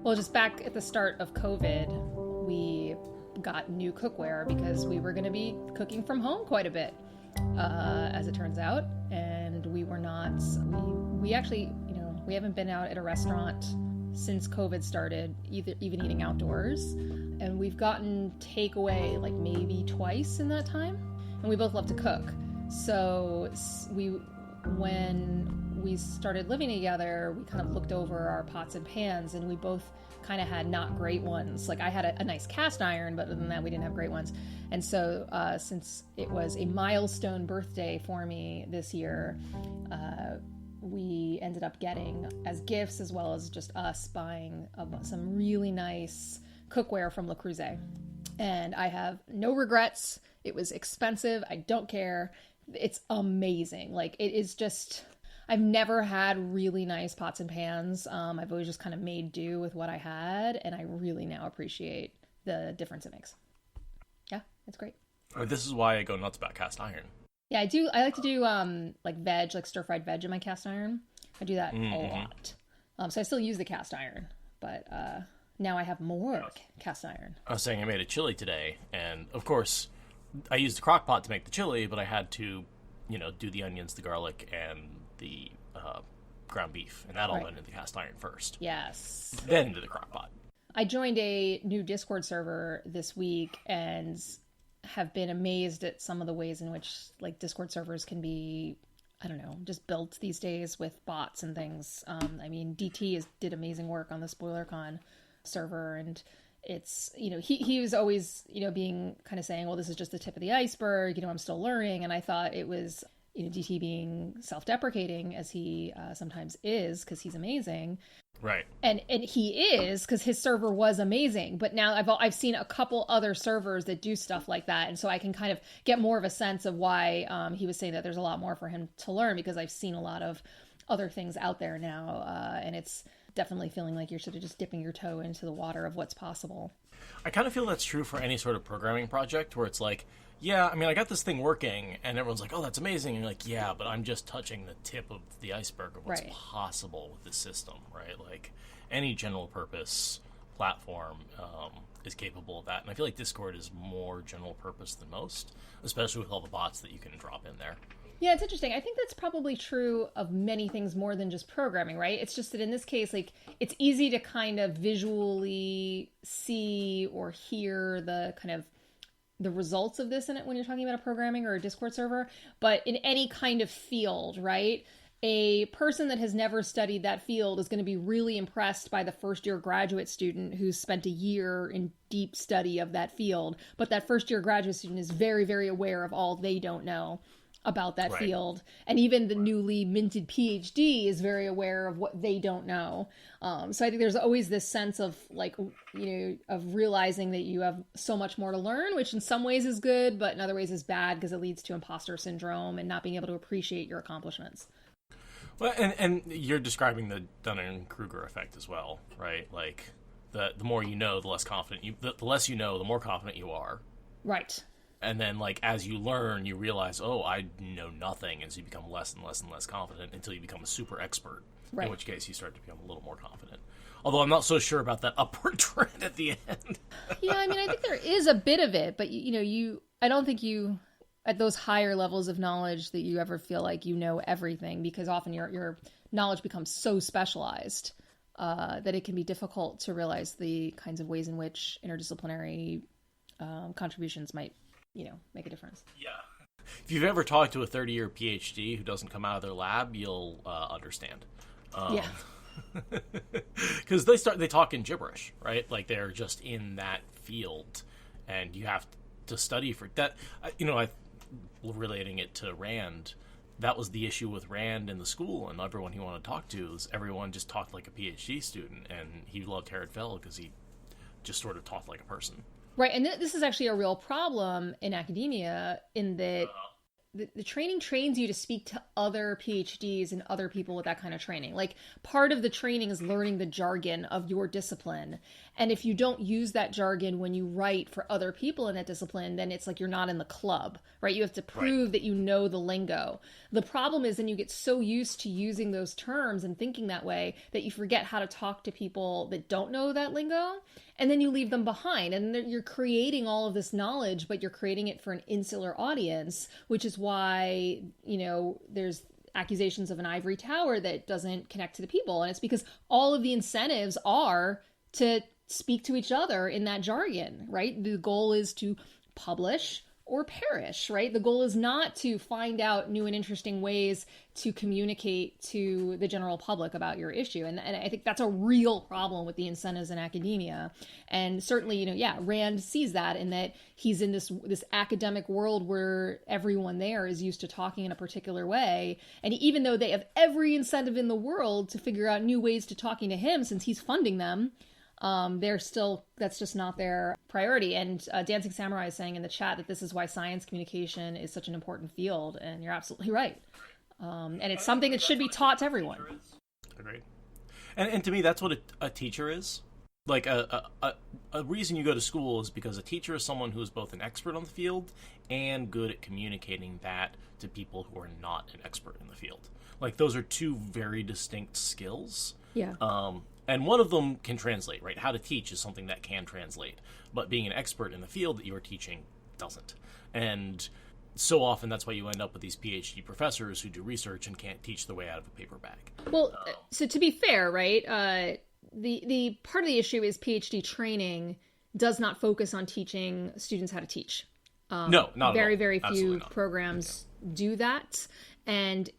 Well, just back at the start of COVID, we got new cookware because we were going to be cooking from home quite a bit, as it turns out. And we were not, we actually, we haven't been out at a restaurant since COVID started, even eating outdoors. And we've gotten takeaway like maybe twice in that time. And we both love to cook. So when we started living together, we kind of looked over our pots and pans, and we both kind of had not great ones. Like, I had a nice cast iron, but other than that, we didn't have great ones. And so since it was a milestone birthday for me this year, we ended up getting, as gifts, as well as just us buying some really nice cookware from Le Creuset. And I have no regrets. It was expensive. I don't care. It's amazing. Like, it is just... I've never had really nice pots and pans. I've always just kind of made do with what I had, and I really now appreciate the difference it makes. Yeah, it's great. This is why I go nuts about cast iron. Yeah, I do. I like to do like stir-fried veg in my cast iron. I do that a lot. So I still use the cast iron, but now I have more cast iron. I was saying I made a chili today, and of course, I used a crock pot to make the chili, but I had to, do the onions, the garlic, and the ground beef, and that all went into the cast iron first. Yes. Then into the crock pot. I joined a new Discord server this week and have been amazed at some of the ways in which like Discord servers can be, I don't know, just built these days with bots and things. I mean, DT did amazing work on the SpoilerCon server, and it's, he was always, being kind of saying, well, this is just the tip of the iceberg, I'm still learning. And I thought it was, DT being self-deprecating, as he sometimes is, because he's amazing. Right. And he is, because his server was amazing. But now I've seen a couple other servers that do stuff like that. And so I can kind of get more of a sense of why he was saying that there's a lot more for him to learn, because I've seen a lot of other things out there now. And it's definitely feeling like you're sort of just dipping your toe into the water of what's possible. I kind of feel that's true for any sort of programming project where it's like, yeah, I mean, I got this thing working, and everyone's like, oh, that's amazing. And you're like, yeah, but I'm just touching the tip of the iceberg of what's possible with this system, right? Like, any general purpose platform is capable of that. And I feel like Discord is more general purpose than most, especially with all the bots that you can drop in there. Yeah, it's interesting. I think that's probably true of many things more than just programming, right? It's just that in this case, like, it's easy to kind of visually see or hear the kind of the results of this in it when you're talking about a programming or a Discord server. But in any kind of field, right? A person that has never studied that field is going to be really impressed by the first year graduate student who's spent a year in deep study of that field. But that first year graduate student is very, very aware of all they don't know about that field. And even the newly minted PhD is very aware of what they don't know. So I think there's always this sense of like, of realizing that you have so much more to learn, which in some ways is good, but in other ways is bad because it leads to imposter syndrome and not being able to appreciate your accomplishments. Well, and you're describing the Dunning-Kruger effect as well, right? Like the more you know, the less confident the less you know, the more confident you are. Right. And then, like, as you learn, you realize, oh, I know nothing, and so you become less and less and less confident until you become a super expert, in which case you start to become a little more confident. Although I'm not so sure about that upward trend at the end. Yeah, I mean, I think there is a bit of it, but, I don't think you, at those higher levels of knowledge, that you ever feel like you know everything, because often your knowledge becomes so specialized that it can be difficult to realize the kinds of ways in which interdisciplinary contributions might, make a difference. Yeah. If you've ever talked to a 30-year PhD who doesn't come out of their lab, you'll understand. Yeah. Because they talk in gibberish, right? Like, they're just in that field, and you have to study for that. Relating it to Rand, that was the issue with Rand in the school, and everyone he wanted to talk to was everyone just talked like a PhD student, and he loved Herod Fell because he just sort of talked like a person. Right, and this is actually a real problem in academia, in that the training trains you to speak to other PhDs and other people with that kind of training. Like, part of the training is learning the jargon of your discipline. And if you don't use that jargon when you write for other people in that discipline, then it's like you're not in the club, right? You have to prove that you know the lingo. The problem is then you get so used to using those terms and thinking that way that you forget how to talk to people that don't know that lingo. And then you leave them behind, and you're creating all of this knowledge, but you're creating it for an insular audience, which is why, there's accusations of an ivory tower that doesn't connect to the people. And it's because all of the incentives are to speak to each other in that jargon, right? The goal is to publish or perish, right? The goal is not to find out new and interesting ways to communicate to the general public about your issue. And I think that's a real problem with the incentives in academia. And certainly, Rand sees that, in that he's in this academic world where everyone there is used to talking in a particular way. And even though they have every incentive in the world to figure out new ways to talking to him, since he's funding them, that's just not their priority. And Dancing Samurai is saying in the chat that this is why science communication is such an important field, and you're absolutely right. And it's something that should be taught to everyone. Agreed. And to me, that's what a teacher is. Like, a reason you go to school is because a teacher is someone who is both an expert on the field and good at communicating that to people who are not an expert in the field. Like, those are two very distinct skills. Yeah. And one of them can translate, right? How to teach is something that can translate. But being an expert in the field that you are teaching doesn't. And so often that's why you end up with these PhD professors who do research and can't teach their way out of a paper bag. Well, so to be fair, right, the part of the issue is PhD training does not focus on teaching students how to teach. No, not very, at all. very few programs do that. And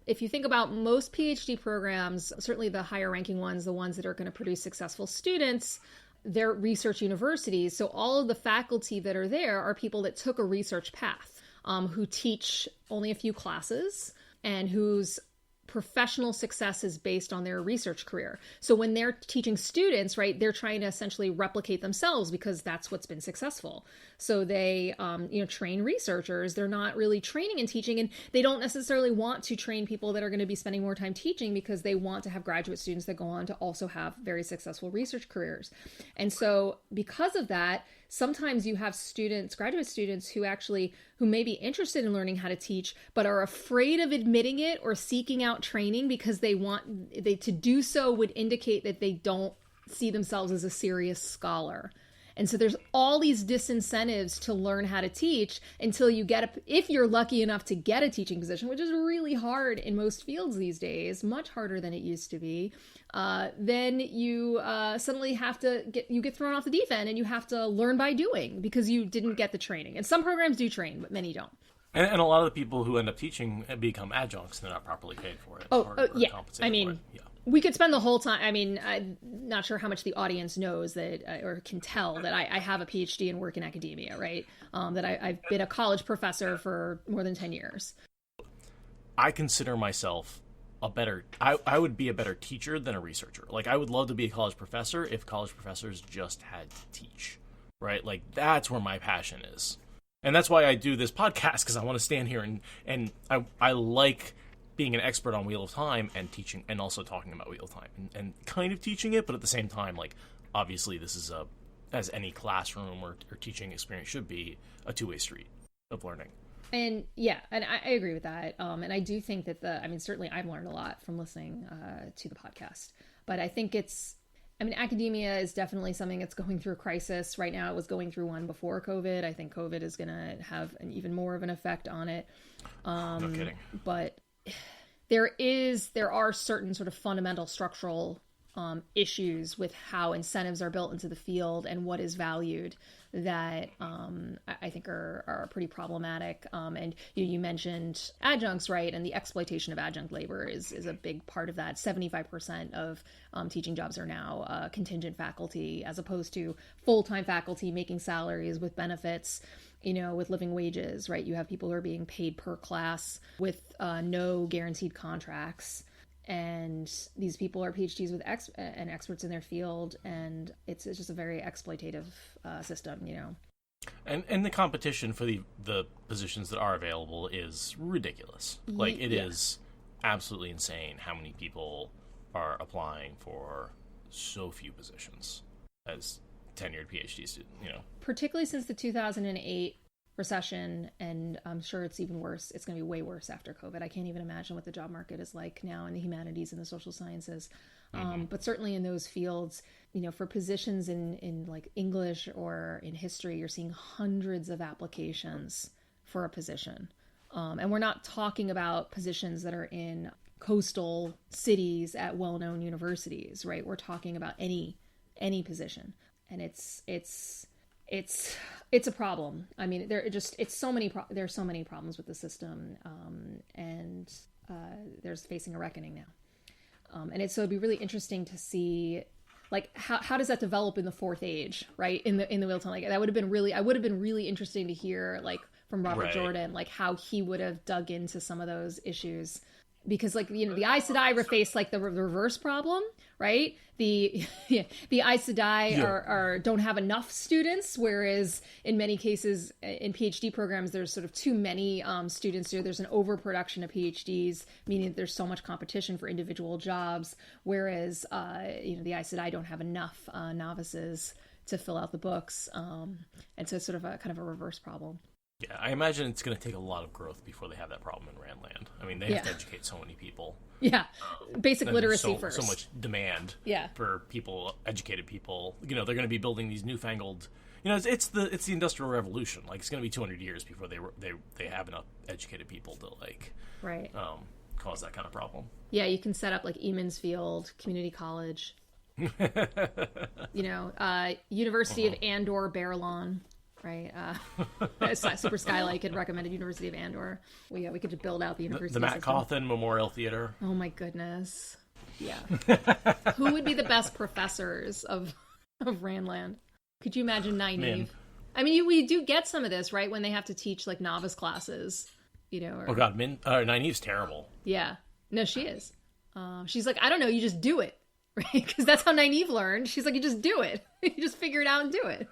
if you think about most PhD programs, certainly the higher ranking ones, the ones that are going to produce successful students, they're research universities. So all of the faculty that are there are people that took a research path, who teach only a few classes and whose professional success is based on their research career. So when they're teaching students, right, they're trying to essentially replicate themselves because that's what's been successful. So they, train researchers. They're not really training and teaching, and they don't necessarily want to train people that are going to be spending more time teaching because they want to have graduate students that go on to also have very successful research careers. And so because of that, sometimes you have students, graduate students, who may be interested in learning how to teach, but are afraid of admitting it or seeking out training because to do so would indicate that they don't see themselves as a serious scholar. And so there's all these disincentives to learn how to teach until you if you're lucky enough to get a teaching position, which is really hard in most fields these days, much harder than it used to be. Then you suddenly get thrown off the deep end, and you have to learn by doing because you didn't get the training. And some programs do train, but many don't. And a lot of the people who end up teaching become adjuncts. They're not properly paid for it. Or yeah. Compensated for it. Yeah. We could spend the whole time. I mean, I'm not sure how much the audience knows that or can tell that I have a PhD and work in academia, right? That I've been a college professor for more than 10 years. I consider myself I would be a better teacher than a researcher. Like, I would love to be a college professor if college professors just had to teach, right? Like, that's where my passion is. And that's why I do this podcast, because I want to stand here and I like being an expert on Wheel of Time and teaching, and also talking about Wheel of Time and kind of teaching it, but at the same time, like, obviously this is a as any classroom or teaching experience should be, a two-way street of learning. And yeah, and I agree with that. And I do think that certainly I've learned a lot from listening to the podcast, but I think academia is definitely something that's going through a crisis right now. It was going through one before COVID. I think COVID is going to have even more of an effect on it. No kidding. But there are certain sort of fundamental structural issues with how incentives are built into the field and what is valued that I think are pretty problematic. And you mentioned adjuncts, right? And the exploitation of adjunct labor is a big part of that. 75% of teaching jobs are now contingent faculty as opposed to full-time faculty making salaries with benefits, with living wages, right? You have people who are being paid per class with no guaranteed contracts. And these people are PhDs with and experts in their field, and it's just a very exploitative system, And the competition for the positions that are available is ridiculous. Like, it is absolutely insane how many people are applying for so few positions as tenured PhD students, Particularly since the 2008 recession, and I'm sure it's even worse. It's going to be way worse after COVID. I can't even imagine what the job market is like now in the humanities and the social sciences. But certainly in those fields, for positions in like English or in history, you're seeing hundreds of applications for a position. And we're not talking about positions that are in coastal cities at well-known universities, right? We're talking about any position. And it's a problem. I mean, there's so many problems with the system, and there's facing a reckoning now. And it'd be really interesting to see, like, how does that develop in the fourth age, right? In the real time, like I would have been really interesting to hear, like, from Robert Jordan, like how he would have dug into some of those issues. Because, like, the Aes Sedai face like the reverse problem, right? The Aes Sedai don't have enough students, whereas in many cases in PhD programs there's sort of too many students. There's an overproduction of PhDs, meaning that there's so much competition for individual jobs. Whereas the Aes Sedai don't have enough novices to fill out the books, and so it's sort of a kind of a reverse problem. Yeah, I imagine it's going to take a lot of growth before they have that problem in Randland. I mean, they have to educate so many people. Yeah, basic literacy first. So much demand for people, educated people. They're going to be building these newfangled. It's the Industrial Revolution. Like, it's going to be 200 years before they have enough educated people to cause that kind of problem. Yeah, you can set up like Eamonsfield Community College. University of Andor Barrelon. Right, Super Skylight had recommended University of Andor. We could just build out the university. The Matt Cawthon Memorial Theater. Oh my goodness, yeah. Who would be the best professors of Randland? Could you imagine Nynaeve? I mean, we do get some of this, right, when they have to teach like novice classes, Oh God, Nynaeve's terrible. Yeah, no, she is. She's like, I don't know, you just do it, right? Because that's how Nynaeve learned. She's like, you just do it. You just figure it out and do it.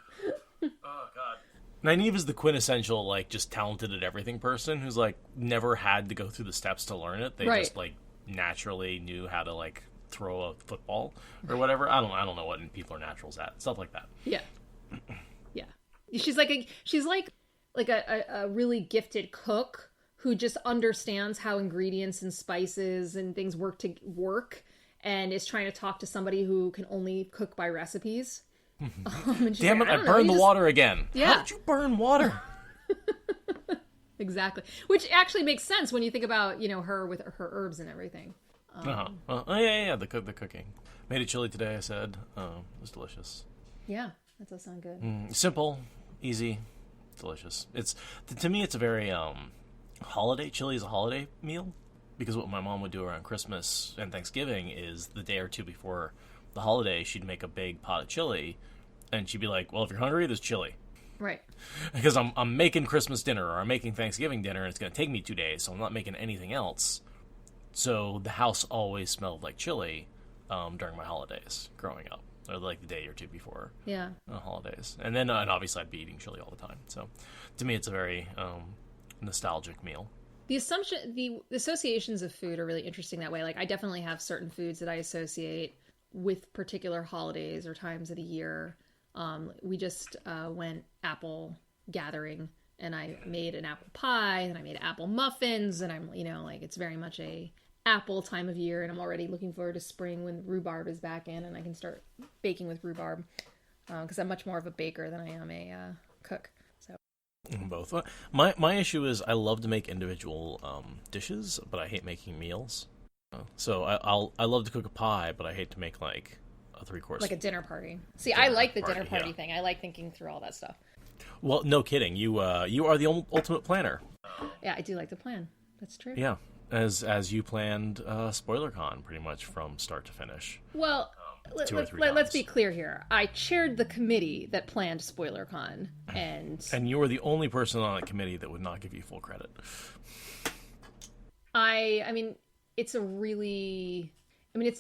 Oh God. Nynaeve is the quintessential, like, just talented at everything person who's like never had to go through the steps to learn it. They just like naturally knew how to like throw a football or whatever. I don't know what people are naturals at. Stuff like that. Yeah. Yeah. She's like a really gifted cook who just understands how ingredients and spices and things work and is trying to talk to somebody who can only cook by recipes. Damn it, I burned the water again. Yeah. How did you burn water? Exactly. Which actually makes sense when you think about, her with her herbs and everything. The cooking. Made a chili today, I said. It was delicious. Yeah, that does sound good. Simple, easy, delicious. To me, it's a very holiday. Chili is a holiday meal because what my mom would do around Christmas and Thanksgiving is the day or two before the holiday, she'd make a big pot of chili, and she'd be like, well, if you're hungry, there's chili. Right. Because I'm making Christmas dinner, or I'm making Thanksgiving dinner, and it's going to take me 2 days, so I'm not making anything else. So the house always smelled like chili during my holidays growing up, or like the day or two before holidays. And then obviously I'd be eating chili all the time. So to me, it's a very nostalgic meal. The associations of food are really interesting that way. Like, I definitely have certain foods that I associate with particular holidays or times of the year. We just went apple gathering, and I made an apple pie, and I made apple muffins, and I'm, like, it's very much a apple time of year, and I'm already looking forward to spring when rhubarb is back in, and I can start baking with rhubarb, because I'm much more of a baker than I am a cook. So both. My issue is I love to make individual dishes, but I hate making meals. So I love to cook a pie, but I hate to make like a 3-course, like a dinner party. See, I like the dinner party thing. I like thinking through all that stuff. Well, no kidding. You are the ultimate planner. Yeah, I do like to plan. That's true. Yeah, as you planned SpoilerCon pretty much from start to finish. Well, let's be clear here. I chaired the committee that planned SpoilerCon, and you were the only person on that committee that would not give you full credit. I mean, it's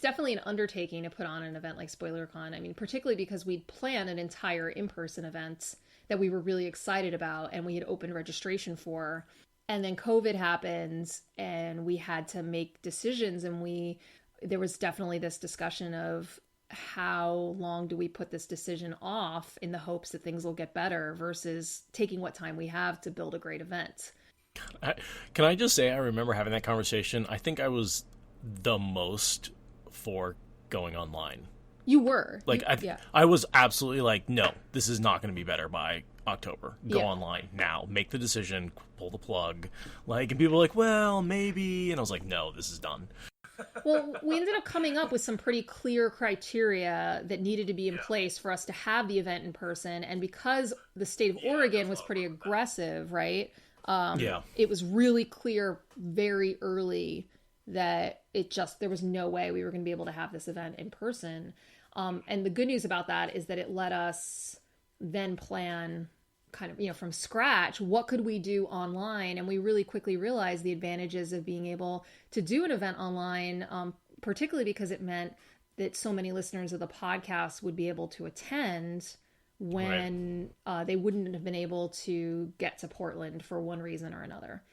definitely an undertaking to put on an event like SpoilerCon. I mean, particularly because we'd planned an entire in-person event that we were really excited about and we had opened registration for. And then COVID happened and we had to make decisions, and there was definitely this discussion of how long do we put this decision off in the hopes that things will get better versus taking what time we have to build a great event. Can I just say I remember having that conversation. I think I was the most for going online. You were. I was absolutely like, no, this is not going to be better by October. Go online now. Make the decision. Pull the plug. And people were like, well, maybe. And I was like, no, this is done. Well, we ended up coming up with some pretty clear criteria that needed to be in place for us to have the event in person. And because the state of Oregon was pretty aggressive, right? It was really clear very early that there was no way we were going to be able to have this event in person. And the good news about that is that it let us then plan kind of, from scratch, what could we do online? And we really quickly realized the advantages of being able to do an event online, particularly because it meant that so many listeners of the podcast would be able to attend when they wouldn't have been able to get to Portland for one reason or another.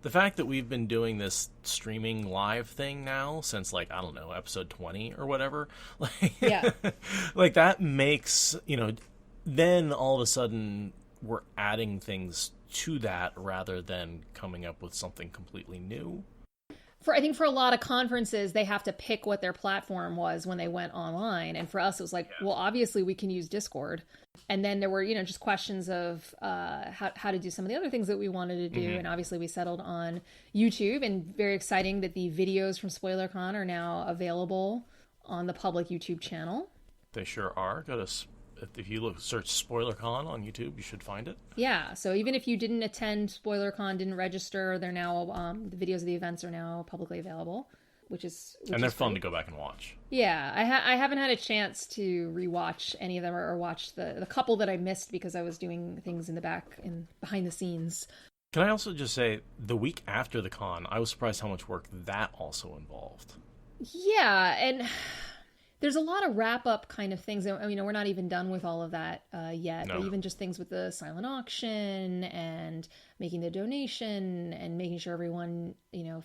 The fact that we've been doing this streaming live thing now since, episode 20 or whatever, that makes, then all of a sudden we're adding things to that rather than coming up with something completely new. I think for a lot of conferences, they have to pick what their platform was when they went online. And for us, it was well, obviously we can use Discord. And then there were, just questions of how to do some of the other things that we wanted to do. Mm-hmm. And obviously we settled on YouTube, and very exciting that the videos from SpoilerCon are now available on the public YouTube channel. They sure are. If you search SpoilerCon on YouTube, you should find it. Yeah, so even if you didn't attend SpoilerCon, didn't register, they're now the videos of the events are now publicly available, which is they're fun to go back and watch. Yeah, I haven't had a chance to rewatch any of them or watch the couple that I missed because I was doing things in the back and behind the scenes. Can I also just say, the week after the con, I was surprised how much work that also involved. Yeah, and there's a lot of wrap-up kind of things. I mean, we're not even done with all of that yet. No. But even just things with the silent auction and making the donation and making sure everyone,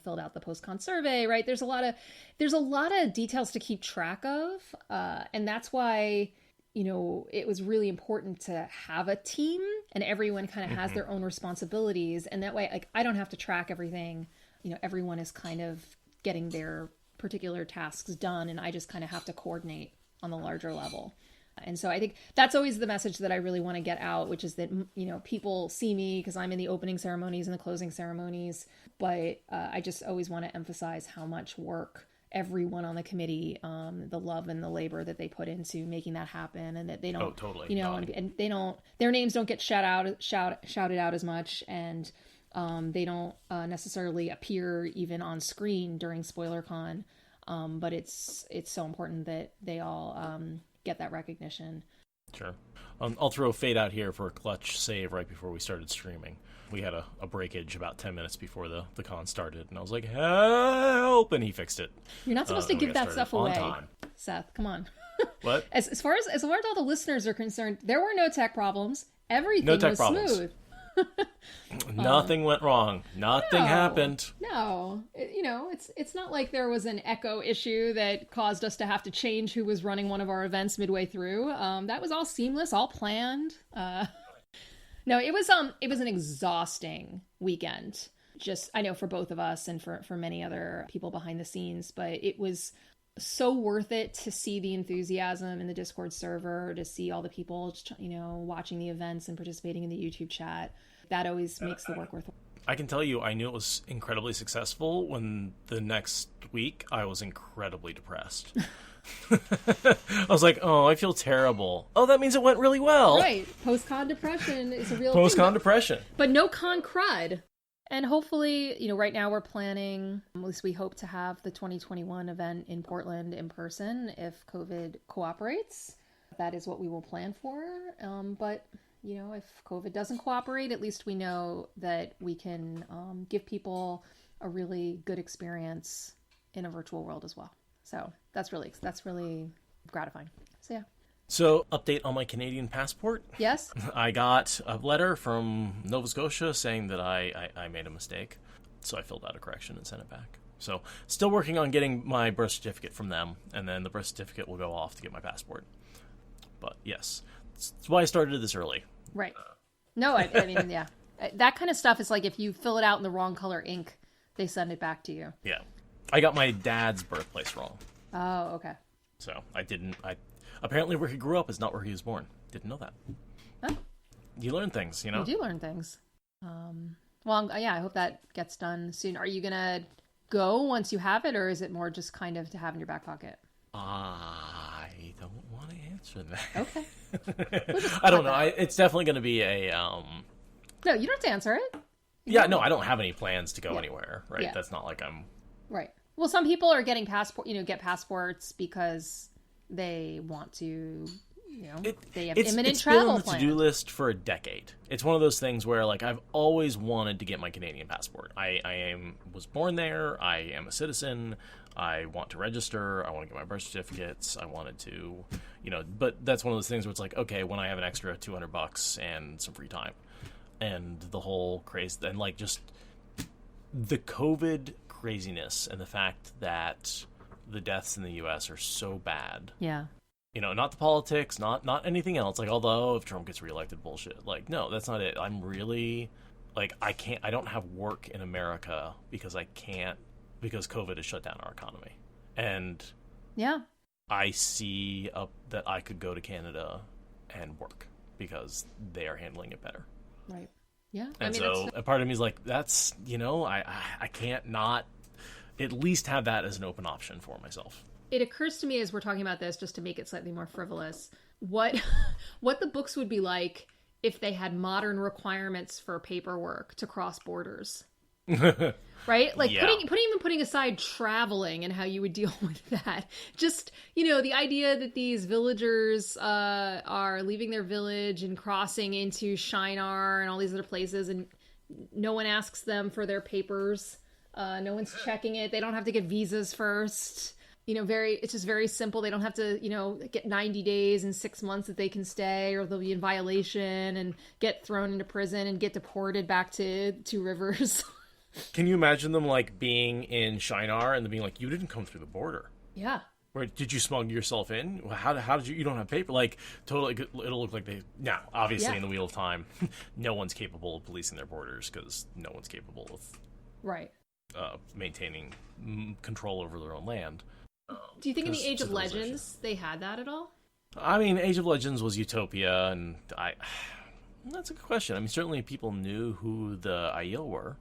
filled out the post-con survey, right? There's a lot of details to keep track of. And that's why, it was really important to have a team and everyone kind of has their own responsibilities. And that way, I don't have to track everything. Everyone is kind of getting their particular tasks done, and I just kind of have to coordinate on the larger level. And so I think that's always the message that I really want to get out, which is that, people see me because I'm in the opening ceremonies and the closing ceremonies, but I just always want to emphasize how much work everyone on the committee, the love and the labor that they put into making that happen, and that they don't, and they don't, their names don't get shouted out as much, and they don't necessarily appear even on screen during SpoilerCon, but it's so important that they all get that recognition. Sure. I'll throw Fade out here for a clutch save right before we started streaming. We had a breakage about 10 minutes before the con started, and I was like, help, and he fixed it. You're not supposed to give that stuff away, Seth. Come on. What? As far as all the listeners are concerned, there were no tech problems. Everything was smooth. Nothing went wrong. Nothing happened. No, it's not like there was an echo issue that caused us to have to change who was running one of our events midway through. That was all seamless, all planned. No, it was an exhausting weekend. Just, I know, for both of us and for many other people behind the scenes, but it was so worth it to see the enthusiasm in the Discord server, to see all the people, watching the events and participating in the YouTube chat. That always makes the work worth it. I can tell you, I knew it was incredibly successful when the next week I was incredibly depressed. I was like, oh, I feel terrible. Oh, that means it went really well. Right. Post-con depression is a real thing. Post-con depression. But no con crud. And hopefully, right now we're planning, at least we hope to have the 2021 event in Portland in person if COVID cooperates. That is what we will plan for. But, if COVID doesn't cooperate, at least we know that we can give people a really good experience in a virtual world as well. So that's really gratifying. So, yeah. So, update on my Canadian passport. Yes? I got a letter from Nova Scotia saying that I made a mistake. So I filled out a correction and sent it back. So, still working on getting my birth certificate from them, and then the birth certificate will go off to get my passport. But, yes. That's why I started this early. Right. No, I mean, yeah. That kind of stuff is like if you fill it out in the wrong color ink, they send it back to you. Yeah. I got my dad's birthplace wrong. Oh, okay. So, apparently where he grew up is not where he was born. Didn't know that. Oh. You learn things, You do learn things. Well, yeah, I hope that gets done soon. Are you going to go once you have it, or is it more just kind of to have in your back pocket? I don't want to answer that. Okay. I don't know. It's definitely going to be a... No, you don't have to answer it. Yeah, no, I don't have any plans to go anywhere, right? Yeah. That's not like I'm... Right. Well, some people are getting get passports because they want to, they have imminent travel plans. It's been on the to-do list for a decade. It's one of those things where, like, I've always wanted to get my Canadian passport. I was born there. I am a citizen. I want to register. I want to get my birth certificates. I wanted to, but that's one of those things where it's like, okay, when I have an extra $200 and some free time, and the whole craze, and like just the COVID craziness and the fact that the deaths in the U.S. are so bad. Yeah. Not the politics, not anything else. Like, although if Trump gets reelected, bullshit. Like, no, that's not it. I'm really, like, I don't have work in America because COVID has shut down our economy. And yeah, I see that I could go to Canada and work because they are handling it better. Right. Yeah. And so a part of me is like, that's, I can't not at least have that as an open option for myself. It occurs to me as we're talking about this, just to make it slightly more frivolous, what the books would be like if they had modern requirements for paperwork to cross borders. Right? Like, yeah. putting aside traveling and how you would deal with that. Just, the idea that these villagers are leaving their village and crossing into Shinar and all these other places, and no one asks them for their papers. No one's checking it. They don't have to get visas first. It's just very simple. They don't have to, get 90 days and 6 months that they can stay, or they'll be in violation and get thrown into prison and get deported back to Two Rivers. Can you imagine them, like, being in Shinar and them being like, you didn't come through the border? Yeah. Or did you smuggle yourself in? How did you don't have paper? Like, totally, it'll look like they... Now, obviously, in the Wheel of Time, no one's capable of policing their borders because no one's capable of... Right. Maintaining control over their own land. Do you think in the Age of Legends they had that at all? I mean, Age of Legends was Utopia, and that's a good question. I mean, certainly people knew who the Aiel were,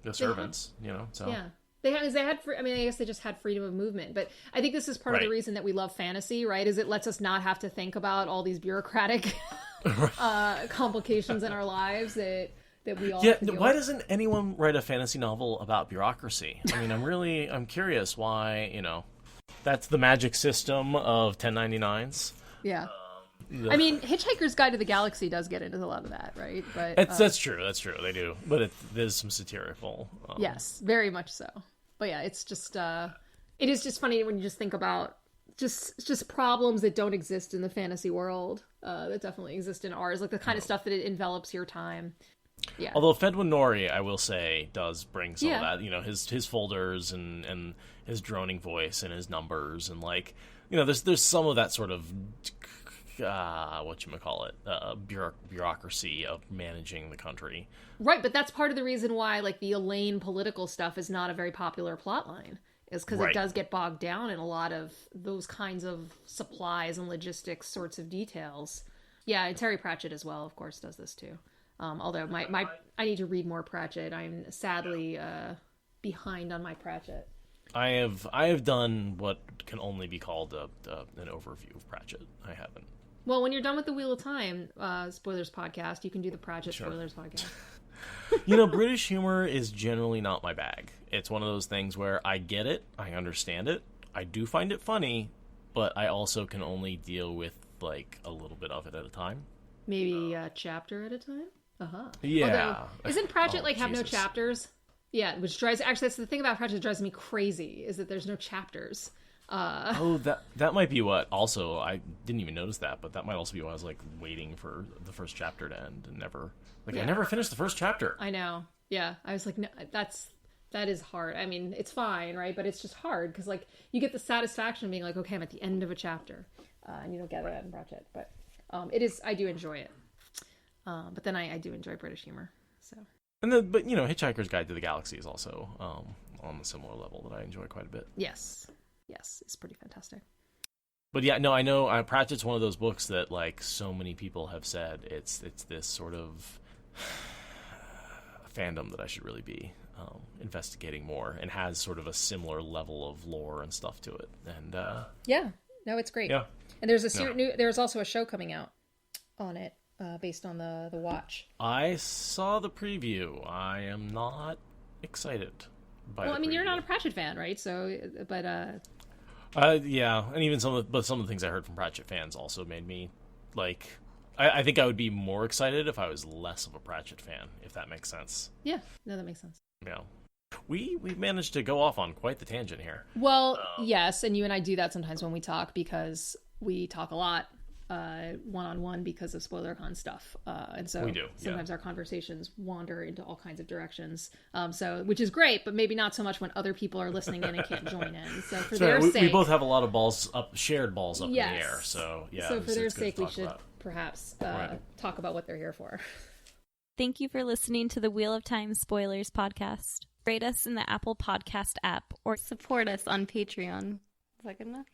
the servants. So yeah, they had. I mean, I guess they just had freedom of movement. But I think this is part of the reason that we love fantasy, right? Is it lets us not have to think about all these bureaucratic complications in our lives that we all. Yeah, why doesn't anyone write a fantasy novel about bureaucracy? I mean, I'm curious why, that's the magic system of 1099s. Yeah. I mean, Hitchhiker's Guide to the Galaxy does get into a lot of that, right? But that's true. They do. But there's some satirical. Yes, very much so. But yeah, it's just, it is just funny when you just think about just problems that don't exist in the fantasy world that definitely exist in ours, like the kind of stuff that it envelops your time. Yeah. Although Fedwin Nori, I will say, does bring some Yeah. of that. You know, his folders and his droning voice and his numbers and like, you know, there's some of that sort of whatchamacallit, bureaucracy of managing the country. Right, but that's part of the reason why, like, the Elaine political stuff is not a very popular plotline, is because Right. it does get bogged down in a lot of those kinds of supplies and logistics sorts of details. Yeah, and Terry Pratchett as well, of course, does this too. Although I need to read more Pratchett. I'm sadly behind on my Pratchett. I have done what can only be called an overview of Pratchett. I haven't. Well, when you're done with the Wheel of Time spoilers podcast, you can do the Pratchett Sure. spoilers podcast. You know, British humor is generally not my bag. It's one of those things where I get it, I understand it, I do find it funny, but I also can only deal with, like, a little bit of it at a time. Maybe a chapter at a time? Uh-huh. Yeah. Although, isn't Pratchett, Oh, like, have no Jesus. chapters? Yeah, which drives... Actually, that's the thing about Pratchett that drives me crazy, is that there's no chapters. Oh, that might be what. Also, I didn't even notice that, but that might also be why I was like waiting for the first chapter to end and never, like, I never finished the first chapter. I know. Yeah, I was like, no, that is hard. I mean, it's fine, right? But it's just hard because, like, you get the satisfaction of being like, okay, I'm at the end of a chapter, and you don't get that in Pratchett. But it is. I do enjoy it. But then I do enjoy British humor. So. But you know, Hitchhiker's Guide to the Galaxy is also on a similar level that I enjoy quite a bit. Yes, it's pretty fantastic. But yeah, no, I know Pratchett's one of those books that, like, so many people have said it's this sort of fandom that I should really be investigating more, and has sort of a similar level of lore and stuff to it. And yeah, no, it's great. Yeah, and there's there's also a show coming out on it based on the Watch. I saw the preview. I am not excited by. Well, the I mean, preview. you're not a Pratchett fan, right? So, but yeah, and even some of the things I heard from Pratchett fans also made me, like, I think I would be more excited if I was less of a Pratchett fan, if that makes sense. Yeah, no, that makes sense. Yeah, we've managed to go off on quite the tangent here. Well, yes, and you and I do that sometimes when we talk because we talk a lot one-on-one because of SpoilerCon stuff, and so We do, sometimes our conversations wander into all kinds of directions, so which is great, but maybe not so much when other people are listening in and can't join in. So for their we sake, both have a lot of shared balls up Yes. in the air. So yeah, so for their it's good to sake, we talk should about. perhaps Right. talk about what they're here for. Thank you for listening to the Wheel of Time Spoilers podcast. Rate us in the Apple Podcast app or support us on Patreon. Is that good enough?